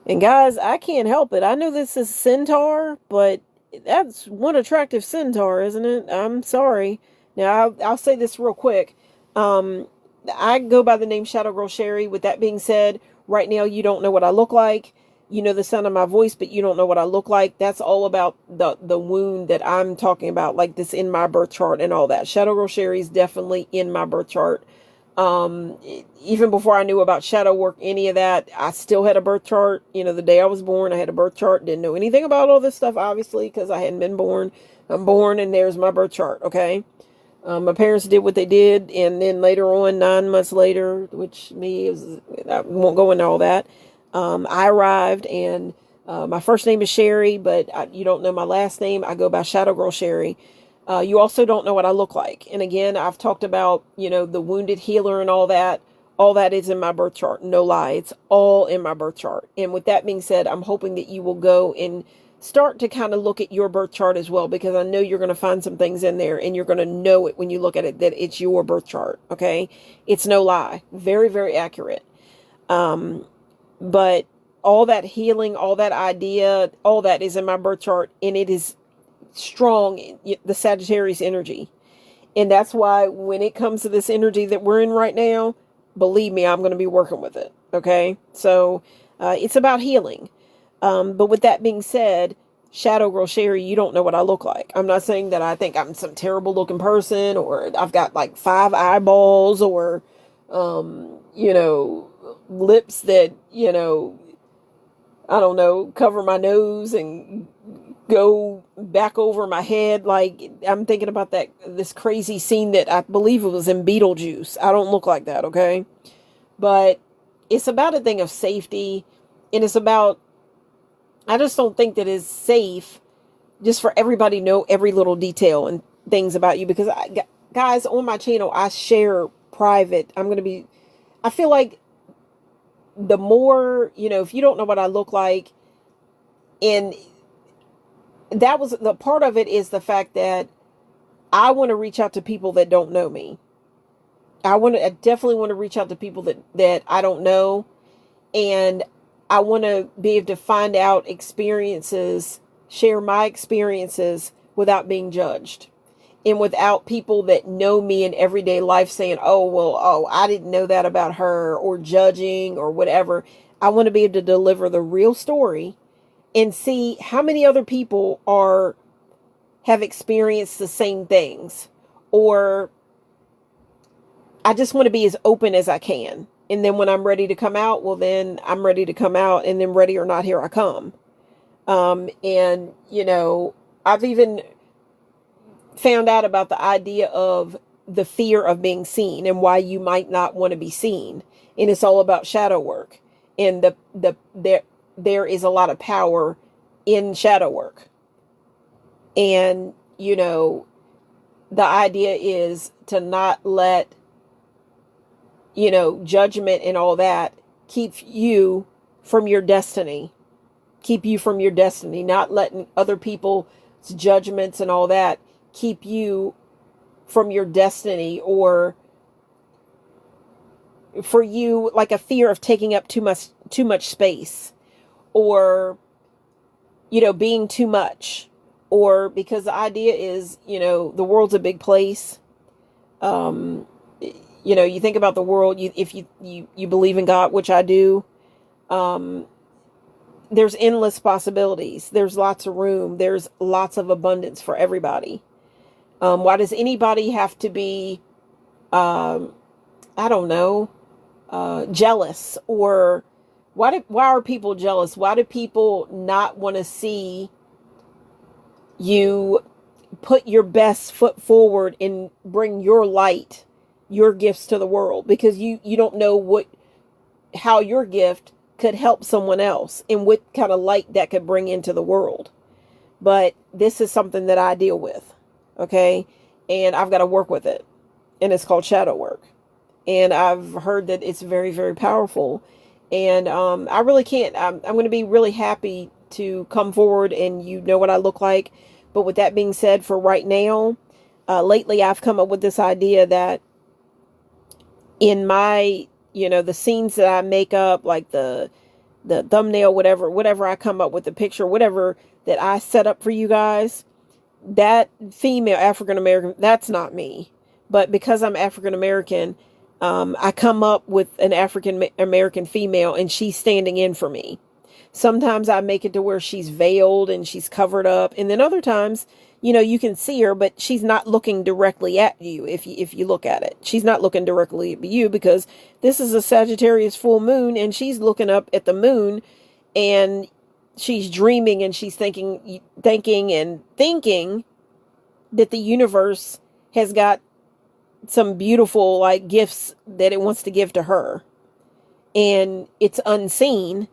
And guys, I can't help it. I know this is centaur, but that's one attractive centaur, isn't it? I'm sorry. Now, I'll say this real quick. I go by the name Shadow Girl Sherry. With that being said, right now you don't know what I look like. You know the sound of my voice, but you don't know what I look like. That's all about the wound that I'm talking about, like this in my birth chart and all that. Shadow Girl Sherry is definitely in my birth chart. Even before I knew about shadow work, any of that, I still had a birth chart. You know, the day I was born, I had a birth chart. Didn't know anything about all this stuff, obviously, because I hadn't been born. I'm born, and there's my birth chart, okay? My parents did what they did, and then later on, 9 months later, which I won't go into all that, I arrived, and my first name is Sherry, but you don't know my last name. I go by Shadow Girl Sherry. You also don't know what I look like. And again, I've talked about, the wounded healer and all that. All that is in my birth chart. No lie. It's all in my birth chart. And with that being said, I'm hoping that you will go and start to kind of look at your birth chart as well, because I know you're going to find some things in there, and you're going to know it when you look at it, that it's your birth chart. Okay. It's no lie. Very, very accurate. But all that healing, all that idea, all that is in my birth chart, and it is strong, the Sagittarius energy. And that's why when it comes to this energy that we're in right now, believe me, I'm going to be working with it. Okay. So, it's about healing. But with that being said, Shadow Girl Sherry, you don't know what I look like. I'm not saying that I think I'm some terrible looking person, or I've got like 5 eyeballs, or, lips that, I don't know, cover my nose and go back over my head. Like, I'm thinking about this crazy scene that I believe it was in Beetlejuice. I don't look like that, okay? But it's about a thing of safety, and it's about, I just don't think that it's safe just for everybody to know every little detail and things about you, because guys, on my channel, I share private. I feel like the more, if you don't know what I look like, and that was the part of it, is the fact that I want to reach out to people that don't know me. I definitely want to reach out to people that I don't know. And I want to be able to find out experiences, share my experiences without being judged. And without people that know me in everyday life saying, I didn't know that about her, or judging or whatever. I want to be able to deliver the real story and see how many other people have experienced the same things. Or I just want to be as open as I can. And then when I'm ready to come out, well, then I'm ready to come out, and then ready or not, here I come. And I've even found out about the idea of the fear of being seen, and why you might not want to be seen. And it's all about shadow work. And there is a lot of power in shadow work. And, the idea is to not let, judgment and all that keep you from your destiny. Keep you from your destiny. Not letting other people's judgments and all that keep you from your destiny, or for you, like a fear of taking up too much space, or being too much, or because the idea is, the world's a big place. You think about the world, if you believe in God, which I do, there's endless possibilities. There's lots of room. There's lots of abundance for everybody. Why does anybody have to be, I don't know, jealous? Or why are people jealous? Why do people not want to see you put your best foot forward and bring your light, your gifts to the world? Because you don't know how your gift could help someone else, and what kind of light that could bring into the world. But this is something that I deal with. Okay. And I've got to work with it. And it's called shadow work. And I've heard that it's very, very powerful. And I really can't. I'm going to be really happy to come forward and you know what I look like. But with that being said, for right now, lately I've come up with this idea that in my, the scenes that I make up, like the thumbnail, whatever I come up with, the picture, whatever that I set up for you guys, that female African American, that's not me. But because I'm African American, I come up with an African American female and she's standing in for me. Sometimes I make it to where she's veiled and she's covered up. And then other times, you can see her, but she's not looking directly at you. If you look at it, she's not looking directly at you because this is a Sagittarius full moon and she's looking up at the moon and she's dreaming and she's thinking that the universe has got some beautiful like gifts that it wants to give to her. And it's unseen,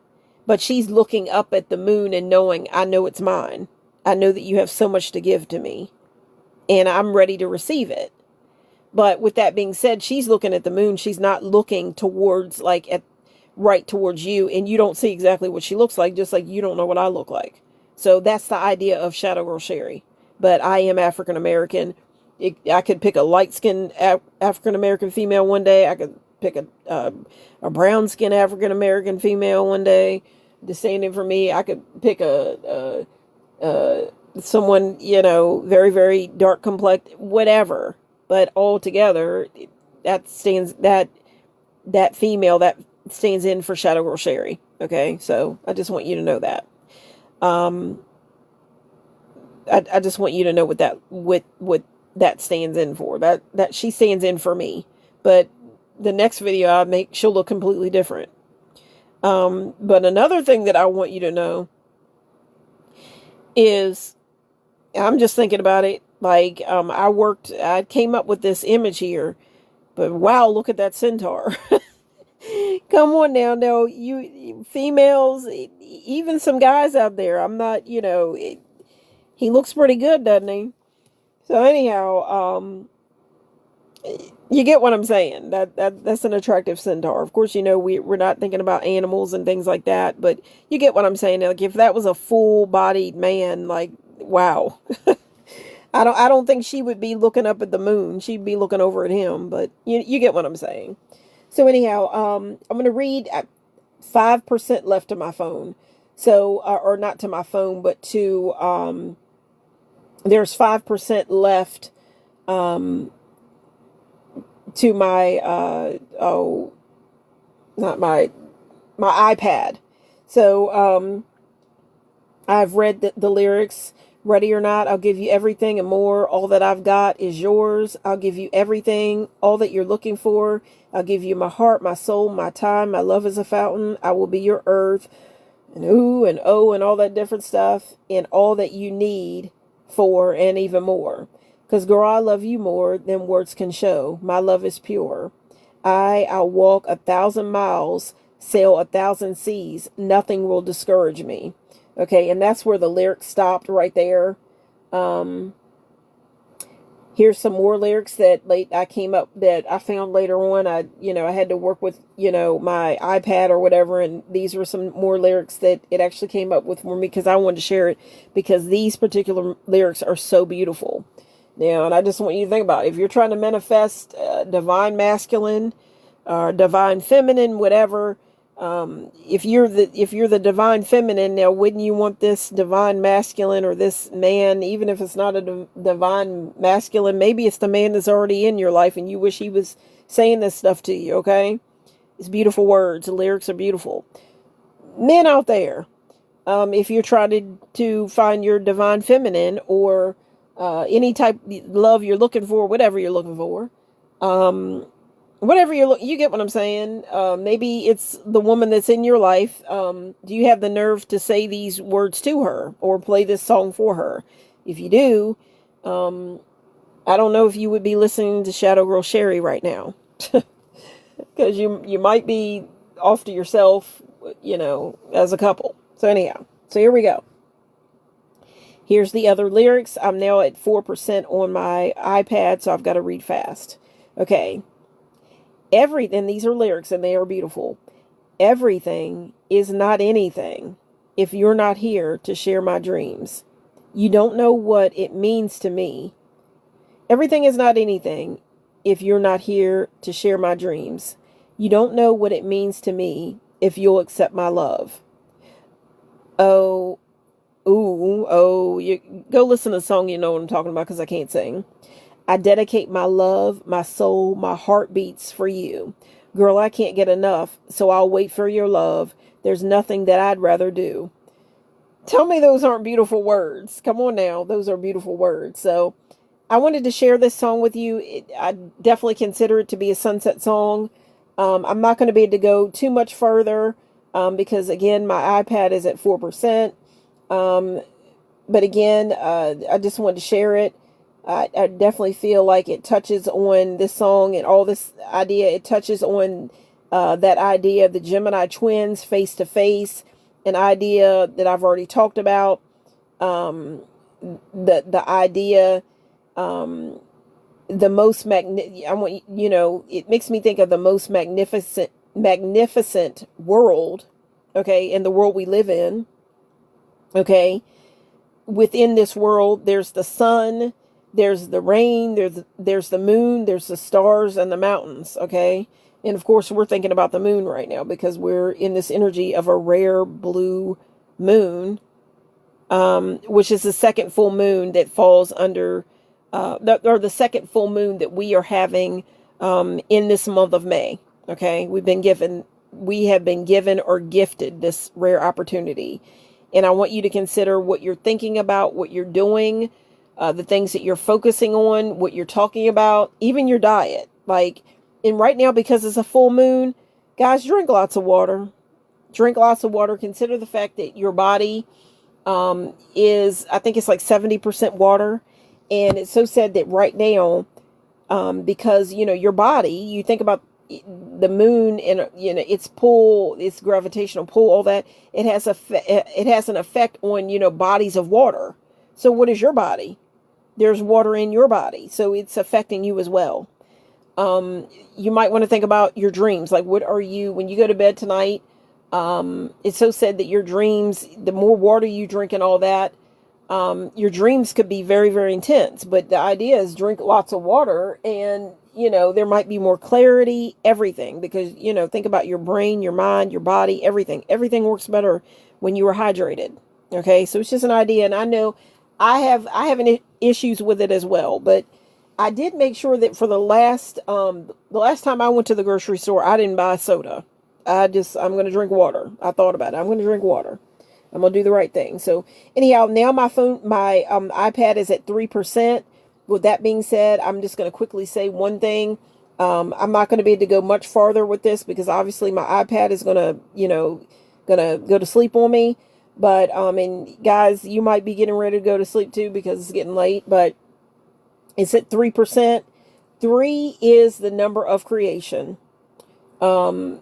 but she's looking up at the moon and knowing, I know it's mine. I know that you have so much to give to me and I'm ready to receive it. But with that being said, she's looking at the moon. She's not looking towards right towards you. And you don't see exactly what she looks like, just like you don't know what I look like. So that's the idea of Shadow Girl Sherry. But I am African American. I could pick a light-skinned African American female one day. I could pick a brown-skinned African American female one day to stand in for me. I could pick someone, very, very dark complexion, whatever. But all together, that female that stands in for Shadow Girl Sherry. Okay, so I just want you to know that. I just want you to know what that stands in for. That she stands in for me. But the next video I make, she'll look completely different. But another thing that I want you to know is, I'm just thinking about it. Like, I came up with this image here, but wow, look at that centaur. Come on now, no, you females, even some guys out there, I'm not, he looks pretty good, doesn't he? So anyhow, you get what I'm saying. That's an attractive centaur. Of course, we're not thinking about animals and things like that, but you get what I'm saying. Like, if that was a full-bodied man, like, wow. I don't think she would be looking up at the moon. She'd be looking over at him, but you get what I'm saying. So anyhow, I'm going to read at 5% left to my phone. So, or not to my phone, but to, there's 5% left, to my, not my iPad. So, I've read the lyrics. Ready or not, I'll give you everything and more. All that I've got is yours. I'll give you everything, all that you're looking for. I'll give you my heart, my soul, my time. My love is a fountain. I will be your earth. And ooh and oh and all that different stuff. And all that you need for and even more. Because girl, I love you more than words can show. My love is pure. I'll walk 1,000 miles, sail 1,000 seas. Nothing will discourage me. Okay, and that's where the lyrics stopped right there. Here's some more lyrics that I found later on. I had to work with, my iPad or whatever, and these were some more lyrics that it actually came up with for me because I wanted to share it because these particular lyrics are so beautiful. Now, and I just want you to think about it. If you're trying to manifest divine masculine or divine feminine, whatever, if you're the divine feminine, now wouldn't you want this divine masculine or this man, even if it's not a divine masculine, maybe it's the man that's already in your life and you wish he was saying this stuff to you, okay? It's beautiful words. The lyrics are beautiful. Men out there, if you're trying to find your divine feminine or any type of love you're looking for, whatever you're looking for, whatever you get what I'm saying. Maybe it's the woman that's in your life. Do you have the nerve to say these words to her or play this song for her? If you do, I don't know if you would be listening to Shadow Girl Sherry right now, because you might be off to yourself, as a couple. So anyhow, so here we go. Here's the other lyrics. I'm now at 4% on my iPad, so I've got to read fast. Okay. And these are lyrics and they are beautiful. Everything is not anything if you're not here to share my dreams. You don't know what it means to me. Everything is not anything if you're not here to share my dreams. You don't know what it means to me if you'll accept my love. Oh, ooh, oh, you go listen to the song, you know what I'm talking about, because I can't sing. I dedicate my love, my soul, my heartbeats for you. Girl, I can't get enough, so I'll wait for your love. There's nothing that I'd rather do. Tell me those aren't beautiful words. Come on now, those are beautiful words. So I wanted to share this song with you. I definitely consider it to be a sunset song. I'm not going to be able to go too much further because, again, my iPad is at 4%. But again, I just wanted to share it. I definitely feel like it touches on this song and all this idea. It touches on that idea of the Gemini twins face to face, an idea that I've already talked about. The idea, the most I want, you know, it makes me think of the most magnificent world. Okay, in the world we live in. Okay, within this world, there's the sun, there's the rain, there's the moon, there's the stars and the mountains. Okay, and of course we're thinking about the moon right now because we're in this energy of a rare blue moon, which is the second full moon that falls under, or the second full moon that we are having in this month of May. Okay, we have been given or gifted this rare opportunity. And I want you to consider what you're thinking about, what you're doing, the things that you're focusing on, what you're talking about, even your diet. Like, and right now, because it's a full moon, guys, drink lots of water. Drink lots of water. Consider the fact that your body is, I think it's like 70% water. And it's so said that right now, because, you know, your body, you think about the moon and, you know, its pull, its gravitational pull, all that, it has an effect on, you know, bodies of water. So what is your body? There's water in your body, so it's affecting you as well. You might want to think about your dreams. Like, what are you, when you go to bed tonight, it's so said that your dreams, the more water you drink and all that, your dreams could be very, very intense. But the idea is drink lots of water and, you know, there might be more clarity, everything, because, you know, think about your brain, your mind, your body, everything. Everything works better when you are hydrated. Okay. So it's just an idea. And I know I have issues with it as well, but I did make sure that for the last time I went to the grocery store, I didn't buy soda. I'm going to drink water. I thought about it. I'm going to drink water. I'm going to do the right thing. So anyhow, now my iPad is at 3%. With that being said, I'm just going to quickly say one thing. I'm not going to be able to go much farther with this because obviously my iPad is going to, you know, going to go to sleep on me. But, and guys, you might be getting ready to go to sleep too because it's getting late, but it's at 3%. 3 is the number of creation. 3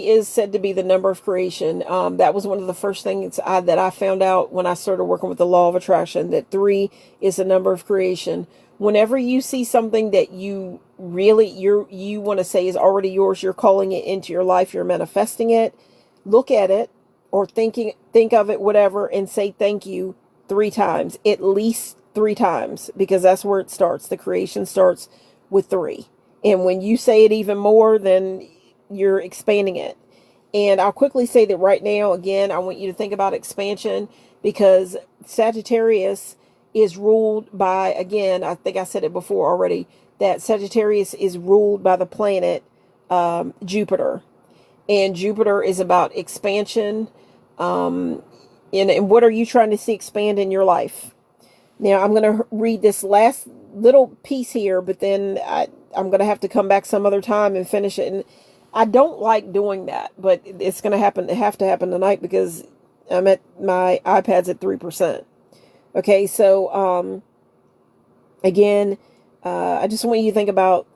is said to be the number of creation. That was one of the first things that I found out when I started working with the law of attraction, that 3 is the number of creation. Whenever you see something that you really, you want to say is already yours, you're calling it into your life, you're manifesting it, look at it or think of it, whatever, and say thank you 3 times, at least 3 times, because that's where it starts. The creation starts with 3. And when you say it even more, then you're expanding it. And I'll quickly say that right now, again, I want you to think about expansion because Sagittarius is ruled by, again, I think I said it before already, that Sagittarius is ruled by the planet Jupiter. And Jupiter is about expansion. And what are you trying to see expand in your life? Now, I'm going to read this last little piece here, but then I'm going to have to come back some other time and finish it. And I don't like doing that, but it's going to happen. It have to happen tonight because my iPad's at 3%. Okay. So, again, I just want you to think about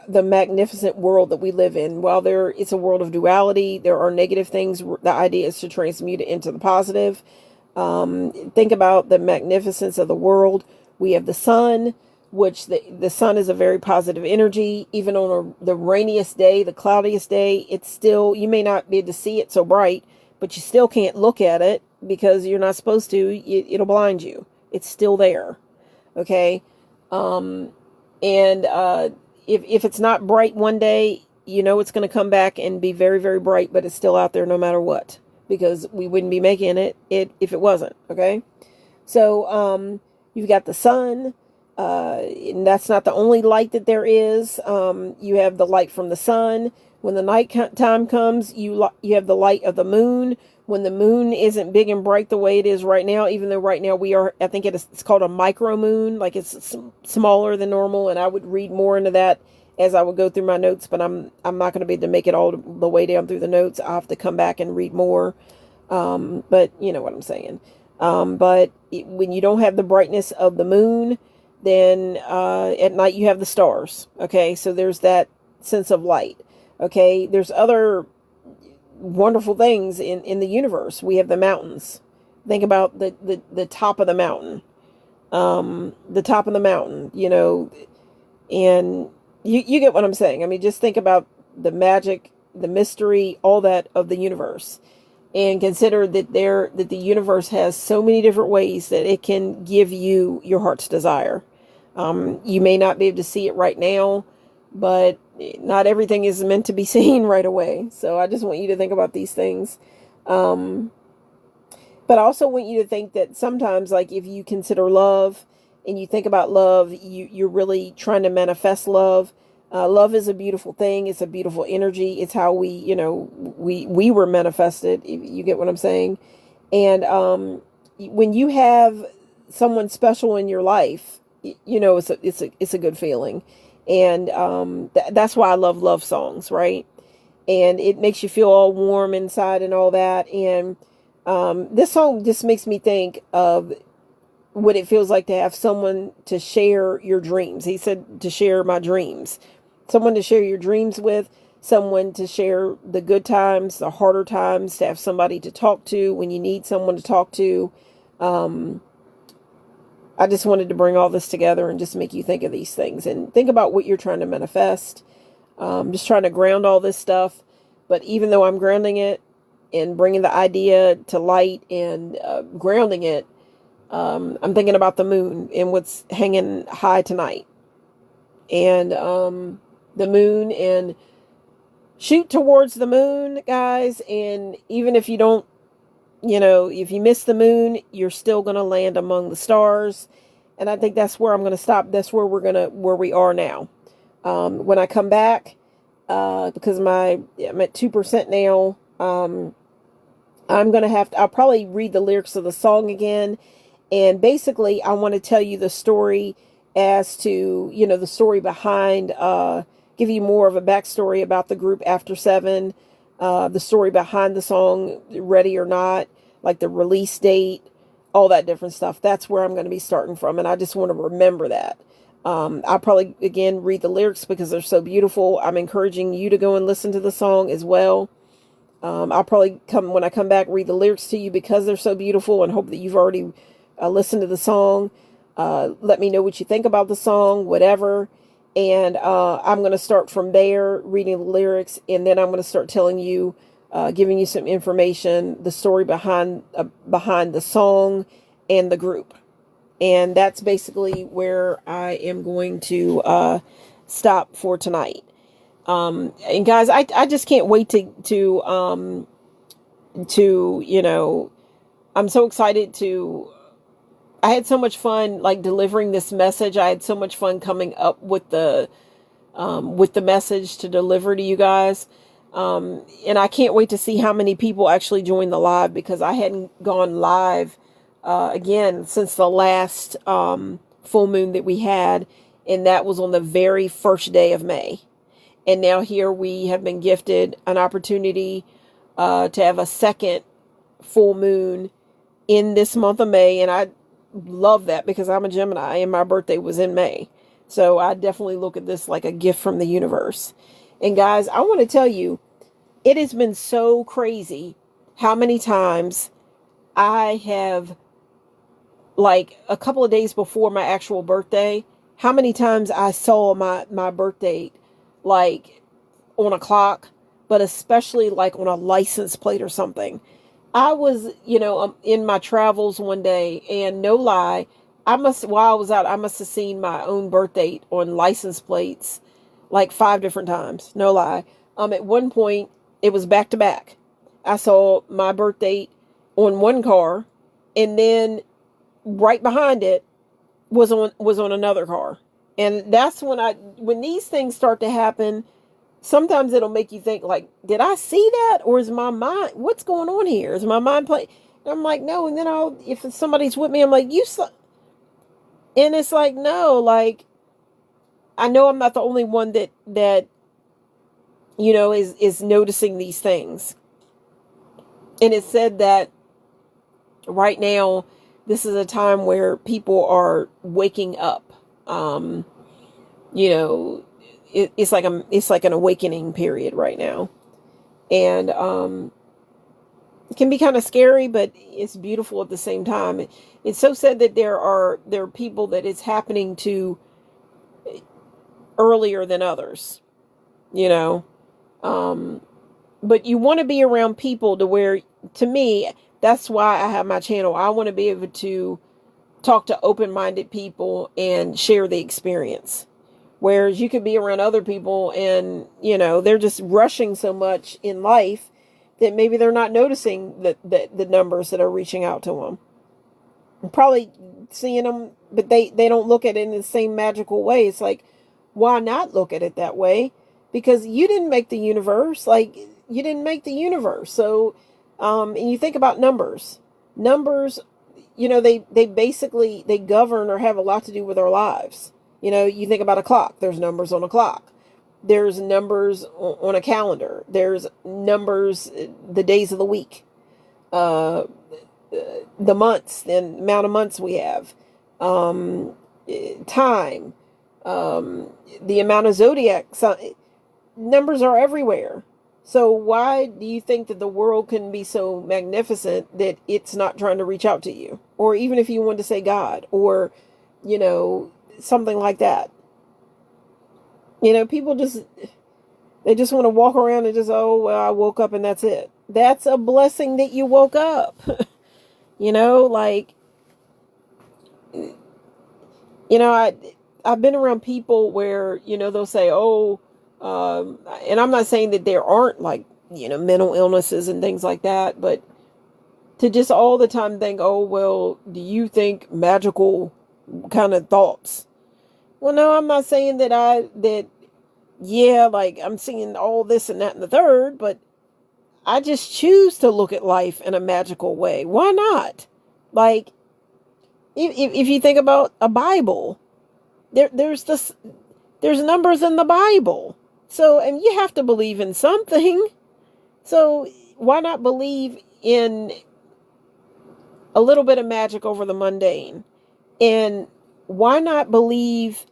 the magnificent world that we live in. While it's a world of duality, there are negative things. The idea is to transmute it into the positive. Think about the magnificence of the world. We have the sun, which the sun is a very positive energy. Even on the rainiest day, the cloudiest day, it's still, you may not be able to see it so bright, but you still can't look at it because you're not supposed to. It'll blind you. It's still there. Okay. And if it's not bright one day, you know it's going to come back and be very, very bright, but it's still out there no matter what, because we wouldn't be making it if it wasn't. Okay. So you've got the sun. And that's not the only light that there is. You have the light from the sun. When the night time comes, you have the light of the moon. When the moon isn't big and bright the way it is right now, even though right now we are, I think it's called a micro moon, like it's smaller than normal. And I would read more into that as I would go through my notes, but I'm not going to be able to make it all the way down through the notes. I'll have to come back and read more. But you know what I'm saying. But when you don't have the brightness of the moon, then at night you have the stars. Okay, so there's that sense of light. Okay, there's other wonderful things in the universe. We have the mountains. Think about the top of the mountain. The top of the mountain, you know, and you get what I'm saying. I mean, just think about the magic, the mystery, all that of the universe. And consider that that the universe has so many different ways that it can give you your heart's desire. You may not be able to see it right now, but not everything is meant to be seen right away. So I just want you to think about these things. But I also want you to think that sometimes, like if you consider love and you think about love, you're really trying to manifest love. Love is a beautiful thing. It's a beautiful energy. It's how we were manifested. You get what I'm saying? And when you have someone special in your life, you know, it's a good feeling. And that's why I love songs, right? And it makes you feel all warm inside and all that. And this song just makes me think of what it feels like to have someone to share your dreams. He said to share my dreams. Someone to share your dreams with, someone to share the good times, the harder times, to have somebody to talk to when you need someone to talk to. I just wanted to bring all this together and just make you think of these things and think about what you're trying to manifest. Just trying to ground all this stuff. But even though I'm grounding it and bringing the idea to light and grounding it, I'm thinking about the moon and what's hanging high tonight. And the moon, and shoot towards the moon, guys. And even if you don't, you know, if you miss the moon, you're still going to land among the stars. And I think that's where I'm going to stop. That's where where we are now. When I come back, because I'm at 2% now, I'm going to I'll probably read the lyrics of the song again. And basically, I want to tell you the story as to, you know, the story behind, give you more of a backstory about the group After 7, the story behind the song Ready or Not, like the release date, all that different stuff. That's where I'm going to be starting from. And I just want to remember that. I'll probably, again, read the lyrics because they're so beautiful. I'm encouraging you to go and listen to the song as well. I'll probably when I come back, read the lyrics to you because they're so beautiful, and hope that you've already listened to the song. Let me know what you think about the song, whatever. And I'm going to start from there, reading the lyrics, and then I'm going to start telling you, giving you some information, the story behind the song and the group. And that's basically where I am going to stop for tonight. And guys, I just can't wait to you know, I'm so excited I had so much fun, like, delivering this message. I had so much fun coming up with the message to deliver to you guys. And I can't wait to see how many people actually join the live, because I hadn't gone live, again, since the last, full moon that we had. And that was on the very first day of May. And now here we have been gifted an opportunity, to have a second full moon in this month of May. And I love that because I'm a Gemini and my birthday was in May. So I definitely look at this like a gift from the universe. And guys, I want to tell you, it has been so crazy how many times I have, like, a couple of days before my actual birthday, how many times I saw my birth date, like on a clock, but especially like on a license plate or something. I was, in my travels one day, and no lie, while I was out, I must have seen my own birth date on license plates like 5 different times. No lie. At one point, it was back to back. I saw my birth date on one car, and then right behind it was on another car. And that's when these things start to happen, sometimes it'll make you think, like, did I see that, or is my mind, what's going on here? Is my mind playing? I'm like, no. And then if somebody's with me, I'm like, you saw. And it's like, no, like, I know I'm not the only one that is noticing these things. And it said that right now, this is a time where people are waking up. It's like an awakening period right now. And it can be kind of scary, but it's beautiful at the same time. It's so sad that there are people that it's happening to earlier than others, you know. But you want to be around people to where, to me, that's why I have my channel. I want to be able to talk to open-minded people and share the experience. Whereas you could be around other people and, they're just rushing so much in life that maybe they're not noticing the numbers that are reaching out to them. I'm probably seeing them, but they don't look at it in the same magical way. It's like, why not look at it that way? Because you didn't make the universe. Like, you didn't make the universe. So, and you think about numbers. Numbers, they basically, they govern or have a lot to do with our lives. You think about a clock. There's numbers on a clock. There's numbers on a calendar. There's numbers, the days of the week, the months, and amount of months we have, time, the amount of zodiac. Numbers are everywhere. So why do you think that the world can be so magnificent that it's not trying to reach out to you? Or even if you want to say God, or, something like that. People they just want to walk around and just, oh, well, I woke up and that's it. That's a blessing that you woke up. Like, I've been around people where, they'll say, oh, and I'm not saying that there aren't, like, mental illnesses and things like that, but to just all the time think, oh, well, do you think magical kind of thoughts? Well, no, I'm not saying yeah, like, I'm seeing all this and that and the third, but I just choose to look at life in a magical way. Why not? Like, if you think about a Bible, there's numbers in the Bible. So, and you have to believe in something. So why not believe in a little bit of magic over the mundane? And why not believe,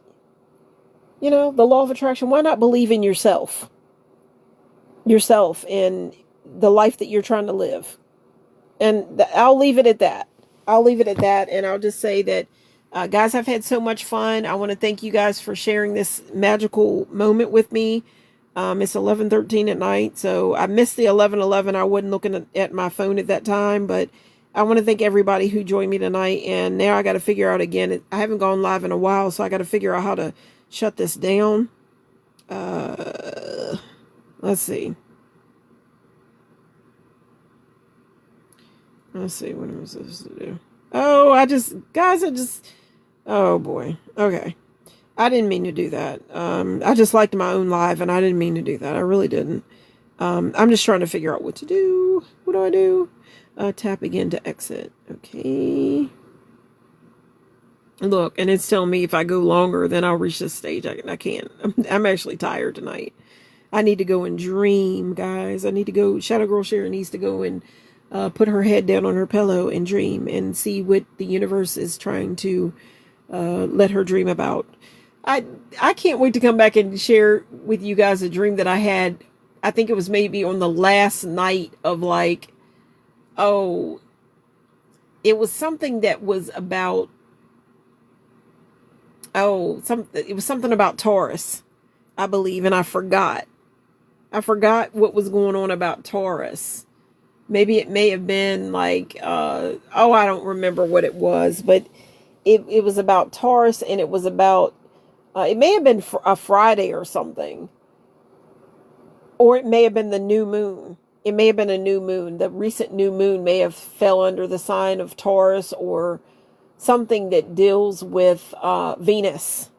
the law of attraction? Why not believe in yourself and the life that you're trying to live? And I'll leave it at that. And I'll just say that, guys, I've had so much fun. I want to thank you guys for sharing this magical moment with me. It's 11:13 at night, so I missed the 11:11. I wasn't looking at my phone at that time, but I want to thank everybody who joined me tonight. And now I got to figure out again. I haven't gone live in a while, so I got to figure out how to shut this down. Let's see. What am I supposed to do? Oh, oh boy. Okay. I didn't mean to do that. I just liked my own live, and I didn't mean to do that. I really didn't. I'm just trying to figure out what to do. What do I do? Tap again to exit. Okay. Look, and it's telling me if I go longer, then I'll reach this stage. I can't. I'm actually tired tonight. I need to go and dream, guys. I need to go. Shadow Girl Sherry needs to go and put her head down on her pillow and dream and see what the universe is trying to let her dream about. I can't wait to come back and share with you guys a dream that I had. I think it was maybe on the last night of, like, it was something that was about Oh, it was something about Taurus, I believe, and I forgot. I forgot what was going on about Taurus. Maybe it may have been like, oh, I don't remember what it was, but it was about Taurus, and it was about, it may have been a Friday or something, or it may have been the new moon. It may have been a new moon. The recent new moon may have fell under the sign of Taurus, or something that deals with Venus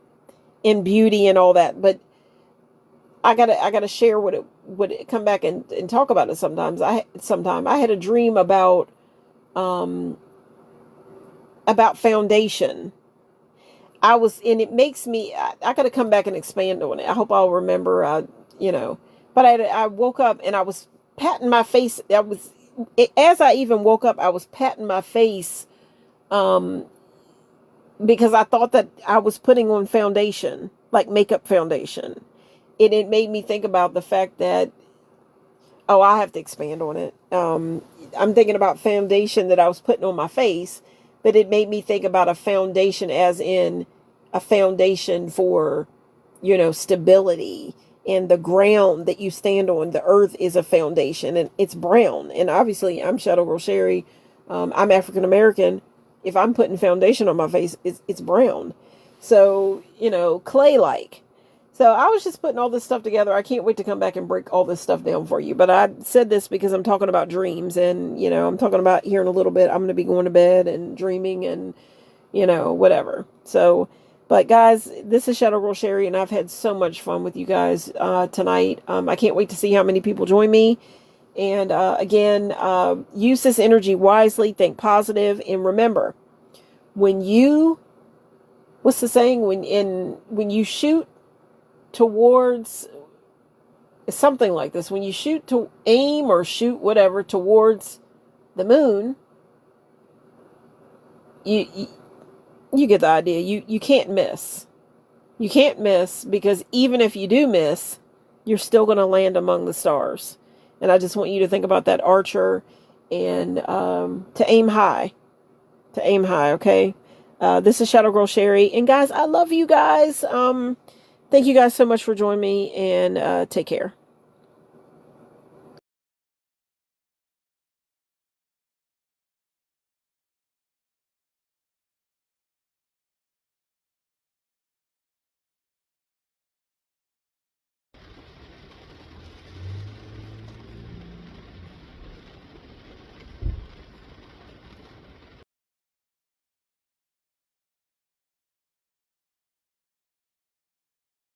and beauty and all that. But I gotta share what it would come back and talk about it sometimes. I had a dream about foundation. And it makes me, I gotta come back and expand on it. I hope I'll remember, but I woke up and I was patting my face. As I even woke up, I was patting my face, because I thought that I was putting on foundation, like makeup foundation. And it made me think about the fact that, oh, I have to expand on it. I'm thinking about foundation that I was putting on my face, but it made me think about a foundation as in a foundation for, stability, and the ground that you stand on. The earth is a foundation, and it's brown. And obviously I'm Shadow Girl Sherry. I'm African American. If I'm putting foundation on my face, it's brown. So, clay-like. So I was just putting all this stuff together. I can't wait to come back and break all this stuff down for you. But I said this because I'm talking about dreams, and, I'm talking about here in a little bit, I'm going to be going to bed and dreaming and, whatever. So, but guys, this is Shadow Girl Sherry, and I've had so much fun with you guys tonight. I can't wait to see how many people join me. And again, use this energy wisely, think positive, and remember, what's the saying? When you shoot towards, something like this, when you aim or shoot whatever towards the moon, you get the idea. You can't miss. You can't miss, because even if you do miss, you're still going to land among the stars. And I just want you to think about that archer, and to aim high. To aim high, okay? This is Shadow Girl Sherry. And guys, I love you guys. Thank you guys so much for joining me, and take care.